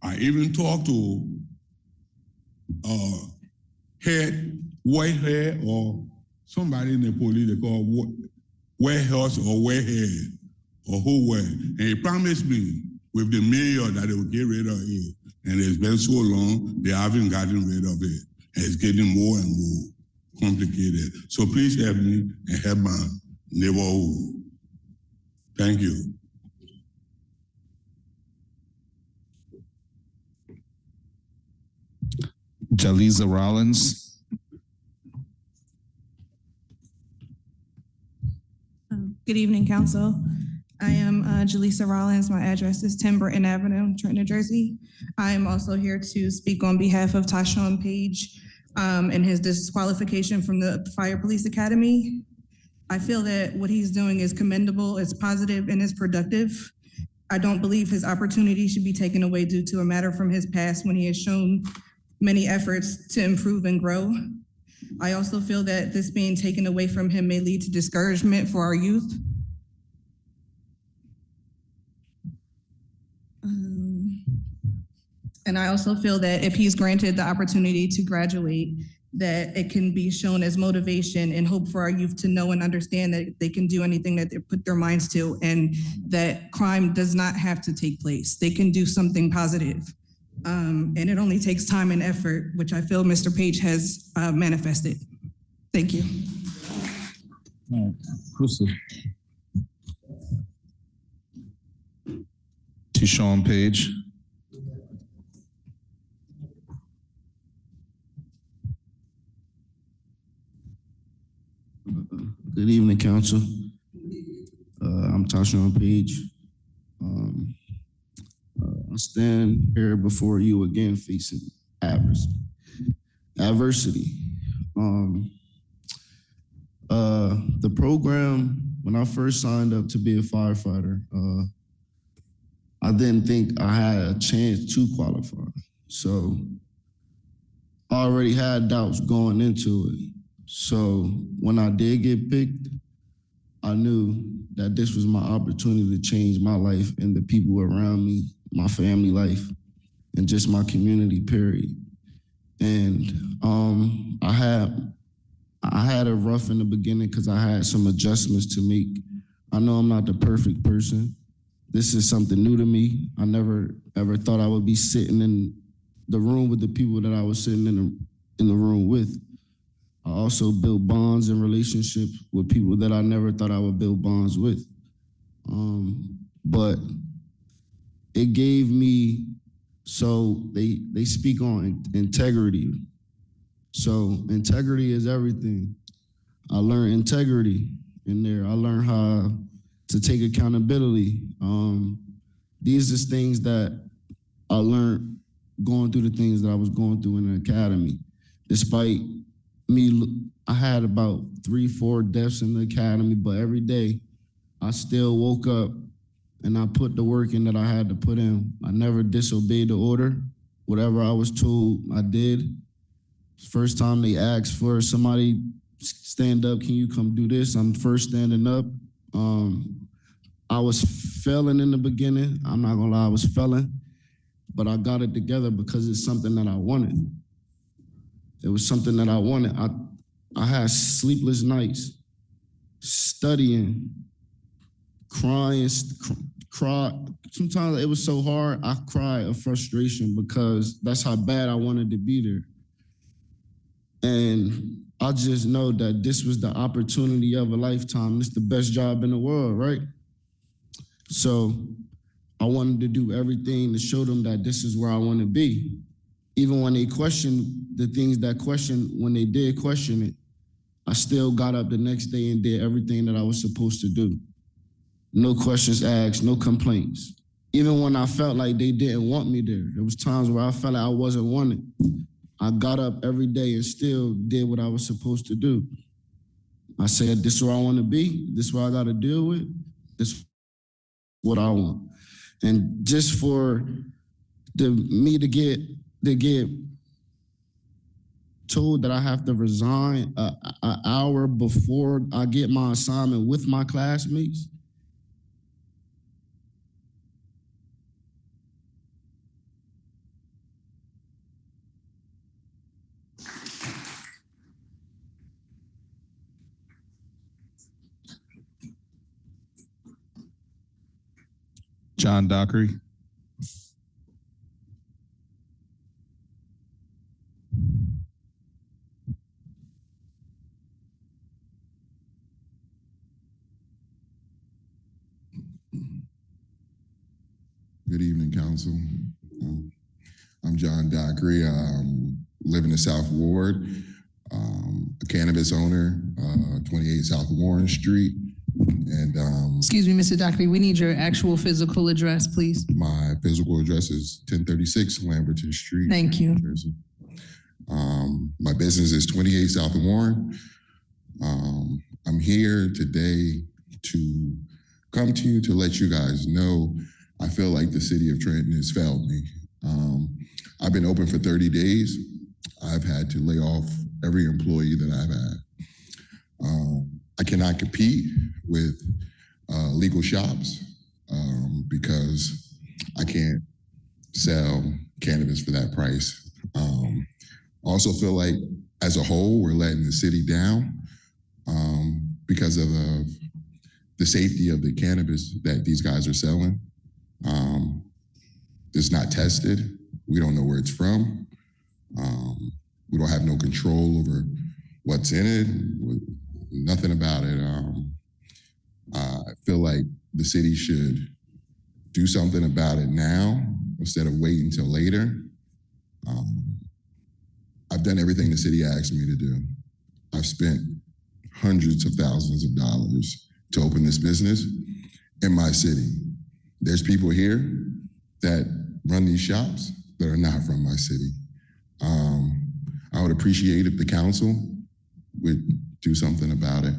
I even talked to white hair or somebody in the police they call white horse or white hair or who wear. And he promised me with the mayor that they will get rid of it. And it's been so long, they haven't gotten rid of it. And it's getting more and more complicated. So please help me and help my neighborhood. Thank you. Jaliza Rollins. Good evening, Council. I am Jaleesa Rollins. My address is 10 Britton Avenue, Trenton, New Jersey. I am also here to speak on behalf of Tyshawn Page and his disqualification from the Fire Police Academy. I feel that what he's doing is commendable, it's positive, and it's productive. I don't believe his opportunity should be taken away due to a matter from his past when he has shown many efforts to improve and grow. I also feel that this being taken away from him may lead to discouragement for our youth. And I also feel that if he's granted the opportunity to graduate, that it can be shown as motivation and hope for our youth to know and understand that they can do anything that they put their minds to, and that crime does not have to take place. They can do something positive. And it only takes time and effort, which I feel Mr. Page has manifested. Thank you. Sean Page. Good evening, Council. I'm Tashawn Page. I stand here before you again facing adversity. The program, when I first signed up to be a firefighter, I didn't think I had a chance to qualify. So I already had doubts going into it. So when I did get picked, I knew that this was my opportunity to change my life and the people around me, my family life, and just my community, period. And I had it rough in the beginning because I had some adjustments to make. I know I'm not the perfect person. This is something new to me. I never ever thought I would be sitting in the room with the people that I was sitting in the room with. I also built bonds and relationships with people that I never thought I would build bonds with. But it gave me, so they speak on integrity. So integrity is everything. I learned integrity in there. I learned how to take accountability. These are things that I learned going through the things that I was going through in the academy. Despite me, I had about 3-4 deaths in the academy, but every day I still woke up and I put the work in that I had to put in. I never disobeyed the order. Whatever I was told, I did. First time they asked for somebody stand up, can you come do this? I'm first standing up. I was failing in the beginning. I'm not gonna lie, I was failing, but I got it together because it's something that I wanted. It was something that I wanted. I had sleepless nights, studying, crying, cry. Sometimes it was so hard, I cried of frustration because that's how bad I wanted to be there. And I just know that this was the opportunity of a lifetime. It's the best job in the world, right? So I wanted to do everything to show them that this is where I want to be. Even when they questioned the things that when they did question it, I still got up the next day and did everything that I was supposed to do. No questions asked, no complaints. Even when I felt like they didn't want me there was times where I felt like I wasn't wanted. I got up every day and still did what I was supposed to do. I said, this is where I want to be. This is what I got to deal with. This is what I want. And just for me to get told that I have to resign an hour before I get my assignment with my classmates. John Dockery. Good evening, Council. I'm John Dockery. Live in the South Ward. A cannabis owner, 28 South Warren Street. And Excuse me, Mr. Dockery, we need your actual physical address, please. my physical address is 1036 Lamberton Street. Thank you. New Jersey. My business is 28 South Warren. I'm here today to come to you to let you guys know I feel like the city of Trenton has failed me. I've been open for 30 days. I've had to lay off every employee that I've had. I cannot compete with legal shops because I can't sell cannabis for that price. I also feel like as a whole, we're letting the city down because of the safety of the cannabis that these guys are selling. It's not tested. We don't know where it's from. We don't have no control over what's in it, nothing about it. I feel like the city should do something about it now instead of waiting until later. I've done everything the city asked me to do. I've spent hundreds of thousands of dollars to open this business in my city. There's people here that run these shops that are not from my city. I would appreciate if the council would do something about it.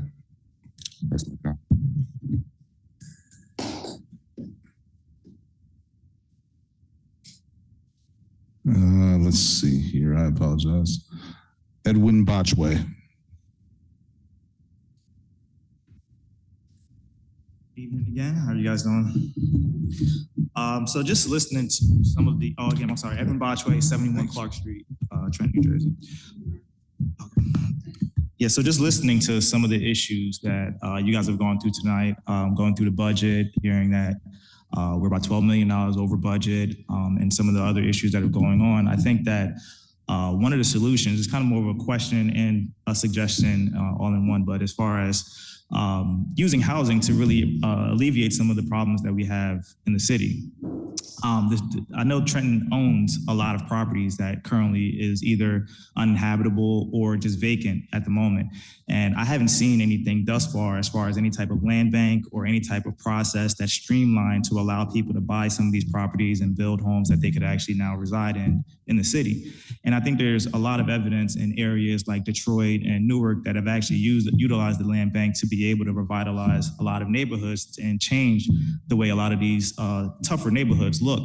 That's my comment. Let's see here. I apologize. Edwin Botchway. Evening again. How are you guys doing? So just listening to some of the, I'm sorry, Evan Botchway, 71 Clark Street, Trenton, New Jersey. Okay. Yeah, so just listening to some of the issues that you guys have gone through tonight, going through the budget, hearing that we're about $12 million over budget, and some of the other issues that are going on. I think that one of the solutions is kind of more of a question and a suggestion all in one, but as far as using housing to really alleviate some of the problems that we have in the city. I know Trenton owns a lot of properties that currently is either uninhabitable or just vacant at the moment. And I haven't seen anything thus far as any type of land bank or any type of process that's streamlined to allow people to buy some of these properties and build homes that they could actually now reside in the city. And I think there's a lot of evidence in areas like Detroit and Newark that have actually utilized the land bank to be able to revitalize a lot of neighborhoods and change the way a lot of these tougher neighborhoods look.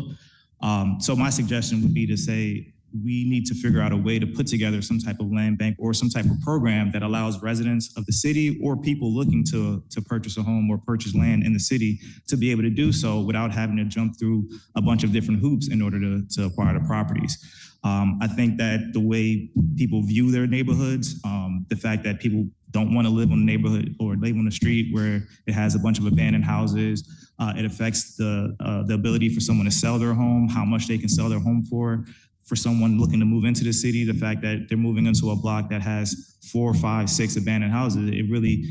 So my suggestion would be to say, we need to figure out a way to put together some type of land bank or some type of program that allows residents of the city or people looking to purchase a home or purchase land in the city to be able to do so without having to jump through a bunch of different hoops in order to acquire the properties. I think that the way people view their neighborhoods, the fact that people don't want to live on the neighborhood or live on the street where it has a bunch of abandoned houses, it affects the ability for someone to sell their home, how much they can sell their home for someone looking to move into the city, the fact that they're moving into a block that has 4, 5, 6 abandoned houses, it really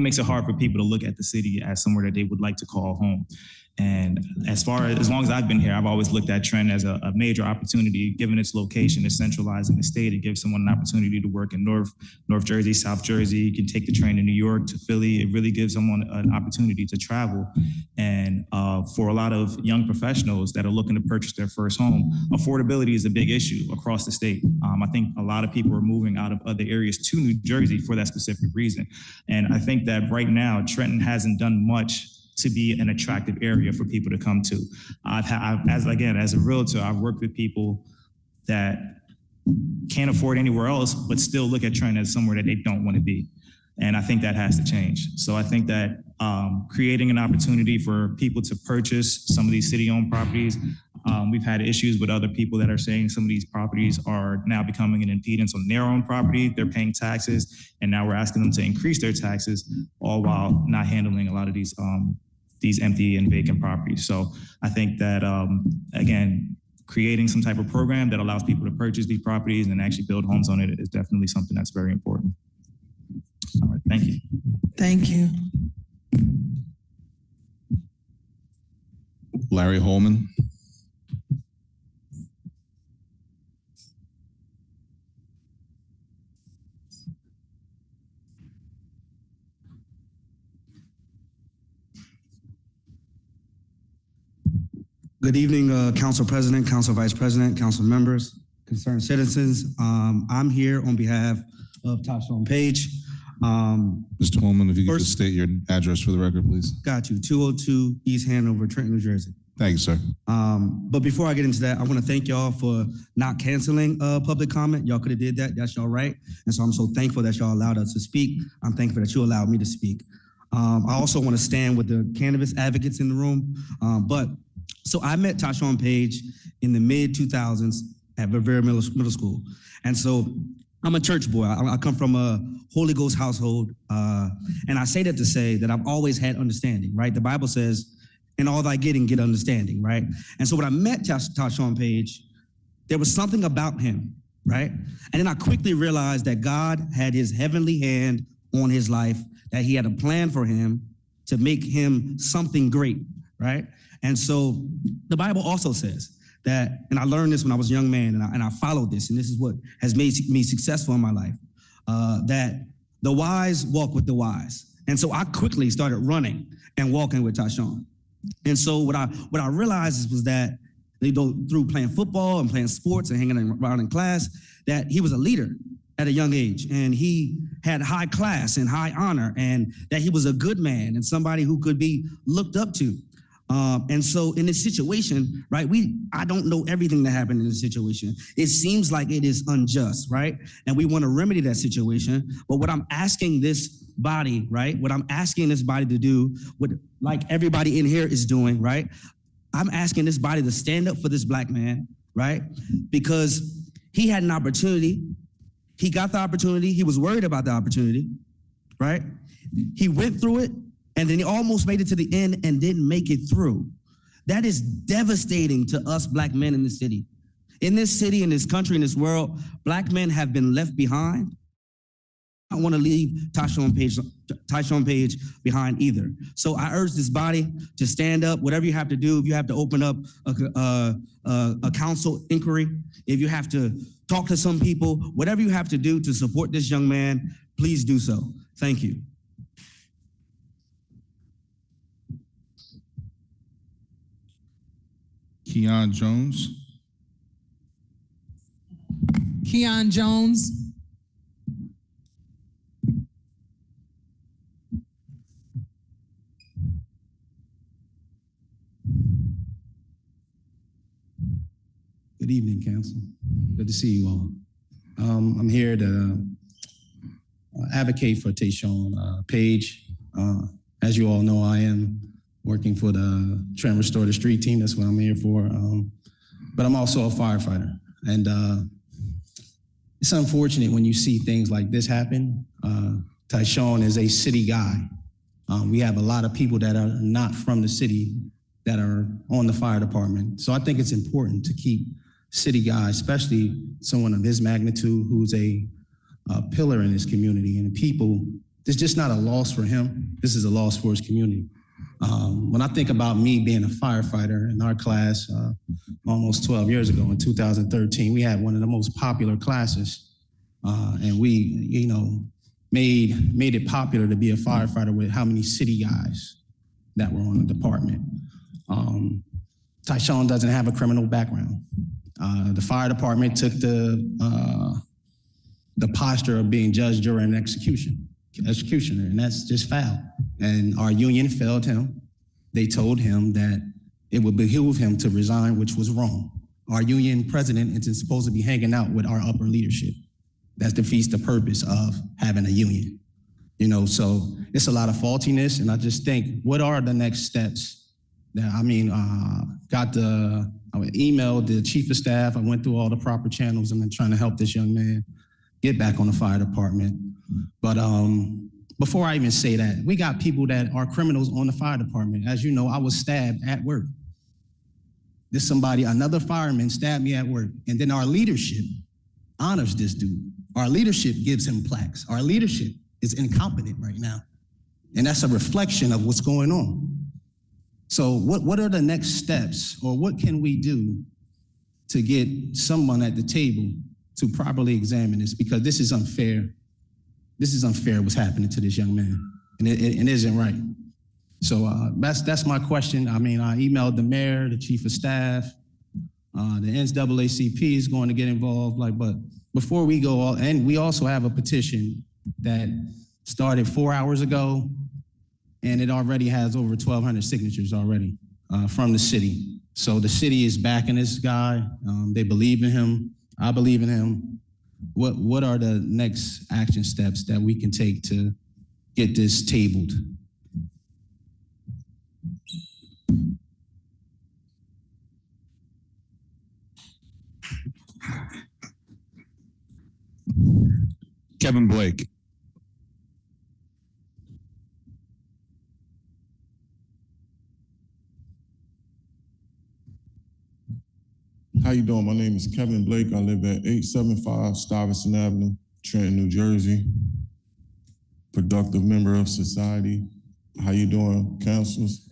makes it hard for people to look at the city as somewhere that they would like to call home. And as long as I've been here, I've always looked at Trenton as a major opportunity, given its location, it's centralized in the state. It gives someone an opportunity to work in North Jersey, South Jersey. You can take the train to New York, to Philly. It really gives someone an opportunity to travel. And for a lot of young professionals that are looking to purchase their first home, affordability is a big issue across the state. I think a lot of people are moving out of other areas to New Jersey for that specific reason. And I think that right now, Trenton hasn't done much to be an attractive area for people to come to. As a realtor, I've worked with people that can't afford anywhere else, but still look at Trenton as somewhere that they don't want to be. And I think that has to change. So I think that creating an opportunity for people to purchase some of these city-owned properties, we've had issues with other people that are saying some of these properties are now becoming an impedance on their own property. They're paying taxes, and now we're asking them to increase their taxes, all while not handling a lot of these empty and vacant properties. So I think that, again, creating some type of program that allows people to purchase these properties and actually build homes on it is definitely something that's very important. All right, thank you. Thank you. Larry Holman. Good evening, Council President, Council Vice President, Council members, concerned citizens. I'm here on behalf of Tashawn Page. Mr. Holman, if you could just state your address for the record, please. Got you, 202 East Hanover, Trenton, New Jersey. Thank you, sir. But before I get into that, I want to thank y'all for not canceling public comment. Y'all could have did that. That's y'all right. And so I'm so thankful that y'all allowed us to speak. I'm thankful that you allowed me to speak. I also want to stand with the cannabis advocates in the room. So I met Tyshawn Page in the mid-2000s at Revere Middle School. And so I'm a church boy. I come from a Holy Ghost household. And I say that to say that I've always had understanding, right? The Bible says, in all thy getting, get understanding, right? And so when I met Tyshawn Page, there was something about him, right? And then I quickly realized that God had his heavenly hand on his life, that he had a plan for him to make him something great, right? And so the Bible also says that, and I learned this when I was a young man, and I followed this, and this is what has made me successful in my life, that the wise walk with the wise. And so I quickly started running and walking with Tyshawn. And so what I realized was that through playing football and playing sports and hanging around in class, that he was a leader at a young age, and he had high class and high honor, and that he was a good man and somebody who could be looked up to. And so in this situation, right, I don't know everything that happened in this situation. It seems like it is unjust, right? And we want to remedy that situation. But what I'm asking this body, right, what I'm asking this body to do, what like everybody in here is doing, right? I'm asking this body to stand up for this black man, right? Because he had an opportunity. He got the opportunity. He was worried about the opportunity, right? He went through it, and then he almost made it to the end and didn't make it through. That is devastating to us black men in this city. In this city, in this country, in this world, black men have been left behind. I don't want to leave Tyshawn Page behind either. So I urge this body to stand up, whatever you have to do. If you have to open up a council inquiry, if you have to talk to some people, whatever you have to do to support this young man, please do so. Thank you. Keon Jones. Keon Jones. Good evening, Council. Good to see you all. I'm here to advocate for Tyshawn Page. As you all know, I am working for the Trenton Restore the Street team. That's what I'm here for. But I'm also a firefighter. And it's unfortunate when you see things like this happen. Tyshawn is a city guy. We have a lot of people that are not from the city that are on the fire department. So I think it's important to keep city guys, especially someone of his magnitude who's a pillar in his community. And people, it's just not a loss for him. This is a loss for his community. When I think about me being a firefighter in our class almost 12 years ago in 2013, we had one of the most popular classes. And we, made it popular to be a firefighter with how many city guys that were on the department. Tyshawn doesn't have a criminal background. The fire department took the posture of being judge, jury, and executioner, and that's just foul. And our union failed him. They told him that it would behoove him to resign, which was wrong. Our union president is supposed to be hanging out with our upper leadership. That defeats the purpose of having a union. So it's a lot of faultiness, and I just think, what are the next steps? I emailed the chief of staff. I went through all the proper channels and then trying to help this young man get back on the fire department. But before I even say that, we got people that are criminals on the fire department. As you know, I was stabbed at work. Another fireman stabbed me at work. And then our leadership honors this dude. Our leadership gives him plaques. Our leadership is incompetent right now. And that's a reflection of what's going on. So what are the next steps, or what can we do to get someone at the table to properly examine this? Because this is unfair. This is unfair what's happening to this young man, and it isn't right. So that's my question. I emailed the mayor, the chief of staff, the NAACP is going to get involved. But before we go, and we also have a petition that started 4 hours ago, and it already has over 1,200 signatures already from the city. So the city is backing this guy. They believe in him. I believe in him. What are the next action steps that we can take to get this tabled? Kevin Blake. How you doing? My name is Kevin Blake. I live at 875 Stuyvesant Avenue, Trenton, New Jersey. Productive member of society. How you doing, councilors?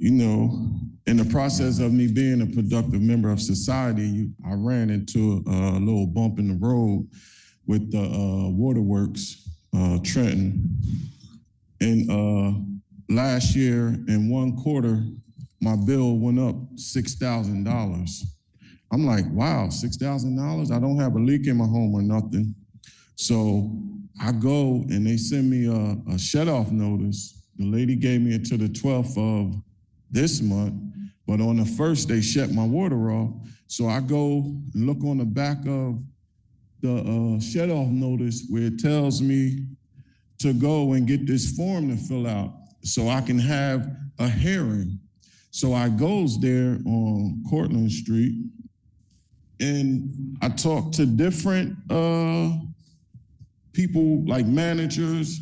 You know, in the process of me being a productive member of society, I ran into a little bump in the road with the waterworks, Trenton. And last year, in 1 quarter, my bill went up $6,000. I'm like, wow, $6,000? I don't have a leak in my home or nothing. So I go and they send me a shut-off notice. The lady gave me until the 12th of this month, but on the 1st, they shut my water off. So I go and look on the back of the shut-off notice where it tells me to go and get this form to fill out so I can have a hearing. So I goes there on Cortlandt Street and I talk to different people like managers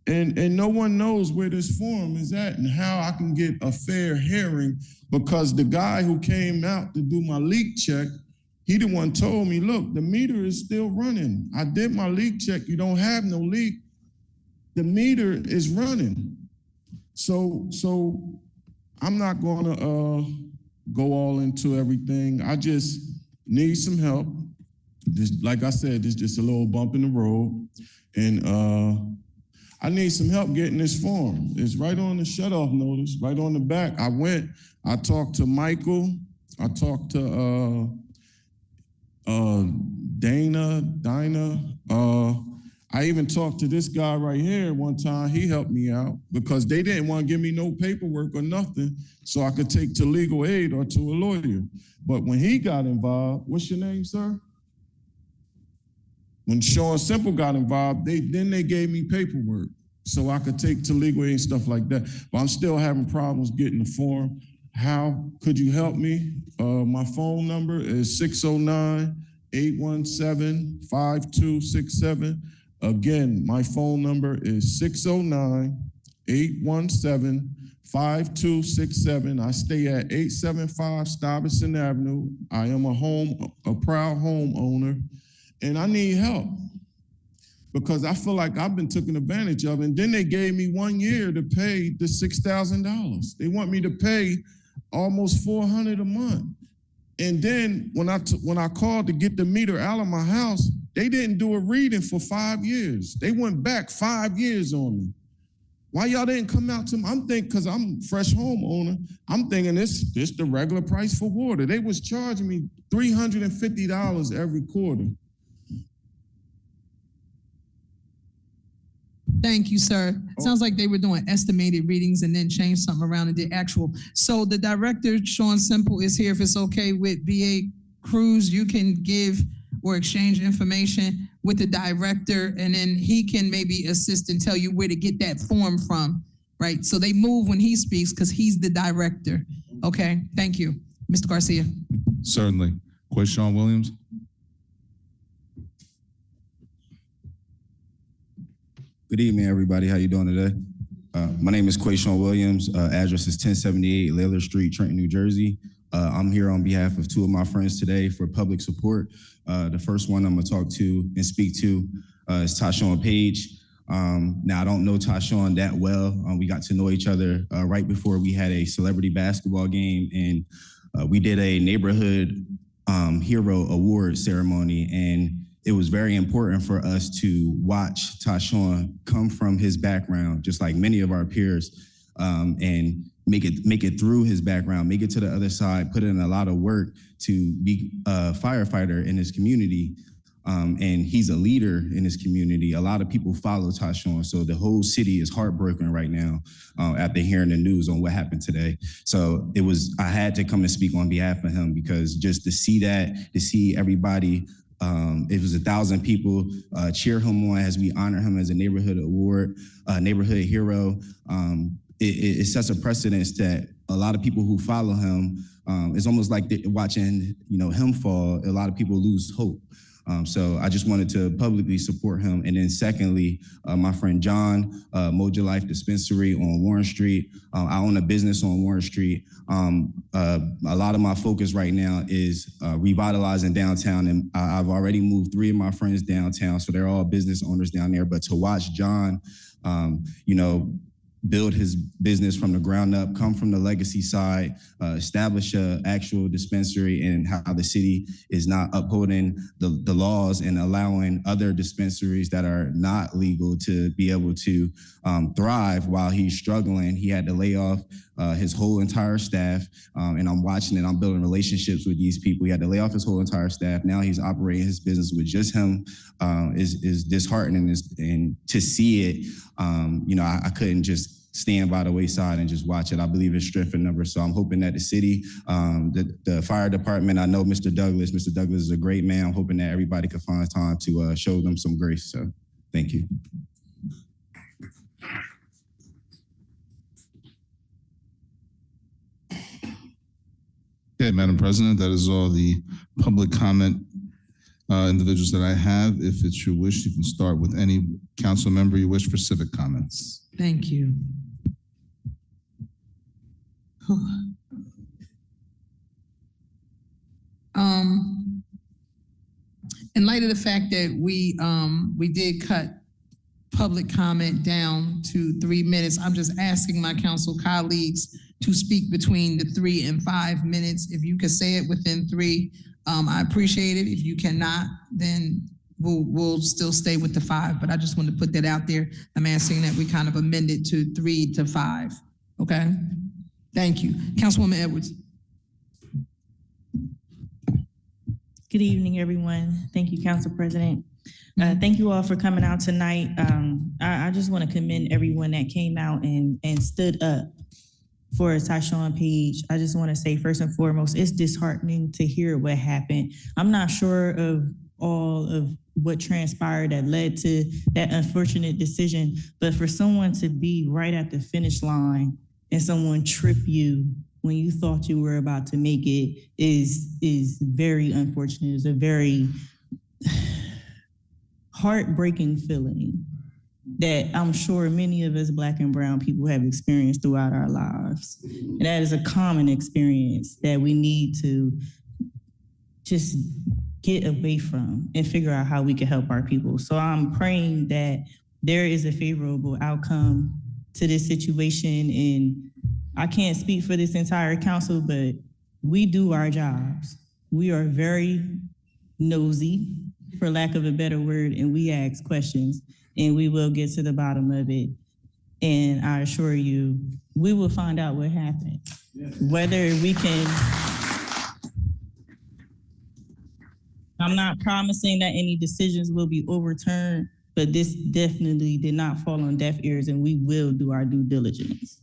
and no one knows where this form is at and how I can get a fair hearing because the guy who came out to do my leak check, he the one told me, look, the meter is still running. I did my leak check. You don't have no leak. The meter is running. So I'm not gonna go all into everything. I just need some help. This, like I said, this is just a little bump in the road. And I need some help getting this form. It's right on the shut-off notice, right on the back. I talked to Michael. I talked to Dinah. I even talked to this guy right here one time. He helped me out because they didn't want to give me no paperwork or nothing so I could take to legal aid or to a lawyer. But when he got involved, what's your name, sir? When Sean Simple got involved, they gave me paperwork so I could take to legal aid and stuff like that. But I'm still having problems getting the form. How could you help me? My phone number is 609-817-5267. Again, my phone number is 609-817-5267. I stay at 875 Stuyvesant Avenue. I am a proud homeowner, and I need help because I feel like I've been taken advantage of. And then they gave me 1 year to pay the $6,000. They want me to pay almost $400 a month. And then when I called to get the meter out of my house, they didn't do a reading for 5 years. They went back 5 years on me. Why y'all didn't come out to me? I'm thinking, because I'm a fresh homeowner, I'm thinking this the regular price for water. They was charging me $350 every quarter. Thank you, sir. Sounds like they were doing estimated readings and then changed something around and did actual. So the director, Sean Simple, is here. If it's okay with BA Cruz, you can give or exchange information with the director, and then he can maybe assist and tell you where to get that form from, right? So they move when he speaks because he's the director. Okay, thank you. Mr. Garcia. Certainly. Quayshawn Williams. Good evening, everybody. How you doing today? My name is Quayshawn Williams. Address is 1078 Layler Street, Trenton, New Jersey. I'm here on behalf of two of my friends today for public support. The first one I'm gonna talk to and speak to is Tashawn Page. Now, I don't know Tashawn that well. We got to know each other right before we had a celebrity basketball game, and we did a neighborhood hero award ceremony, and it was very important for us to watch Tashawn come from his background, just like many of our peers, and make it through his background, make it to the other side, put in a lot of work to be a firefighter in his community. and he's a leader in his community. A lot of people follow Tyshawn, so the whole city is heartbroken right now after hearing the news on what happened today. So I had to come and speak on behalf of him, because just to see that, to see everybody, it was 1,000 people cheer him on as we honor him as a neighborhood award, neighborhood hero. It sets a precedence that a lot of people who follow him, it's almost like watching him fall. A lot of people lose hope. So I just wanted to publicly support him. And then secondly, my friend John, Moja Life Dispensary on Warren Street. I own a business on Warren Street. A lot of my focus right now is revitalizing downtown. And I've already moved 3 of my friends downtown, so they're all business owners down there. But to watch John, build his business from the ground up, come from the legacy side, establish an actual dispensary, and how the city is not upholding the laws and allowing other dispensaries that are not legal to be able to thrive while he's struggling. He had to lay off his whole entire staff, and I'm watching it. I'm building relationships with these people. He had to lay off his whole entire staff. Now he's operating his business with just him. Is disheartening, and to see it, I couldn't just stand by the wayside and just watch it. I believe in strength in numbers. So I'm hoping that the city, the fire department, I know Mr. Douglas is a great man. I'm hoping that everybody can find time to show them some grace. So thank you. Okay, Madam President, that is all the public comment individuals that I have. If it's your wish, you can start with any council member you wish for civic comments. Thank you. In light of the fact that we did cut public comment down to 3 minutes, I'm just asking my council colleagues to speak between the 3 and 5 minutes. If you could say it within 3, I appreciate it. If you cannot, then we'll still stay with the 5. But I just wanted to put that out there. I'm asking that we kind of amend it to 3 to 5. Okay? Thank you. Councilwoman Edwards. Good evening, everyone. Thank you, Council President. Thank you all for coming out tonight. I just want to commend everyone that came out and stood up for Tyshawn Page. I just want to say, first and foremost, it's disheartening to hear what happened. I'm not sure of all of what transpired that led to that unfortunate decision, but for someone to be right at the finish line and someone trip you when you thought you were about to make it is very unfortunate. It's a very heartbreaking feeling that I'm sure many of us Black and brown people have experienced throughout our lives. And that is a common experience that we need to just get away from and figure out how we can help our people. So I'm praying that there is a favorable outcome to this situation. And I can't speak for this entire council, but we do our jobs. We are very nosy, for lack of a better word, and we ask questions, and we will get to the bottom of it. And I assure you, we will find out what happened. Whether we can, I'm not promising that any decisions will be overturned, but this definitely did not fall on deaf ears, and we will do our due diligence.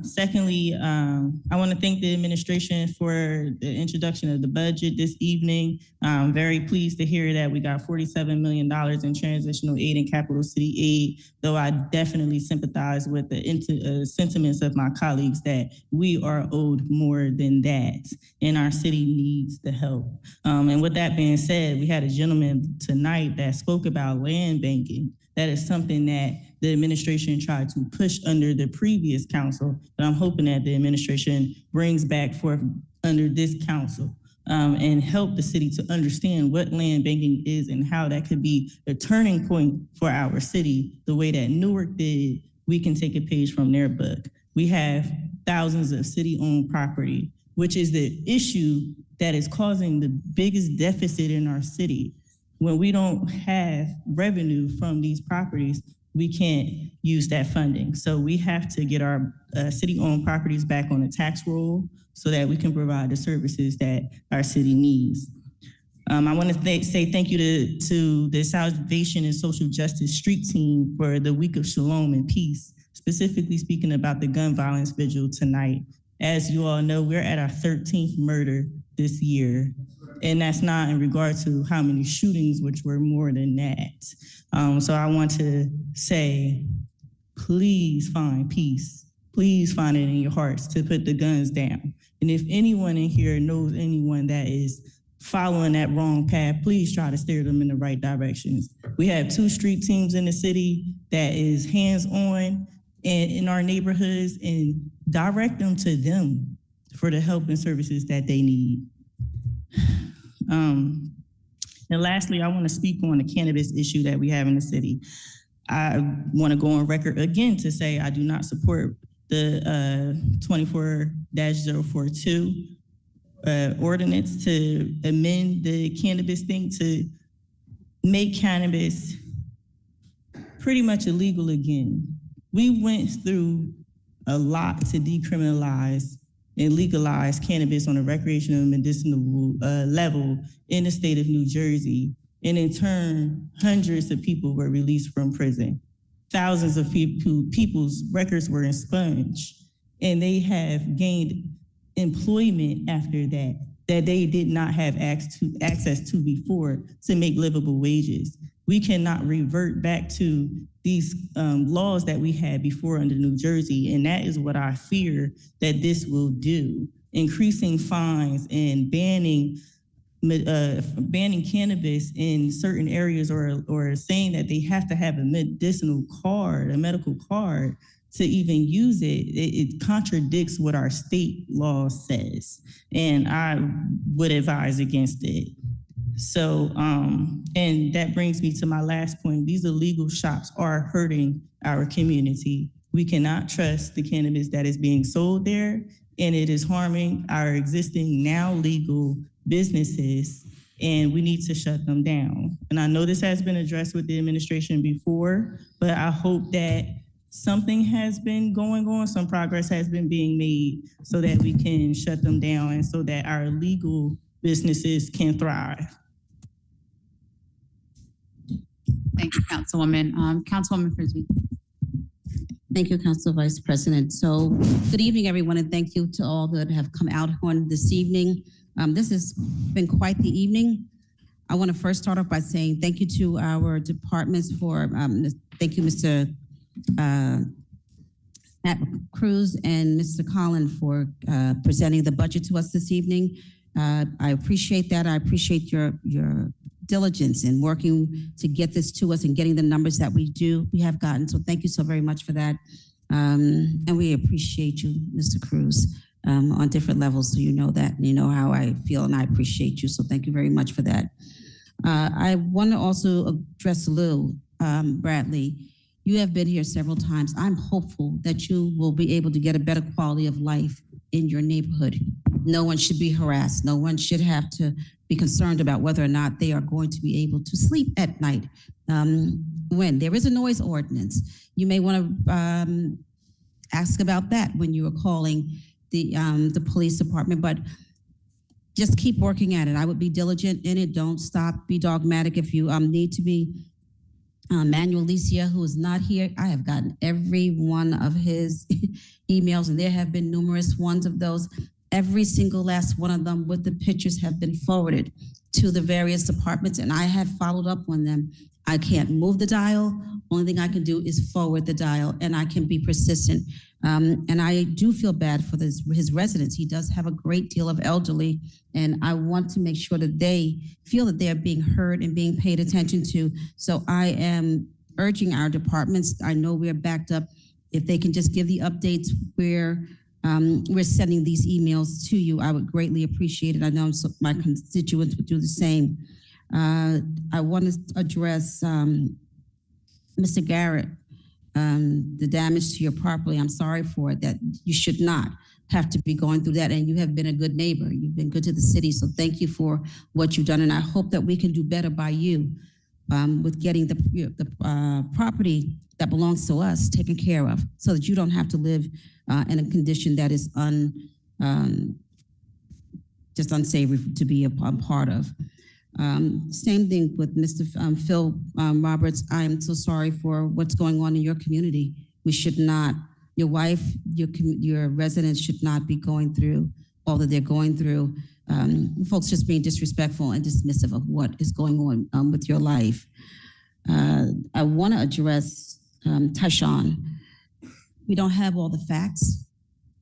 Secondly, I want to thank the administration for the introduction of the budget this evening. I'm very pleased to hear that we got $47 million in transitional aid and capital city aid, though I definitely sympathize with the sentiments of my colleagues that we are owed more than that, and our city needs the help. And with that being said, we had a gentleman tonight that spoke about land banking. That is something that the administration tried to push under the previous council, but I'm hoping that the administration brings back forth under this council and help the city to understand what land banking is and how that could be a turning point for our city, the way that Newark did. We can take a page from their book. We have thousands of city-owned property, which is the issue that is causing the biggest deficit in our city. When we don't have revenue from these properties, we can't use that funding. So we have to get our city-owned properties back on the tax roll so that we can provide the services that our city needs. I want to say thank you to the Salvation and Social Justice Street Team for the Week of Shalom and Peace, specifically speaking about the gun violence vigil tonight. As you all know, we're at our 13th murder this year, and that's not in regard to how many shootings, which were more than that. So I want to say, please find peace. Please find it in your hearts to put the guns down. And if anyone in here knows anyone that is following that wrong path, please try to steer them in the right directions. We have 2 street teams in the city that is hands-on and in our neighborhoods, and direct them to them for the help and services that they need. And lastly, I want to speak on the cannabis issue that we have in the city. I want to go on record again to say I do not support the 24-042 ordinance to amend the cannabis thing to make cannabis pretty much illegal again. We went through a lot to decriminalize and legalize cannabis on a recreational and medicinal level in the state of New Jersey. And in turn, hundreds of people were released from prison. Thousands of people's records were expunged, and they have gained employment after that they did not have access to before to make livable wages. We cannot revert back to these laws that we had before under New Jersey, and that is what I fear that this will do. Increasing fines and banning cannabis in certain areas, or saying that they have to have a medicinal card, a medical card, to even use it contradicts what our state law says. And I would advise against it. So, and that brings me to my last point. These illegal shops are hurting our community. We cannot trust the cannabis that is being sold there, and it is harming our existing now legal businesses, and we need to shut them down. And I know this has been addressed with the administration before, but I hope that something has been going on, some progress has been being made so that we can shut them down and so that our legal businesses can thrive. Thank you, Councilwoman. Councilwoman Frisbee. Thank you, Council Vice President. So good evening, everyone, and thank you to all that have come out on this evening. This has been quite the evening. I want to first start off by saying thank you to our departments for, thank you, Mr. Matt Cruz and Mr. Collin for presenting the budget to us this evening. I appreciate that. I appreciate your diligence in working to get this to us and getting the numbers that we have gotten. So thank you so very much for that. And we appreciate you, Mr. Cruz, on different levels. So you know that, and you know how I feel, and I appreciate you. So thank you very much for that. I want to also address Lou Bradley. You have been here several times. I'm hopeful that you will be able to get a better quality of life in your neighborhood. No one should be harassed. No one should have to be concerned about whether or not they are going to be able to sleep at night. When there is a noise ordinance, you may want to ask about that when you are calling the police department, but just keep working at it. I would be diligent in it. Don't stop, be dogmatic. If you need to be, Manuel Alicia, who is not here, I have gotten every one of his emails, and there have been numerous ones of those. Every single last one of them with the pictures have been forwarded to the various departments, and I have followed up on them. I can't move the dial. Only thing I can do is forward the dial, and I can be persistent. And I do feel bad for his residents. He does have a great deal of elderly, and I want to make sure that they feel that they're being heard and being paid attention to. So I am urging our departments, I know we're backed up, if they can just give the updates where we're sending these emails to you, I would greatly appreciate it. I know my constituents would do the same. I want to address Mr. Garrett, the damage to your property. I'm sorry for it, that you should not have to be going through that. And you have been a good neighbor. You've been good to the city. So thank you for what you've done. And I hope that we can do better by you with getting the property that belongs to us taken care of, so that you don't have to live in a condition that is just unsavory to be a part of. Same thing with Mr. Phil Roberts. I am so sorry for what's going on in your community. We should not, your wife, your residents should not be going through all that they're going through. Folks just being disrespectful and dismissive of what is going on with your life. I want to address Tyshawn. We don't have all the facts,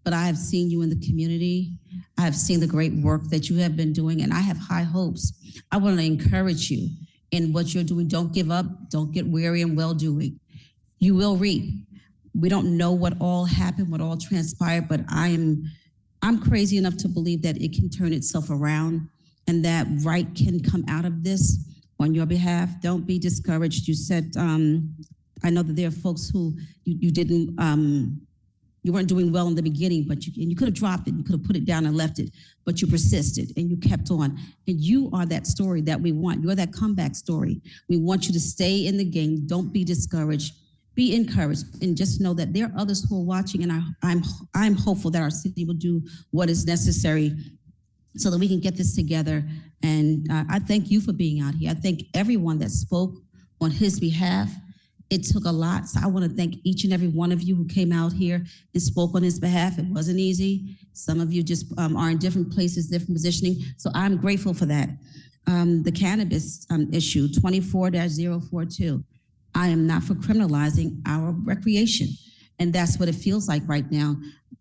but I have seen you in the community. I have seen the great work that you have been doing, and I have high hopes. I want to encourage you in what you're doing. Don't give up. Don't get weary in well-doing. You will reap. We don't know what all happened, what all transpired, but I'm crazy enough to believe that it can turn itself around and that right can come out of this on your behalf. Don't be discouraged. You said, I know that there are folks who you didn't, you weren't doing well in the beginning, but you could have dropped it. You could have put it down and left it, but you persisted and you kept on. And you are that story that we want. You're that comeback story. We want you to stay in the game. Don't be discouraged. Be encouraged, and just know that there are others who are watching, and I'm hopeful that our city will do what is necessary so that we can get this together. And I thank you for being out here. I thank everyone that spoke on his behalf. It took a lot, so I want to thank each and every one of you who came out here and spoke on his behalf. It wasn't easy. Some of you just are in different places, different positioning, so I'm grateful for that. The cannabis issue, 24-042. I am not for criminalizing our recreation. And that's what it feels like right now.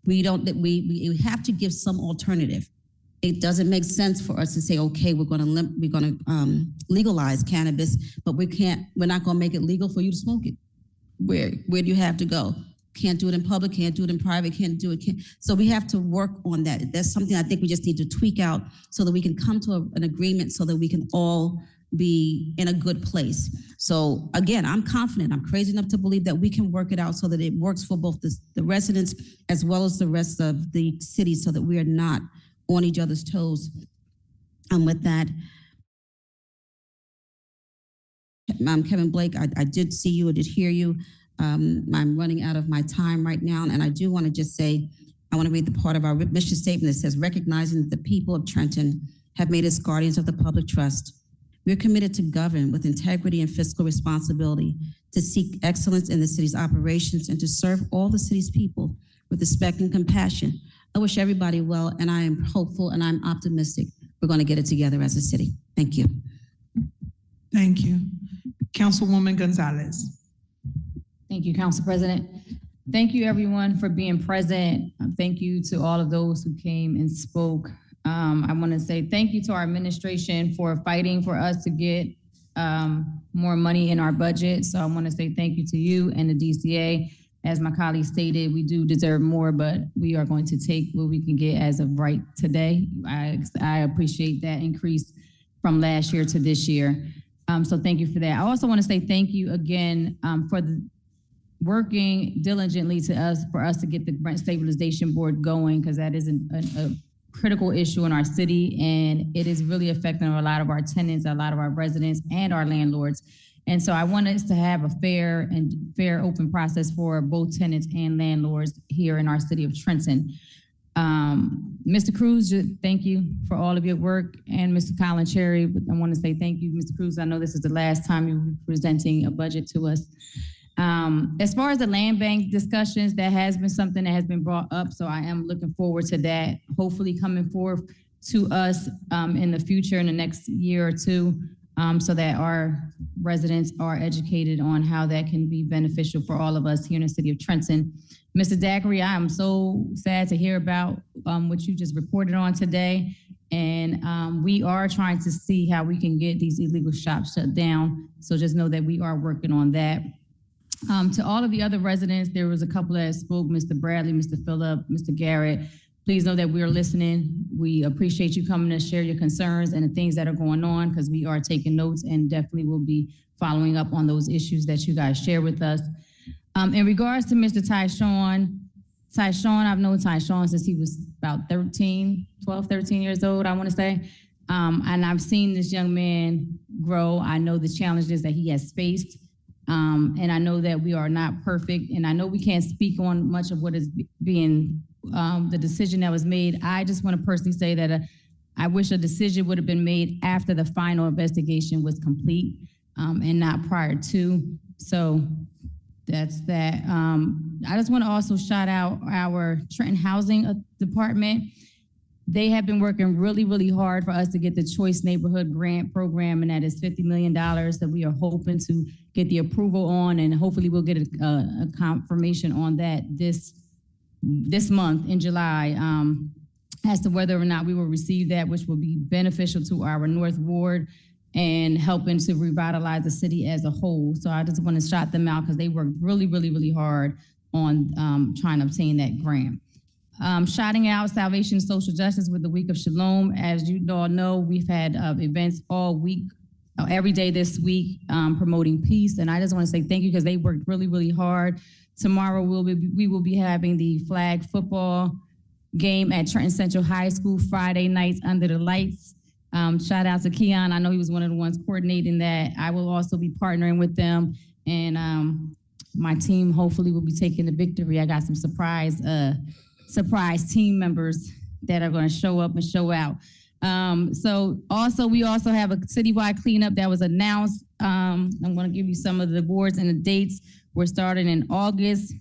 We have to give some alternative. It doesn't make sense for us to say, okay, we're gonna legalize cannabis, but we're not gonna make it legal for you to smoke it. Where do you have to go? Can't do it in public, can't do it in private, so we have to work on that. That's something I think we just need to tweak out so that we can come to an agreement so that we can all be in a good place. So again, I'm confident, I'm crazy enough to believe that we can work it out so that it works for both the residents as well as the rest of the city so that we are not on each other's toes. And with that, Kevin Blake, I did see you, I did hear you. I'm running out of my time right now, and I do want to just say, I want to read the part of our mission statement that says, recognizing that the people of Trenton have made us guardians of the public trust. We're committed to govern with integrity and fiscal responsibility, to seek excellence in the city's operations, and to serve all the city's people with respect and compassion. I wish everybody well, and I am hopeful and I'm optimistic we're going to get it together as a city. Thank you. Thank you. Councilwoman Gonzalez. Thank you, Council President. Thank you, everyone, for being present. Thank you to all of those who came and spoke. I want to say thank you to our administration for fighting for us to get more money in our budget. So I want to say thank you to you and the DCA. As my colleague stated, we do deserve more, but we are going to take what we can get as of right today. I appreciate that increase from last year to this year. So thank you for that. I also want to say thank you again for working diligently for us to get the rent stabilization board going, because that is a critical issue in our city, and it is really affecting a lot of our tenants, a lot of our residents, and our landlords. And so I want us to have a fair, open process for both tenants and landlords here in our city of Trenton. Mr. Cruz, thank you for all of your work, and Mr. Colin Cherry, I want to say thank you, Mr. Cruz. I know this is the last time you'll be presenting a budget to us. As far as the land bank discussions, that has been something that has been brought up, so I am looking forward to that, hopefully coming forth to us in the future, in the next year or two, so that our residents are educated on how that can be beneficial for all of us here in the city of Trenton. Mr. Dackery, I am so sad to hear about what you just reported on today, and we are trying to see how we can get these illegal shops shut down, so just know that we are working on that. To all of the other residents, there was a couple that spoke, Mr. Bradley, Mr. Phillip, Mr. Garrett. Please know that we are listening. We appreciate you coming to share your concerns and the things that are going on, because we are taking notes and definitely will be following up on those issues that you guys share with us. In regards to Mr. Tyshawn, I've known Tyshawn since he was about 12, 13 years old, I want to say. And I've seen this young man grow. I know the challenges that he has faced. And I know that we are not perfect, and I know we can't speak on much of what is being the decision that was made. I just want to personally say that I wish a decision would have been made after the final investigation was complete and not prior to. So that's that. I just want to also shout out our Trenton Housing Department. They have been working really, really hard for us to get the Choice Neighborhood Grant Program, and that is $50 million that we are hoping to get the approval on, and hopefully we'll get a confirmation on that this month in July as to whether or not we will receive that, which will be beneficial to our North Ward and helping to revitalize the city as a whole. So I just want to shout them out because they worked really, really, really hard on trying to obtain that grant. Shouting out Salvation Social Justice with the Week of Shalom. As you all know, we've had events all week, every day this week, promoting peace. And I just want to say thank you because they worked really, really hard. Tomorrow we will be having the flag football game at Trenton Central High School, Friday nights under the lights. Shout out to Keon. I know he was one of the ones coordinating that. I will also be partnering with them, and my team hopefully will be taking the victory. I got some surprise team members that are going to show up and show out. So also, we also have a citywide cleanup that was announced. I'm going to give you some of the awards and the dates. We're starting in August.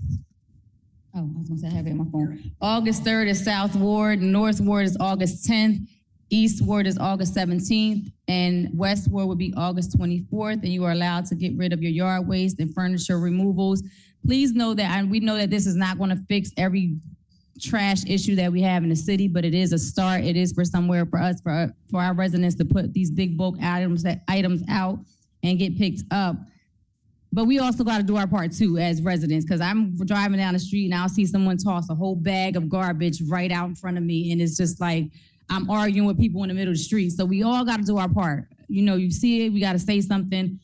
Oh, I was going to say I have it on my phone. August 3rd is South Ward. North Ward is August 10th. East Ward is August 17th. And West Ward will be August 24th. And you are allowed to get rid of your yard waste and furniture removals. Please know that, and we know that this is not going to fix every trash issue that we have in the city, but it is a start. It is for somewhere for us, for our residents to put these big bulk items out and get picked up. But we also got to do our part too as residents, because I'm driving down the street and I'll see someone toss a whole bag of garbage right out in front of me, and it's just like I'm arguing with people in the middle of the street. So we all got to do our part. You know, you see it, we got to say something.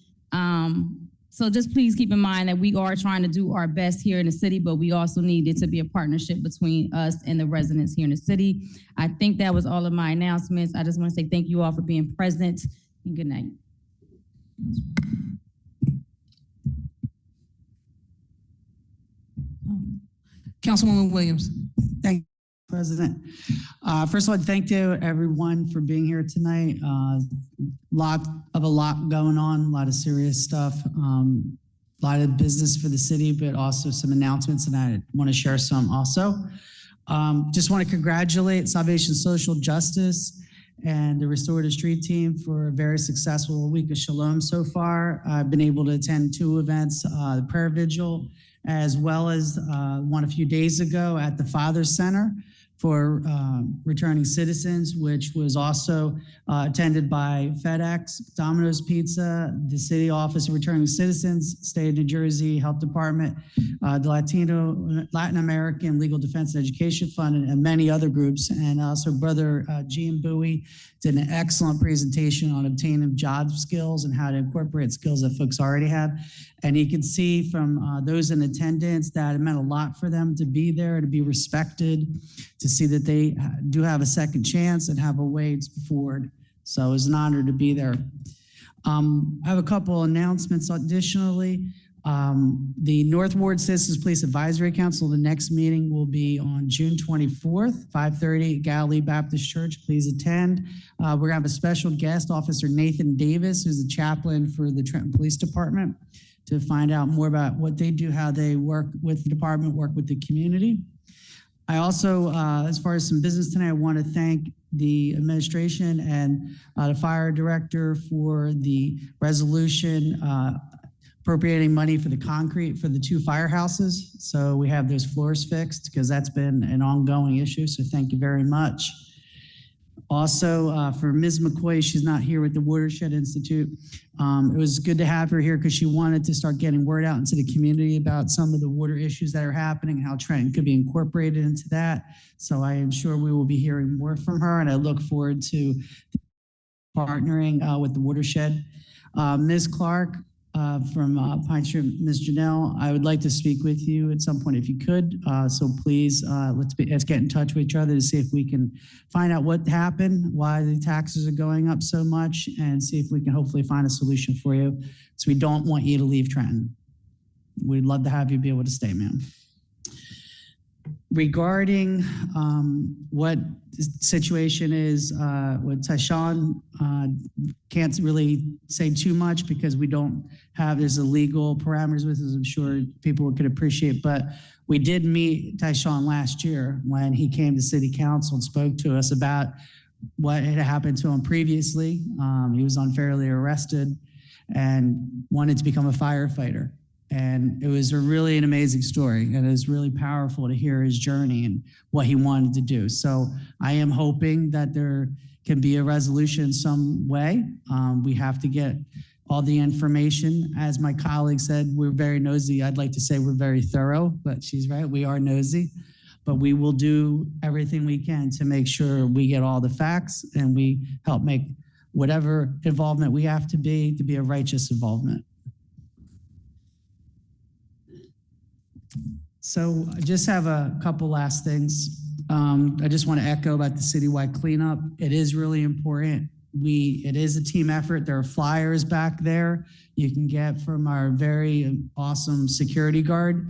So just please keep in mind that we are trying to do our best here in the city, but we also need it to be a partnership between us and the residents here in the city. I think that was all of my announcements. I just want to say thank you all for being present, and good night. Councilwoman Williams. Thank you, President. First of all, thank you everyone for being here tonight. A lot going on, a lot of serious stuff, a lot of business for the city, but also some announcements, and I want to share some also. Just want to congratulate Salvation Social Justice and the Restorative Street team for a very successful week of Shalom so far. I've been able to attend 2 events, the prayer vigil, as well as one a few days ago at the Father's Center for returning citizens, which was also attended by FedEx, Domino's Pizza, the City Office of Returning Citizens, State of New Jersey Health Department, the Latin American Legal Defense and Education Fund, and many other groups. And also Brother Gene Bowie did an excellent presentation on obtaining job skills and how to incorporate skills that folks already have. And you can see from those in attendance that it meant a lot for them to be there, to be respected, to see that they do have a second chance and have a way forward. So it was an honor to be there. I have a couple announcements additionally. The North Ward Citizens Police Advisory Council, the next meeting will be on June 24th, 5:30 at Galilee Baptist Church. Please attend. We're gonna have a special guest, Officer Nathan Davis, who's a chaplain for the Trenton Police Department, to find out more about what they do, how they work with the department, work with the community. I also, as far as some business tonight, I want to thank the administration and the fire director for the resolution appropriating money for the concrete for the 2 firehouses. So we have those floors fixed because that's been an ongoing issue. So thank you very much. Also, for Ms. McCoy, she's not here with the Watershed Institute. It was good to have her here because she wanted to start getting word out into the community about some of the water issues that are happening, how Trenton could be incorporated into that. So I am sure we will be hearing more from her, and I look forward to partnering with the Watershed. Ms. Clark, from Pine Street, Ms. Janelle, I would like to speak with you at some point if you could. So please, let's get in touch with each other to see if we can find out what happened, why the taxes are going up so much, and see if we can hopefully find a solution for you. So we don't want you to leave Trenton. We'd love to have you be able to stay, ma'am. regarding what the situation is with Tyshawn, can't really say too much because we don't have, there's a legal parameters with us, I'm sure people could appreciate, but we did meet Tyshawn last year when he came to city council and spoke to us about what had happened to him previously. He was unfairly arrested and wanted to become a firefighter. And it was really an amazing story. And it was really powerful to hear his journey and what he wanted to do. So I am hoping that there can be a resolution some way. We have to get all the information. As my colleague said, we're very nosy. I'd like to say we're very thorough, but she's right, we are nosy. But we will do everything we can to make sure we get all the facts and we help make whatever involvement we have to be a righteous involvement. So I just have a couple last things. I just want to echo about the citywide cleanup. It is really important. It is a team effort. There are flyers back there you can get from our very awesome security guard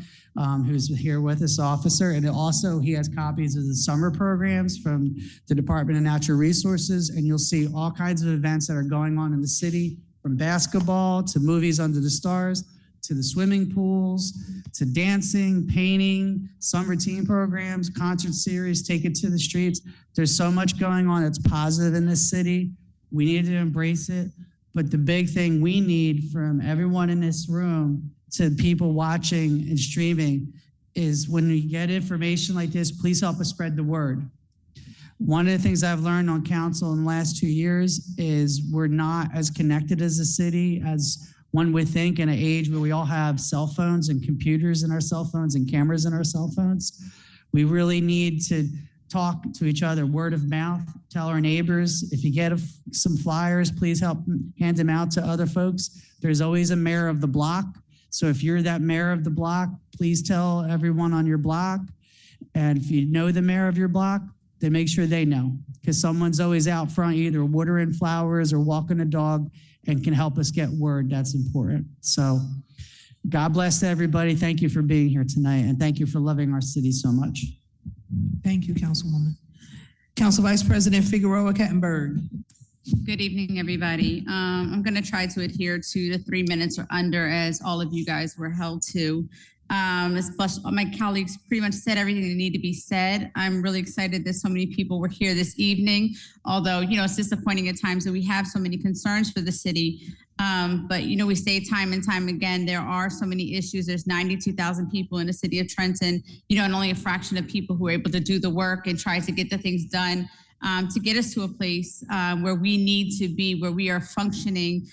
who's here with us, officer. And also he has copies of the summer programs from the Department of Natural Resources. And you'll see all kinds of events that are going on in the city, from basketball to movies under the stars, to the swimming pools, to dancing, painting, summer team programs, concert series, take it to the streets. There's so much going on that's positive in this city. We need to embrace it. But the big thing we need from everyone in this room to people watching and streaming is when we get information like this, please help us spread the word. One of the things I've learned on council in the last 2 years is we're not as connected as a city as one would think in an age where we all have cell phones and computers in our cell phones and cameras in our cell phones. We really need to talk to each other, word of mouth, tell our neighbors. If you get some flyers, please help hand them out to other folks. There's always a mayor of the block. So if you're that mayor of the block, please tell everyone on your block. And if you know the mayor of your block, then make sure they know, because someone's always out front, either watering flowers or walking a dog, and can help us get word. That's important. So God bless everybody. Thank you for being here tonight. And thank you for loving our city so much. Thank you, Councilwoman. Council Vice President Figueroa Kettenberg. Good evening, everybody. I'm going to try to adhere to the 3 minutes or under, as all of you guys were held to. My colleagues pretty much said everything that needed to be said. I'm really excited that so many people were here this evening, although, it's disappointing at times that we have so many concerns for the city. But, we say time and time again, there are so many issues. There's 92,000 people in the city of Trenton, and only a fraction of people who are able to do the work and try to get the things done to get us to a place where we need to be, where we are functioning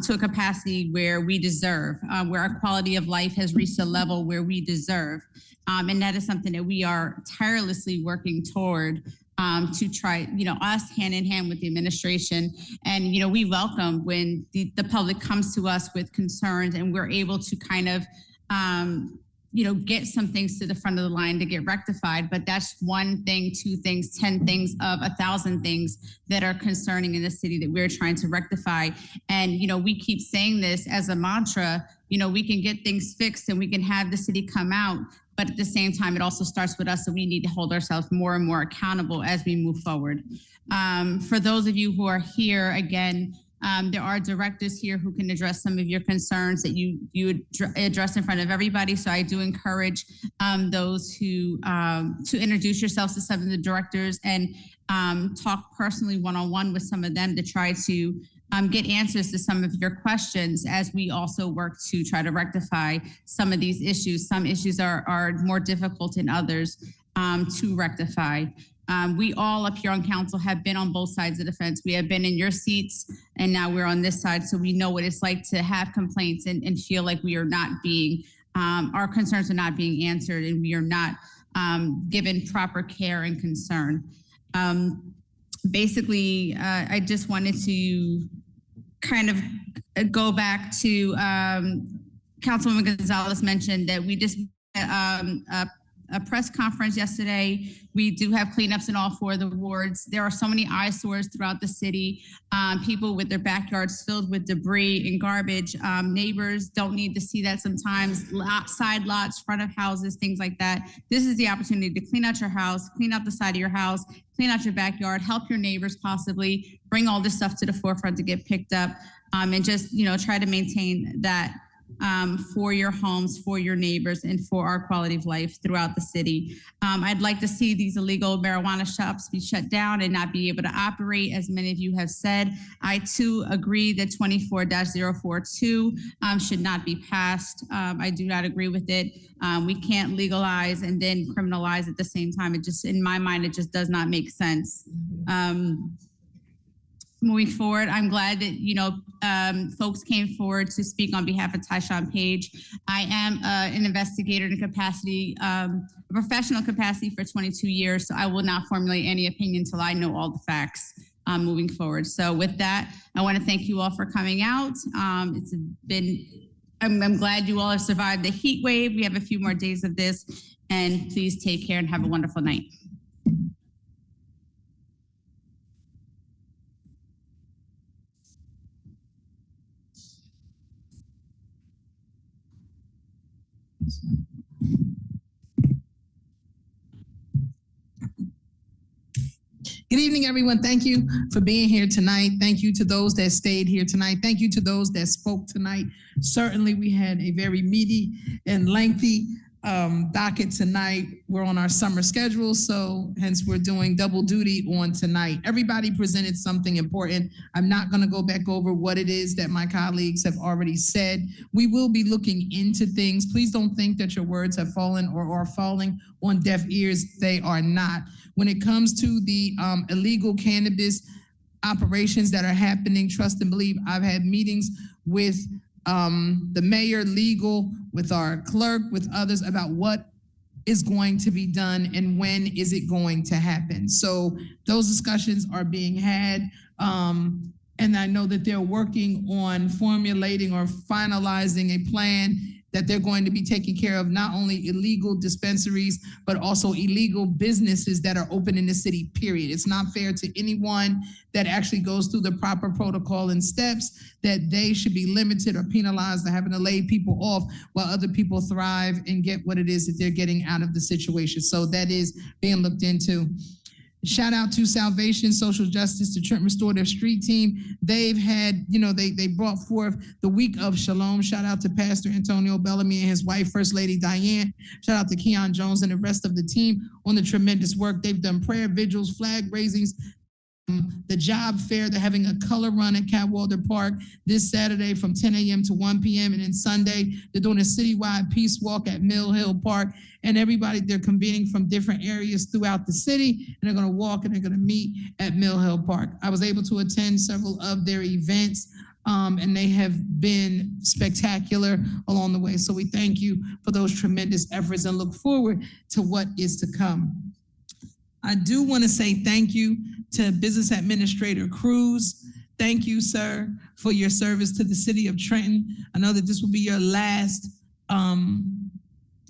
to a capacity where we deserve, where our quality of life has reached a level where we deserve. And that is something that we are tirelessly working toward to try, us hand in hand with the administration. And, we welcome when the public comes to us with concerns and we're able to kind of, get some things to the front of the line to get rectified, but that's one thing, 2 things, 10 things of 1,000 things that are concerning in the city that we're trying to rectify. And, we keep saying this as a mantra, we can get things fixed and we can have the city come out, but at the same time, it also starts with us, so we need to hold ourselves more and more accountable as we move forward. For those of you who are here, again, there are directors here who can address some of your concerns that you address in front of everybody. So I do encourage those who to introduce yourselves to some of the directors and talk personally one-on-one with some of them to try to get answers to some of your questions as we also work to try to rectify some of these issues. Some issues are more difficult than others to rectify. We all up here on council have been on both sides of the fence. We have been in your seats and now we're on this side. So we know what it's like to have complaints and feel like we are not being, our concerns are not being answered and we are not given proper care and concern. Basically, I just wanted to kind of go back to Councilwoman Gonzalez mentioned that we just a press conference yesterday. We do have cleanups in all 4 of the wards. There are so many eyesores throughout the city. People with their backyards filled with debris and garbage. Neighbors don't need to see that sometimes. Side lots, front of houses, things like that. This is the opportunity to clean out your house, clean out the side of your house, clean out your backyard, help your neighbors possibly, bring all this stuff to the forefront to get picked up, and just, try to maintain that for your homes, for your neighbors, and for our quality of life throughout the city. I'd like to see these illegal marijuana shops be shut down and not be able to operate, as many of you have said. I too agree that 24-042 should not be passed. I do not agree with it. We can't legalize and then criminalize at the same time. It just, in my mind, it just does not make sense. Moving forward, I'm glad that, folks came forward to speak on behalf of Tyshawn Page. I am an investigator in capacity, a professional capacity for 22 years, so I will not formulate any opinion until I know all the facts moving forward. So with that, I want to thank you all for coming out. It's been, I'm glad you all have survived the heat wave. We have a few more days of this, and please take care and have a wonderful night. Good evening, everyone. Thank you for being here tonight. Thank you to those that stayed here tonight. Thank you to those that spoke tonight. Certainly, we had a very meaty and lengthy docket tonight. We're on our summer schedule, so hence we're doing double duty on tonight. Everybody presented something important. I'm not going to go back over what it is that my colleagues have already said. We will be looking into things. Please don't think that your words have fallen or are falling on deaf ears. They are not. When it comes to the illegal cannabis operations that are happening, trust and believe, I've had meetings with the mayor, legal, with our clerk, with others about what is going to be done and when is it going to happen. So those discussions are being had. And I know that they're working on formulating or finalizing a plan that they're going to be taking care of not only illegal dispensaries, but also illegal businesses that are open in the city, period. It's not fair to anyone that actually goes through the proper protocol and steps that they should be limited or penalized or having to lay people off while other people thrive and get what it is that they're getting out of the situation. So that is being looked into. Shout out to Salvation Social Justice, the Trenton Restorative Street Team. They've had, they brought forth the week of Shalom. Shout out to Pastor Antonio Bellamy and his wife, First Lady Diane. Shout out to Keon Jones and the rest of the team on the tremendous work. They've done prayer vigils, flag raisings, the job fair. They're having a color run at Cadwalder Park this Saturday from 10 a.m. to 1 p.m. And then Sunday, they're doing a citywide peace walk at Mill Hill Park. And everybody, they're convening from different areas throughout the city, and they're going to walk and they're going to meet at Mill Hill Park. I was able to attend several of their events, and they have been spectacular along the way. So we thank you for those tremendous efforts and look forward to what is to come. I do want to say thank you to Business Administrator Cruz. Thank you, sir, for your service to the city of Trenton. I know that this will be your last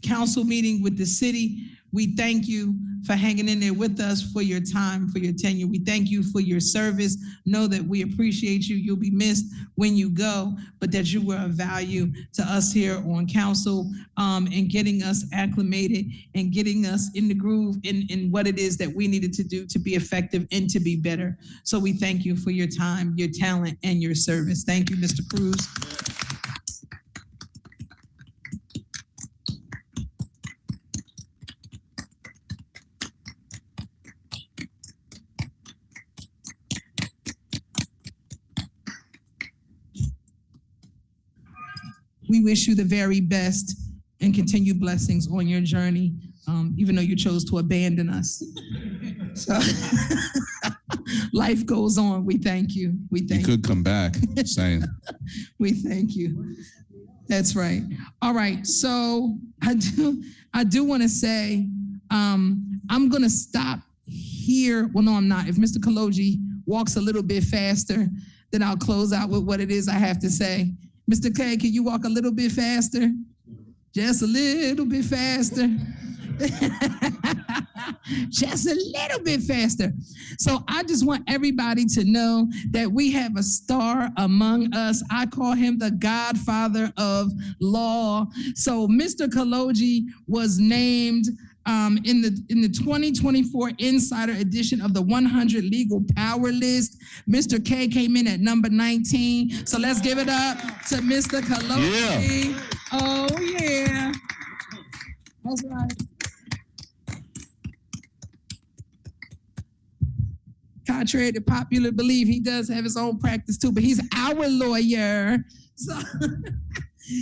council meeting with the city. We thank you for hanging in there with us, for your time, for your tenure. We thank you for your service. Know that we appreciate you. You'll be missed when you go, but that you were of value to us here on council, and getting us acclimated and getting us in the groove in what it is that we needed to do to be effective and to be better. So we thank you for your time, your talent, and your service. Thank you, Mr. Cruz. We wish you the very best and continued blessings on your journey, even though you chose to abandon us. So life goes on. We thank you. We thank You could come back, saying. We thank you. That's right. All right. So I do want to say, I'm going to stop here. Well, no, I'm not. If Mr. Kaloji walks a little bit faster, then I'll close out with what it is I have to say. Mr. K, can you walk a little bit faster? Just a little bit faster. Just a little bit faster. So I just want everybody to know that we have a star among us. I call him the godfather of law. So Mr. Kaloji was named in the 2024 Insider edition of the 100 Legal Power List. Mr. K came in at number 19. So let's give it up to Mr. Kaloji. Yeah. Oh, yeah. That's right. Contrary to popular belief, he does have his own practice too, but he's our lawyer.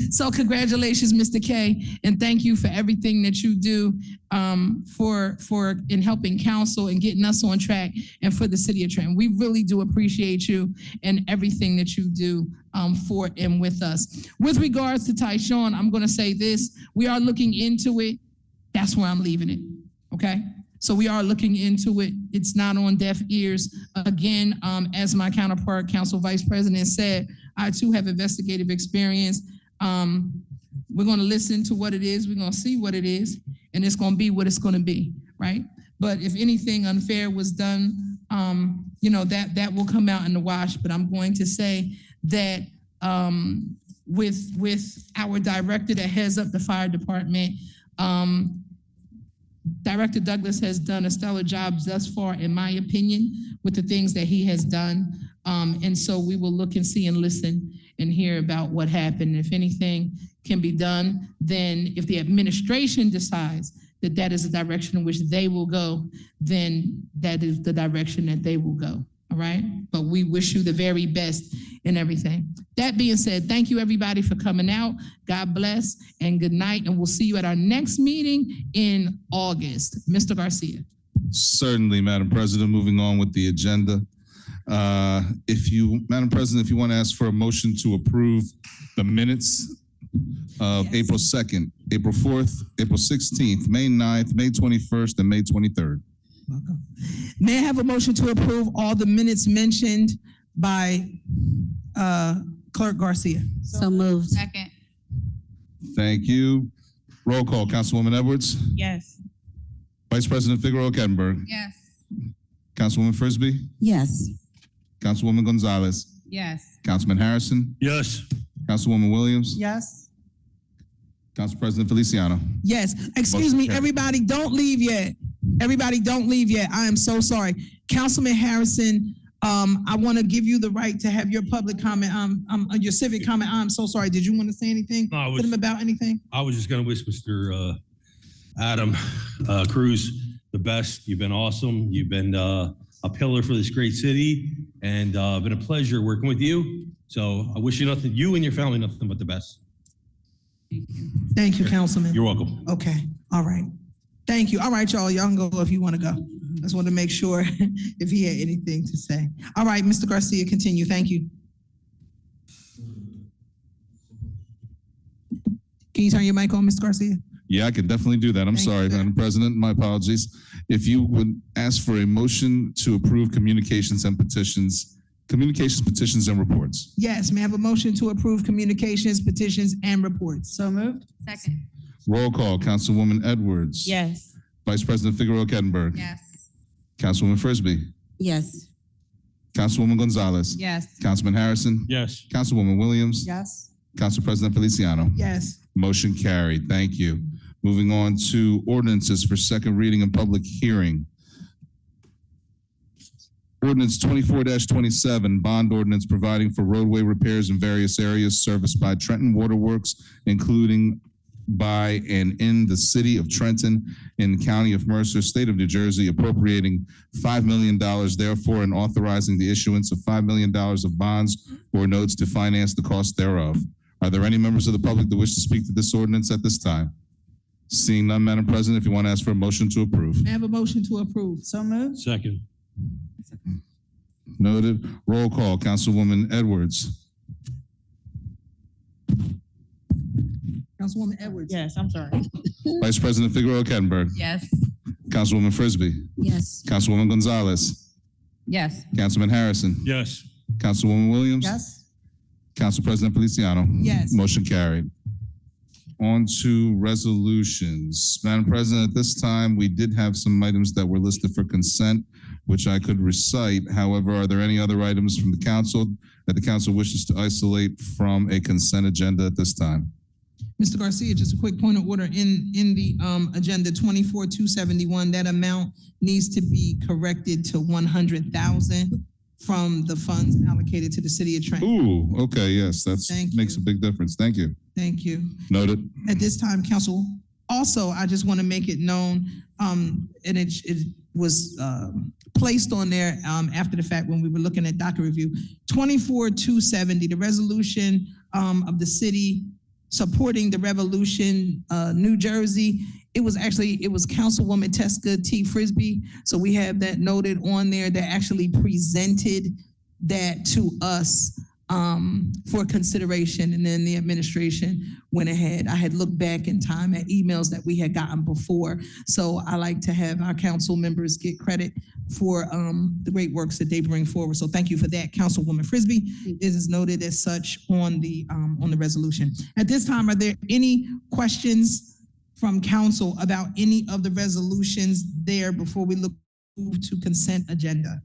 So congratulations, Mr. K, and thank you for everything that you do for in helping counsel and getting us on track and for the city of Trenton. We really do appreciate you and everything that you do for and with us. With regards to Tyshawn, I'm going to say this. We are looking into it. That's where I'm leaving it, okay? So we are looking into it. It's not on deaf ears. Again, as my counterpart, Council Vice President said, I too have investigative experience. We're going to listen to what it is. We're going to see what it is, and it's going to be what it's going to be, right? But if anything unfair was done, that will come out in the wash. But I'm going to say that with our director that heads up the fire department, Director Douglas has done a stellar job thus far, in my opinion, with the things that he has done. And so we will look and see and listen and hear about what happened. If anything can be done, then if the administration decides that that is the direction in which they will go, then that is the direction that they will go. All right? But we wish you the very best in everything. That being said, thank you everybody for coming out. God bless and good night. And we'll see you at our next meeting in August. Mr. Garcia. Certainly, Madam President, moving on with the agenda. Madam President, if you want to ask for a motion to approve the minutes of yes. April 2nd, April 4th, April 16th, May 9th, May 21st, and May 23rd. Welcome. May I have a motion to approve all the minutes mentioned by Clerk Garcia? So moved. Second. Thank you. Roll call, Councilwoman Edwards. Yes. Vice President Figueroa Kettenberg. Yes. Councilwoman Frisbee. Yes. Councilwoman Gonzalez. Yes. Councilman Harrison. Yes. Councilwoman Williams. Yes. Council President Feliciano. Yes. Excuse me, everybody, don't leave yet. Everybody, don't leave yet. I am so sorry. Councilman Harrison, I want to give you the right to have your public comment, your civic comment. I'm so sorry. Did you want to say anything to them about anything? I was just going to wish Mr. Adam Cruz the best. You've been awesome. You've been a pillar for this great city, and been a pleasure working with you. So I wish you and your family nothing but the best. Thank you, Councilman. You're welcome. Okay. All right. Thank you. All right, y'all. Y'all can go if you want to go. I just want to make sure if he had anything to say. All right, Mr. Garcia, continue. Thank you. Can you turn your mic on, Mr. Garcia? Yeah, I can definitely do that. I'm sorry, Madam President. My apologies. If you would ask for a motion to approve communications, petitions, and reports. Yes, may I have a motion to approve communications, petitions, and reports? So moved. Second. Roll call, Councilwoman Edwards. Yes. Vice President Figueroa Kettenberg. Yes. Councilwoman Frisbee. Yes. Councilwoman Gonzalez. Yes. Councilman Harrison. Yes. Councilwoman Williams. Yes. Council President Feliciano. Yes. Motion carried. Thank you. Moving on to ordinances for second reading and public hearing. Ordinance 24-27, bond ordinance providing for roadway repairs in various areas serviced by Trenton Waterworks, including by and in the city of Trenton, in the county of Mercer, state of New Jersey, appropriating $5 million therefore, and authorizing the issuance of $5 million of bonds or notes to finance the cost thereof. Are there any members of the public that wish to speak to this ordinance at this time? Seeing none, Madam President, if you want to ask for a motion to approve. May I have a motion to approve? So moved. Second. Noted. Roll call, Councilwoman Edwards. Councilwoman Edwards. Yes, I'm sorry. Vice President Figueroa Kettenberg. Yes. Councilwoman Frisbee. Yes. Councilwoman Gonzalez. Yes. Councilman Harrison. Yes. Councilwoman Williams. Yes. Council President Feliciano. Yes. Motion carried. on to resolutions. Madam President, at this time, we did have some items that were listed for consent, which I could recite. However, are there any other items from the council that the council wishes to isolate from a consent agenda at this time? Mr. Garcia, just a quick point of order. In the agenda 24,271, that amount needs to be corrected to 100,000 from the funds allocated to the city of Trenton. Ooh, okay, yes, that's Thank makes a big difference. Thank you. Thank you. Noted. At this time, council, also, I just want to make it known, and it was placed on there after the fact when we were looking at docket review. 24,270, the resolution of the city supporting the revolution, New Jersey. It was Councilwoman Teska T. Frisbee. So we have that noted on there that actually presented that to us for consideration. And then the administration went ahead. I had looked back in time at emails that we had gotten before. So I like to have our council members get credit for the great works that they bring forward. So thank you for that, Councilwoman Frisbee. It is noted as such on the resolution. At this time, are there any questions from council about any of the resolutions there before we move to consent agenda?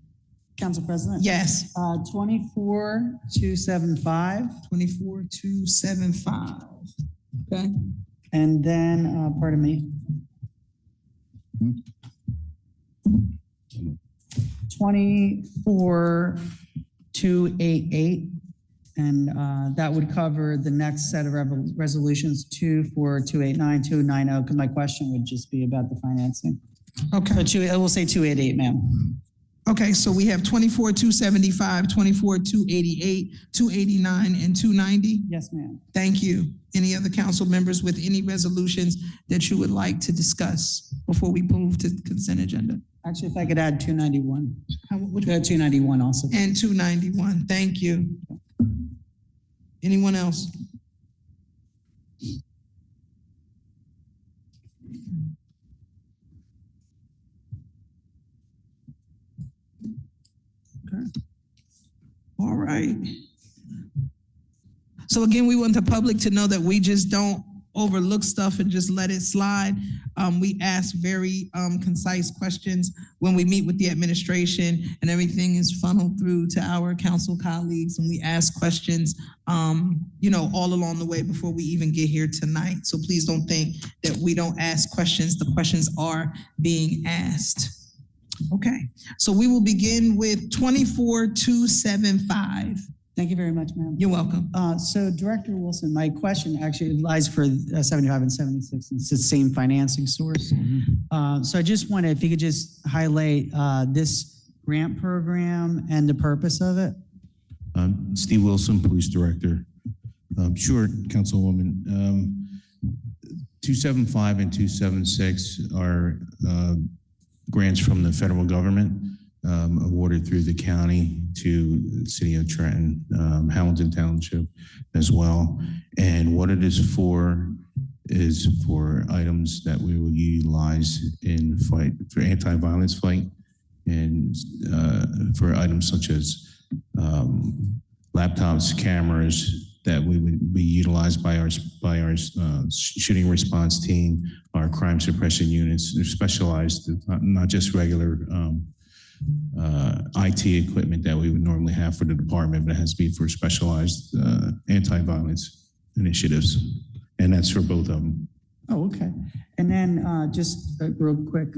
Council President? Yes. 24,275. 24,275. Okay. And then, pardon me. 24,288. And that would cover the next set of resolutions, 24,289, 290, because my question would just be about the financing. Okay. So I will say 288, ma'am. Okay, so we have 24,275, 24,288, 289, and 290? Yes, ma'am. Thank you. Any other council members with any resolutions that you would like to discuss before we move to consent agenda? Actually, if I could add 291. Which 291 also. And 291, thank you. Anyone else? Okay. All right. So again, we want the public to know that we just don't overlook stuff and just let it slide. We ask very concise questions when we meet with the administration, and everything is funneled through to our council colleagues, and we ask questions, all along the way before we even get here tonight. So please don't think that we don't ask questions. The questions are being asked. Okay, so we will begin with 24,275. Thank you very much, ma'am. You're welcome. So Director Wilson, my question actually lies for 75 and 76. It's the same financing source. So I just wanted, if you could just highlight this grant program and the purpose of it. Steve Wilson, Police Director. Sure, Councilwoman. 275 and 276 are grants from the federal government awarded through the county to the city of Trenton, Hamilton Township as well. And what it is for items that we will utilize in fight for anti-violence fight, and for items such as laptops, cameras that we would be utilized by our shooting response team, our crime suppression units. They're specialized, not just regular IT equipment that we would normally have for the department, but it has to be for specialized anti-violence initiatives. And that's for both of them. Oh, okay. And then just real quick,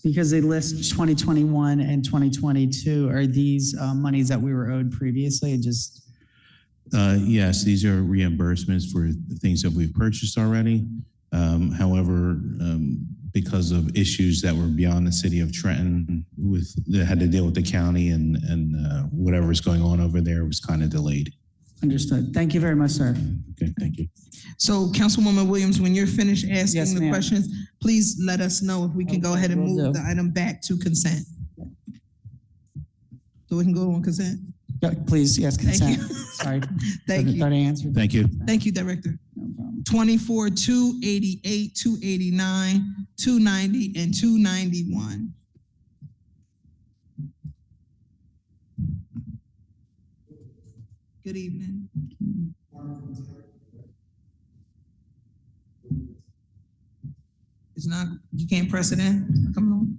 because they list 2021 and 2022, are these monies that we were owed previously? Yes, these are reimbursements for things that we've purchased already. However, because of issues that were beyond the city of Trenton that had to deal with the county and whatever's going on over there was kind of delayed. Understood. Thank you very much, sir. Okay, thank you. So Councilwoman Williams, when you're finished asking Yes, the ma'am. questions, please let us know if we can go ahead and will move do. the item back to consent. So we can go on consent? Yeah, please, yes, Thank consent. you. Sorry. Thank you. Thought I answered. Thank you. Thank you, Director. No problem. 24,288, 289, 290, and 291. Good evening. It's not, you can't press it in? Come on.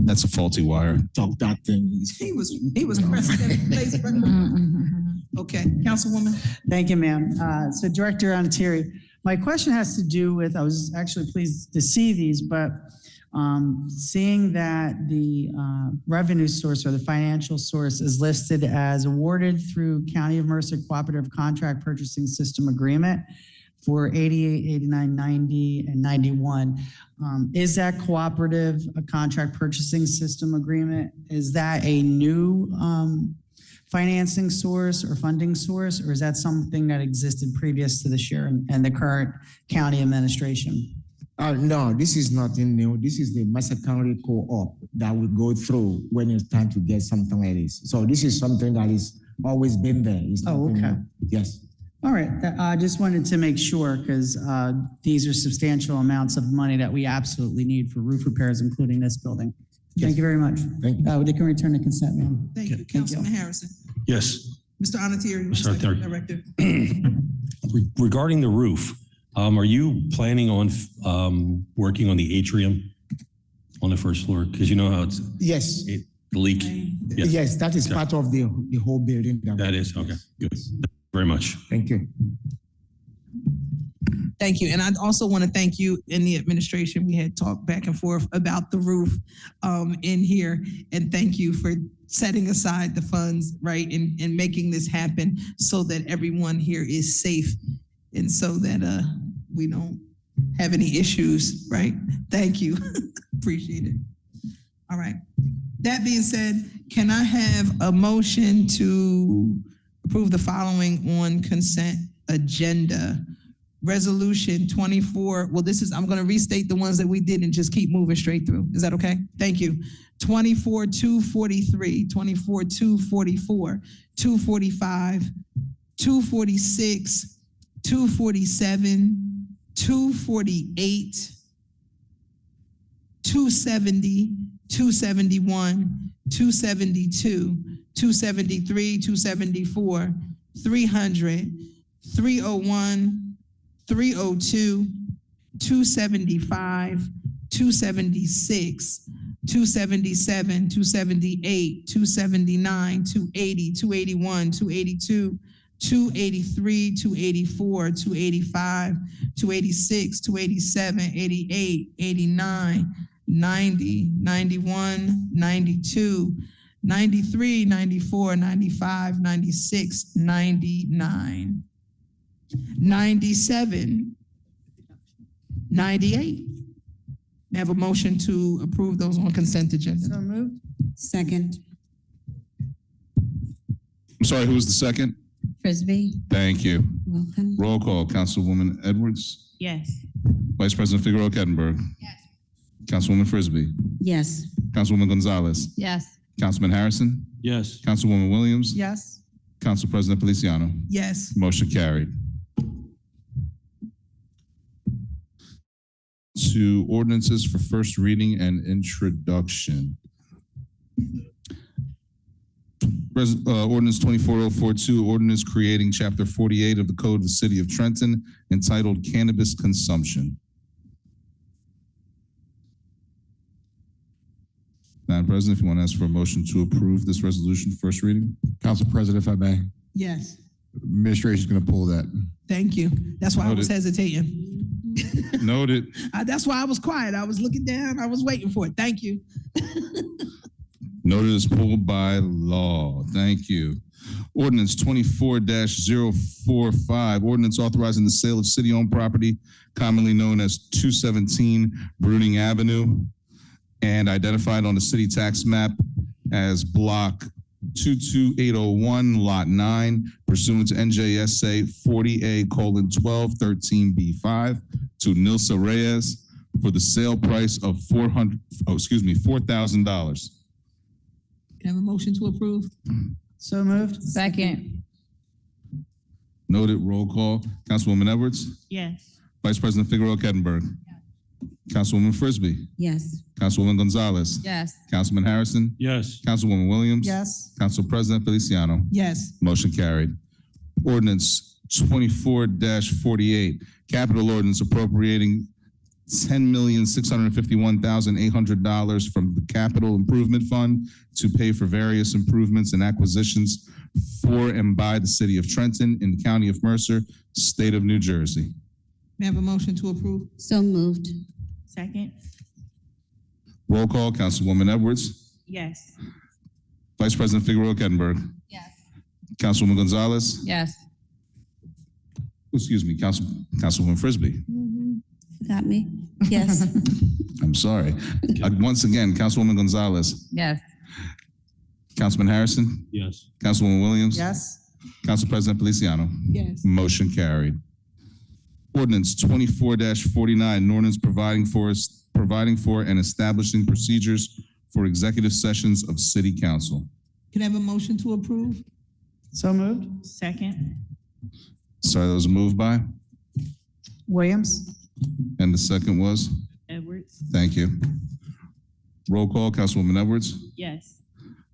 That's a faulty wire. Talk that thing. He was pressing in place. Okay, Councilwoman. Thank you, ma'am. So Director Antieri, my question has to do with, I was actually pleased to see these, but seeing that the revenue source or the financial source is listed as awarded through County of Mercer Cooperative Contract Purchasing System Agreement for 88, 89, 90, and 91. Is that cooperative a contract purchasing system agreement? Is that a new financing source or funding source, or is that something that existed previous to this year and the current county administration? No, this is nothing new. This is the Mercer County Co-op that we go through when it's time to get something like this. So this is something that is always been there. It's Oh, nothing okay. new. Yes. All right, I just wanted to make sure because these are substantial amounts of money that we absolutely need for roof repairs, including this building. Thank you very much. Thank you. They can return the consent, ma'am. Thank you, Councilman Harrison. Yes. Mr. Anatieri, Mr. Executive Anatieri. Director. Regarding the roof, are you planning on working on the atrium on the first floor? Because you know how it's Yes. the leak. Yes, that is Okay. part of the whole building. That is okay. Good. Thank you very much. Thank you. Thank you. And I also want to thank you in the administration. We had talked back and forth about the roof in here. And thank you for setting aside the funds, right, and making this happen so that everyone here is safe and so that we don't have any issues, right? Thank you. Appreciate it. All right. That being said, can I have a motion to approve the following on consent agenda? Resolution 24, well, I'm going to restate the ones that we did and just keep moving straight through. Is that okay? Thank you. 24-243, 24-244, 245, 246, 247, 248, 270, 271, 272, 273, 274, 300, 301, 302, 275, 276, 277, 278, 279, 280, 281, 282, 283, 284, 285, 286, 287, 88, 89, 90, 91, 92, 93, 94, 95, 96, 99. 97, 98. May I have a motion to approve those on consent agenda? So moved. Second. I'm sorry, who was the second? Frisbee. Thank you. Welcome. Roll call, Councilwoman Edwards, Yes. Vice President Figueroa Kettenberg. Yes. Councilwoman Frisbee, Yes. Councilwoman Gonzalez, Yes. Councilman Harrison, Yes. Councilwoman Williams, Yes. Council President Feliciano. Yes. Motion carried. To ordinances for first reading and introduction. Ordinance 24042, ordinance creating chapter 48 of the Code of the City of Trenton entitled Cannabis Consumption. Madam President, if you want to ask for a motion to approve this resolution first reading. Council President, if I may, Yes. administration is going to pull that. Thank you. That's why I was Noted. hesitating. Noted. That's why I was quiet. I was looking down. I was waiting for it. Thank you. Noted as pulled by law. Thank you. Ordinance 24-045, ordinance authorizing the sale of city-owned property commonly known as 217 Bruning Avenue and identified on the city tax map as block 22801, lot 9, pursuant to NJSA 40A:1213B5 to Nilsa Reyes for the sale price of $4,000. Can I have a motion to approve? So moved. Second. Noted. Roll call. Councilwoman Edwards, Yes. Vice President Figueroa Kettenberg, Councilwoman Frisbee, Yes. Councilwoman Gonzalez, Yes. Councilman Harrison, Yes. Councilwoman Williams, Yes. Council President Feliciano. Yes. Motion carried. Ordinance 24-48, capital ordinance appropriating $10,651,800 from the Capital Improvement Fund to pay for various improvements and acquisitions for and by the city of Trenton in the county of Mercer, state of New Jersey. May I have a motion to approve? So moved. Second? Roll call, Councilwoman Edwards. Yes. Vice President Figueroa Kettenberg. Yes. Councilwoman Gonzalez. Yes. Excuse me, Councilwoman Frisbee. Got me? Yes. I'm sorry. Once again, Councilwoman Gonzalez. Yes. Councilman Harrison. Yes. Councilwoman Williams. Yes. Council President Feliciano. Yes. Motion carried. Ordinance 24-49, an ordinance providing for and establishing procedures for executive sessions of city council. Can I have a motion to approve? So moved. Second? Sorry, that was moved by, Williams? and the second was? Edwards? Thank you. Roll call, Councilwoman Edwards. Yes.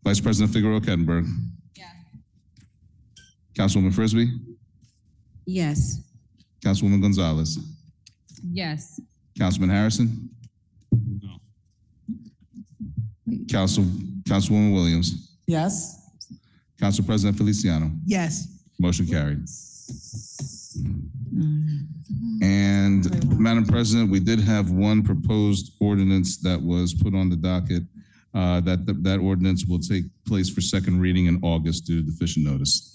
Vice President Figueroa Kettenberg. Yes. Councilwoman Frisbee. Yes. Councilwoman Gonzalez. Yes. Councilman Harrison. No. Councilwoman Williams. Yes. Council President Feliciano. Yes. Motion carried. And Madam President, we did have one proposed ordinance that was put on the docket. That ordinance will take place for second reading in August due to deficient notice.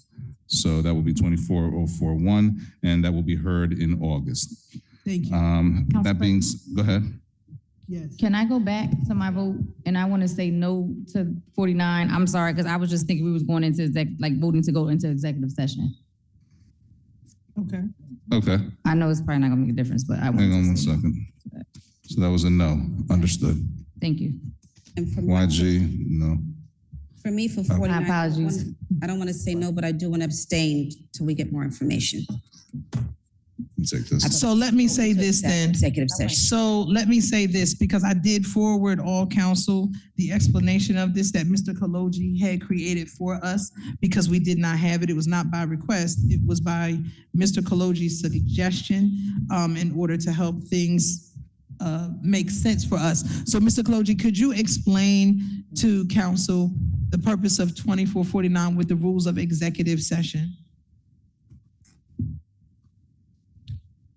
So that will be 24041, and that will be heard in August. Thank you. That being, go ahead. Yes. Can I go back to my vote? And I want to say no to 49. I'm sorry, because I was just thinking we was going into voting to go into executive session. Okay. Okay, I know it's probably not gonna make a difference, but I hang want on to one say. second. So that was a no, understood. Thank you. And for me, YG, no. for me, for My 49, apologies. I don't want to say no, but I do want to abstain till we get more information. Take this. So let me say this then. Executive session. So let me say this, because I did forward all council the explanation of this that Mr. Kaloji had created for us, because we did not have it. It was not by request. It was by Mr. Kaloji's suggestion, in order to help things make sense for us. So Mr. Kaloji, could you explain to council the purpose of 2449 with the rules of executive session?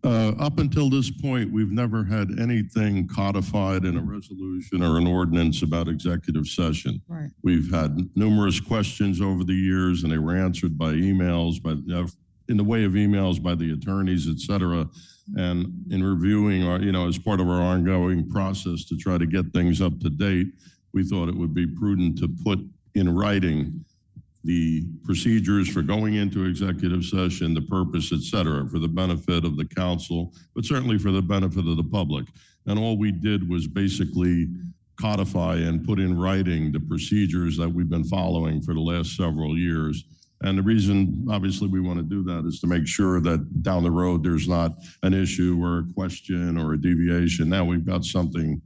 Up until this point, we've never had anything codified in a resolution or an ordinance about executive session. Right. We've had numerous questions over the years, and they were answered by emails, in the way of emails by the attorneys, et cetera. And in reviewing our, as part of our ongoing process to try to get things up to date, we thought it would be prudent to put in writing the procedures for going into executive session, the purpose, et cetera, for the benefit of the council, but certainly for the benefit of the public. And all we did was basically codify and put in writing the procedures that we've been following for the last several years. And the reason, obviously, we want to do that is to make sure that down the road, there's not an issue or a question or a deviation. Now we've got something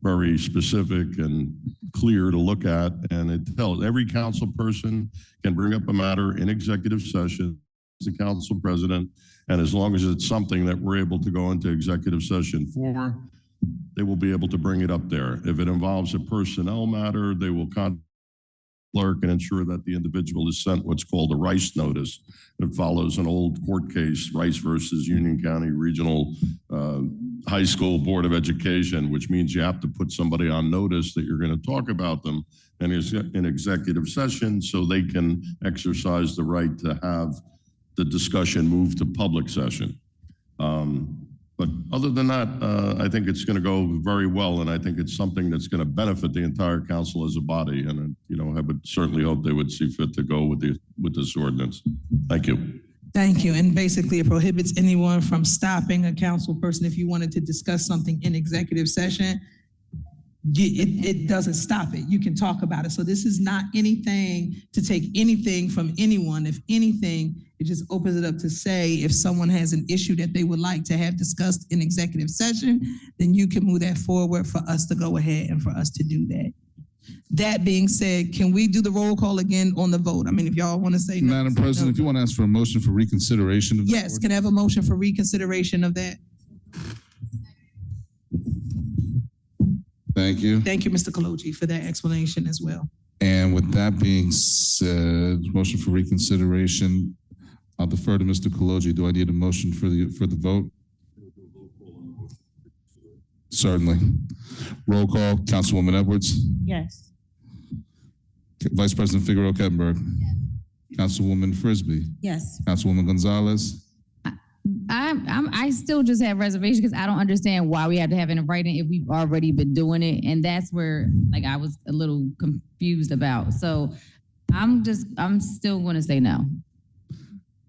very specific and clear to look at, and it tells every council person can bring up a matter in executive session as the council president, and as long as it's something that we're able to go into executive session for, they will be able to bring it up there. If it involves a personnel matter, they will contact the clerk and ensure that the individual is sent what's called a Rice notice. It follows an old court case, Rice versus Union County Regional High School Board of Education, which means you have to put somebody on notice that you're going to talk about them and is in executive session so they can exercise the right to have the discussion move to public session. But other than that, I think it's going to go very well, and I think it's something that's going to benefit the entire council as a body. And I would certainly hope they would see fit to go with this ordinance. Thank you. Thank you. And basically, it prohibits anyone from stopping a council person if you wanted to discuss something in executive session. It doesn't stop it. You can talk about it. So this is not anything to take anything from anyone. If anything, it just opens it up to say if someone has an issue that they would like to have discussed in executive session, then you can move that forward for us to go ahead and for us to do that. That being said, can we do the roll call again on the vote? I mean, if y'all want to say no. Madam President, if you want to ask for a motion for reconsideration of that Yes, can I have a motion for reconsideration of that? Thank you. Thank you, Mr. Kaloji, for that explanation as well. And with that being said, motion for reconsideration. I'll defer to Mr. Kaloji. Do I need a motion for the vote? Certainly. Roll call, Councilwoman Edwards. Yes. Vice President Figueroa Kettenberg. Councilwoman Frisbee. Yes. Councilwoman Gonzalez. I still just have reservations because I don't understand why we have to have it in writing if we've already been doing it. And that's where like I was a little confused about. So I'm still going to say no.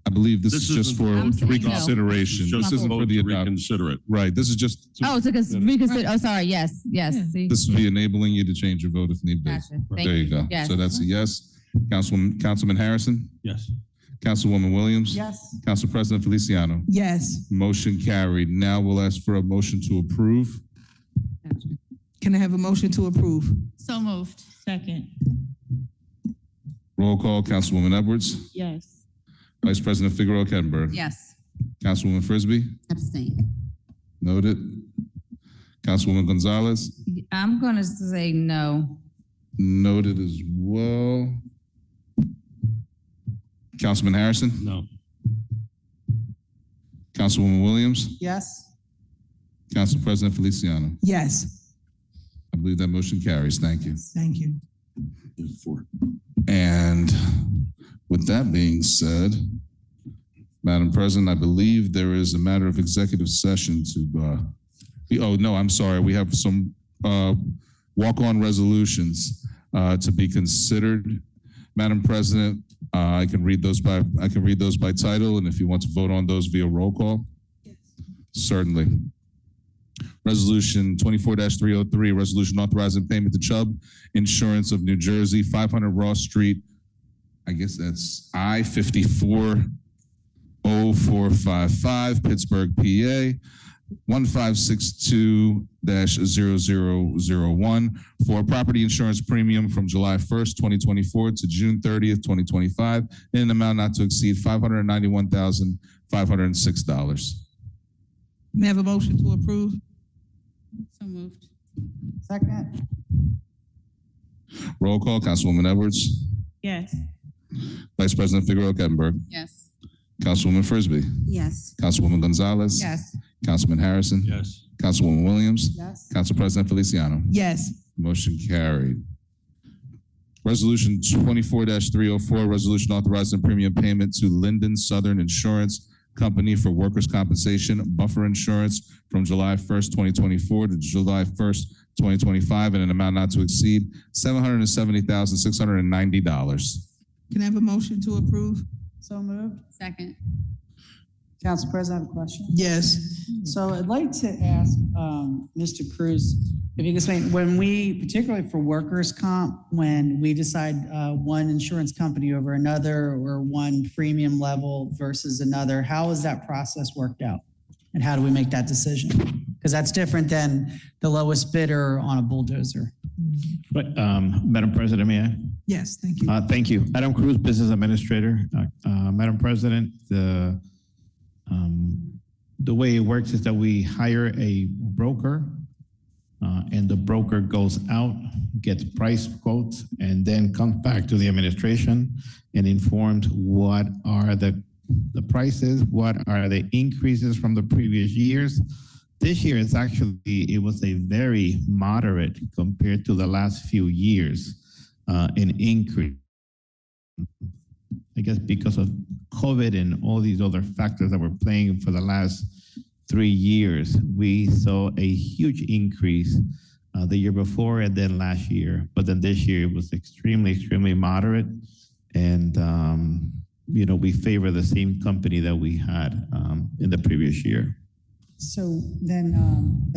I believe this is just for reconsideration. No. This isn't for the reconsider it. Right. This is just. Reconsider. Oh, sorry. Yes. See? This will be enabling you to change your vote if need be. Gotcha. Thank There you go. Yes. So that's a yes. Councilman Harrison. Yes. Councilwoman Williams. Yes. Council President Feliciano. Yes. Motion carried. Now we'll ask for a motion to approve. Can I have a motion to approve? So moved. Second. Roll call, Councilwoman Edwards. Yes. Vice President Figueroa Kettenberg. Yes. Councilwoman Frisbee. Abstain. Noted. Councilwoman Gonzalez. I'm going to say no. Noted as well. Councilman Harrison. No. Councilwoman Williams. Yes. Council President Feliciano. Yes. I believe that motion carries. Thank you. Thank you. And with that being said, Madam President, I believe there is a matter of executive session to, oh, no, I'm sorry. We have some walk-on resolutions to be considered. Madam President, I can read those by title, and if you want to vote on those via roll call. Certainly. Resolution 24-303, resolution authorizing payment to Chubb Insurance of New Jersey, 500 Ross Street. I guess that's I-540455, Pittsburgh, PA, 1562-0001 for a property insurance premium from July 1st, 2024 to June 30th, 2025 in an amount not to exceed $591,506. May I have a motion to approve? So moved. Second. Roll call, Councilwoman Edwards. Yes. Vice President Figueroa Kettenberg. Yes. Councilwoman Frisbee. Yes. Councilwoman Gonzalez. Yes. Councilman Harrison. Yes. Councilwoman Williams. Yes. Council President Feliciano. Yes. Motion carried. Resolution 24-304, resolution authorizing premium payment to Linden Southern Insurance Company for workers' compensation buffer insurance from July 1st, 2024 to July 1st, 2025 in an amount not to exceed $770,690. Can I have a motion to approve? So moved. Second. Council President, I have a question. Yes. So I'd like to ask Mr. Cruz, if you could explain, when we, particularly for workers' comp, when we decide one insurance company over another or one premium level versus another, how is that process worked out? And how do we make that decision? Because that's different than the lowest bidder on a bulldozer. But, Madam President, may I? Yes, thank you. Thank you. Adam Cruz, Business Administrator. Madam President, the way it works is that we hire a broker, and the broker goes out, gets price quotes, and then comes back to the administration and informs what are the prices, what are the increases from the previous years. This year, it was a very moderate compared to the last few years, an increase. I guess because of COVID and all these other factors that were playing for the last 3 years, we saw a huge increase the year before and then last year. But then this year it was extremely, extremely moderate. And, we favor the same company that we had in the previous year. So then.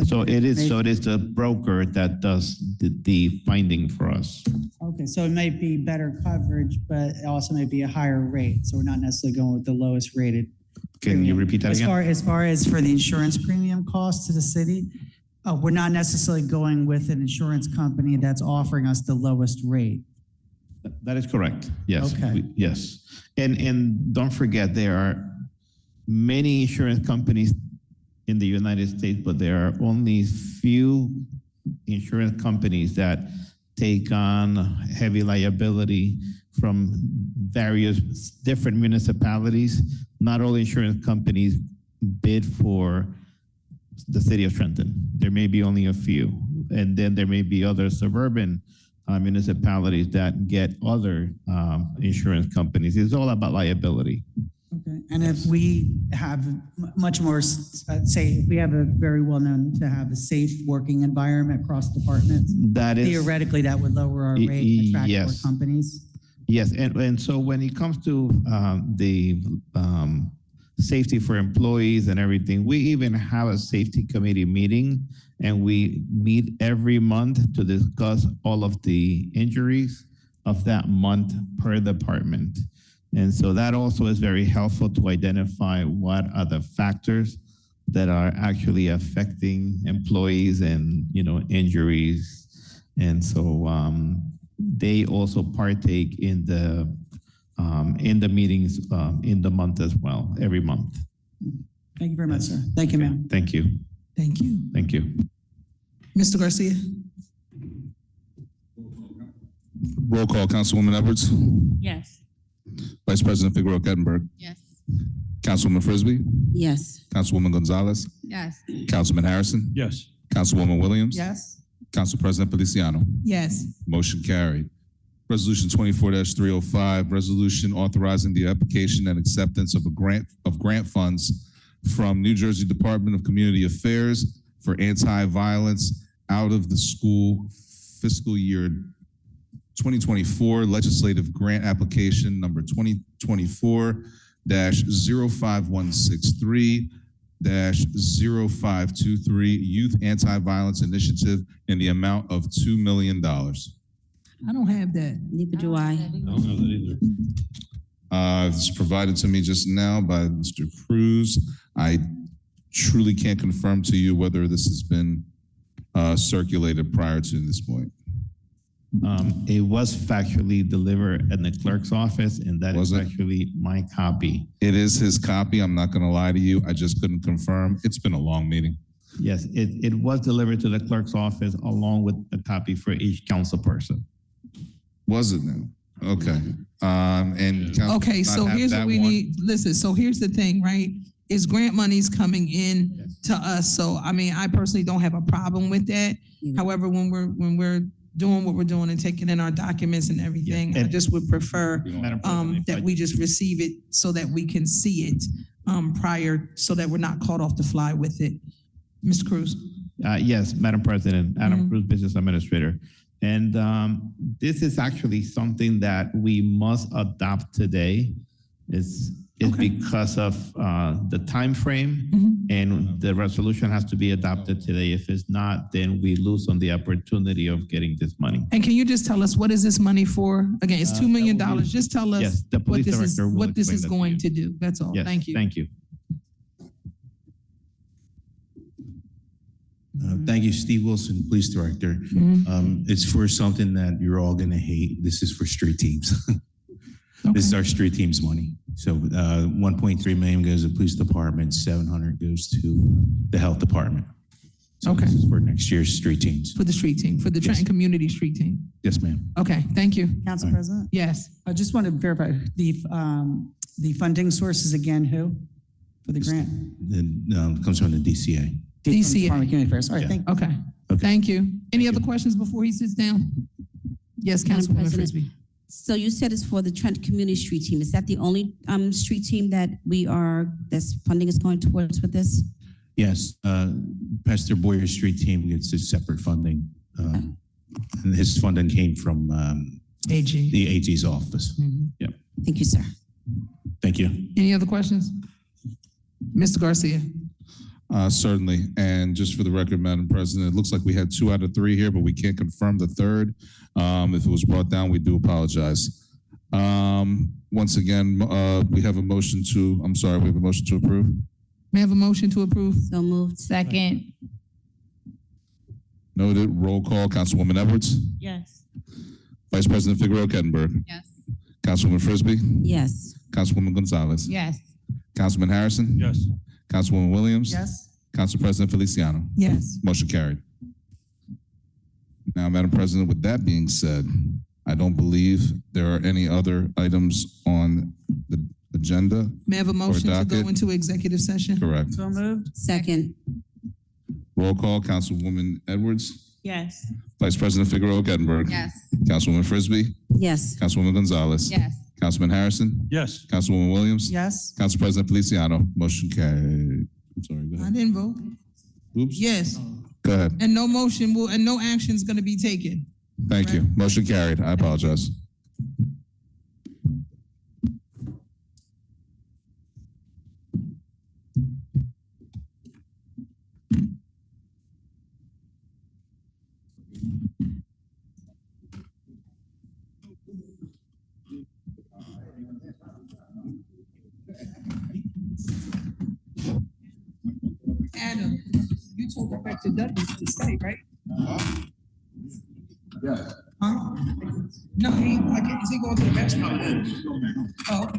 So it is the broker that does the finding for us. Okay, so it might be better coverage, but it also might be a higher rate. So we're not necessarily going with the lowest rated. Can you repeat that again? As far as for the insurance premium cost to the city, we're not necessarily going with an insurance company that's offering us the lowest rate. That is correct. Yes. Okay. Yes. And don't forget, there are many insurance companies in the United States, but there are only few insurance companies that take on heavy liability from various different municipalities. Not all insurance companies bid for the city of Trenton. There may be only a few. And then there may be other suburban municipalities that get other insurance companies. It's all about liability. Okay. And if we have much more, say, if we have a very well-known to have a safe working environment across departments, That is theoretically, that would lower our rate, attract more yes. companies. Yes, and so when it comes to the safety for employees and everything, we even have a safety committee meeting, and we meet every month to discuss all of the injuries of that month per department. And so that also is very helpful to identify what are the factors that are actually affecting employees and, injuries. And so they also partake in the meetings in the month as well, every month. Thank you very much, sir. Thank you, ma'am. Thank you. Thank you. Thank you. Mr. Garcia? Roll call, Councilwoman Edwards. Yes. Vice President Figueroa Kettenberg. Yes. Councilwoman Frisbee. Yes. Councilwoman Gonzalez. Yes. Councilman Harrison. Yes. Councilwoman Williams. Yes. Council President Feliciano. Yes. Motion carried. Resolution 24-305, resolution authorizing the application and acceptance of grant funds from New Jersey Department of Community Affairs for anti-violence out of the school fiscal year 2024 legislative grant application number 2024-05163-0523 Youth Anti-Violence Initiative in the amount of $2 million. I don't have that. Neither do I. I don't know that either. It's provided to me just now by Mr. Cruz. I truly can't confirm to you whether this has been circulated prior to this point. It was factually delivered in the clerk's office, and that Was is it? actually my copy. It is his copy. I'm not going to lie to you. I just couldn't confirm. It's been a long meeting. Yes, it was delivered to the clerk's office along with a copy for each council person. Was it now? Okay. And council Okay, does not so have here's what that we one. need. Listen, so here's the thing, right? Is grant monies coming in to us. So, I mean, I personally don't have a problem with that. However, when we're doing what we're doing and taking in our documents and everything, I just would prefer Madam President, if I- that we just receive it so that we can see it prior, so that we're not caught off the fly with it. Mr. Cruz? Yes, Madam President, Adam Mhm. Cruz, Business Administrator. And this is actually something that we must adopt today. Is Okay. because of the time frame, Mhm. and the resolution has to be adopted today. If it's not, then we lose on the opportunity of getting this money. And can you just tell us, what is this money for? Again, it's $2 million. that will be- Just tell us Yes, the what police this is, director will what this explain is that to going you. to do. That's all. Yes, Thank you. Thank you. Thank you, Steve Wilson, Police Director. Mhm. It's for something that you're all gonna hate. This is for street teams. This is our street teams money. So 1.3 million goes to the police department, 700 goes to the health department. So Okay. This is for next year's street teams. For the street team, for the Trenton Community Street Team. Yes, ma'am. Okay, thank you. Council All right. President? Yes. I just want to verify the funding sources again, who? For the grant? It comes from the DCA. DCA. Department of Community Affairs. All right, Yeah. thank you. Okay, Okay. thank you. Any other questions before he sits down? Yes, Madam Councilwoman President. Frisbee. So you said it's for the Trent Community Street Team. Is that the only street team that this funding is going towards with this? Yes, Pastor Boyer's street team gets his separate funding. And his funding came from AG. the AG's office. Mhm. Yep. Thank you, sir. Thank you. Any other questions? Mr. Garcia. Certainly. And just for the record, Madam President, it looks like we had 2 out of 3 here, but we can't confirm the third. If it was brought down, we do apologize. Once again, we have a motion to approve. May I have a motion to approve? So moved. Second. Noted. Roll call. Councilwoman Edwards. Yes. Vice President Figueroa Kettenberg. Yes. Councilwoman Frisbee. Yes. Councilwoman Gonzalez. Yes. Councilman Harrison. Yes. Councilwoman Williams. Yes. Council President Feliciano. Yes. Motion carried. Now, Madam President, with that being said, I don't believe there are any other items on the agenda. May I have a motion to go docket? into executive session? Correct. So moved. Second, Roll call, Councilwoman Edwards, Yes. Vice President Figueroa Gettenberg. Yes. Councilwoman Frisbee, yes. Councilwoman Gonzalez. Yes. Councilman Harrison, Yes. Councilwoman Williams. Yes. Council President Feliciano, motion carried. I'm sorry, go I ahead. didn't vote. Oops. Yes, Go ahead. and no motion will, and no action is gonna be taken. Thank you. Motion carried. I apologize. Adam, you told Rebecca Douglas to stay, right? Yes. Huh? No, is he going to the restaurant? Oh.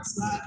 Slide.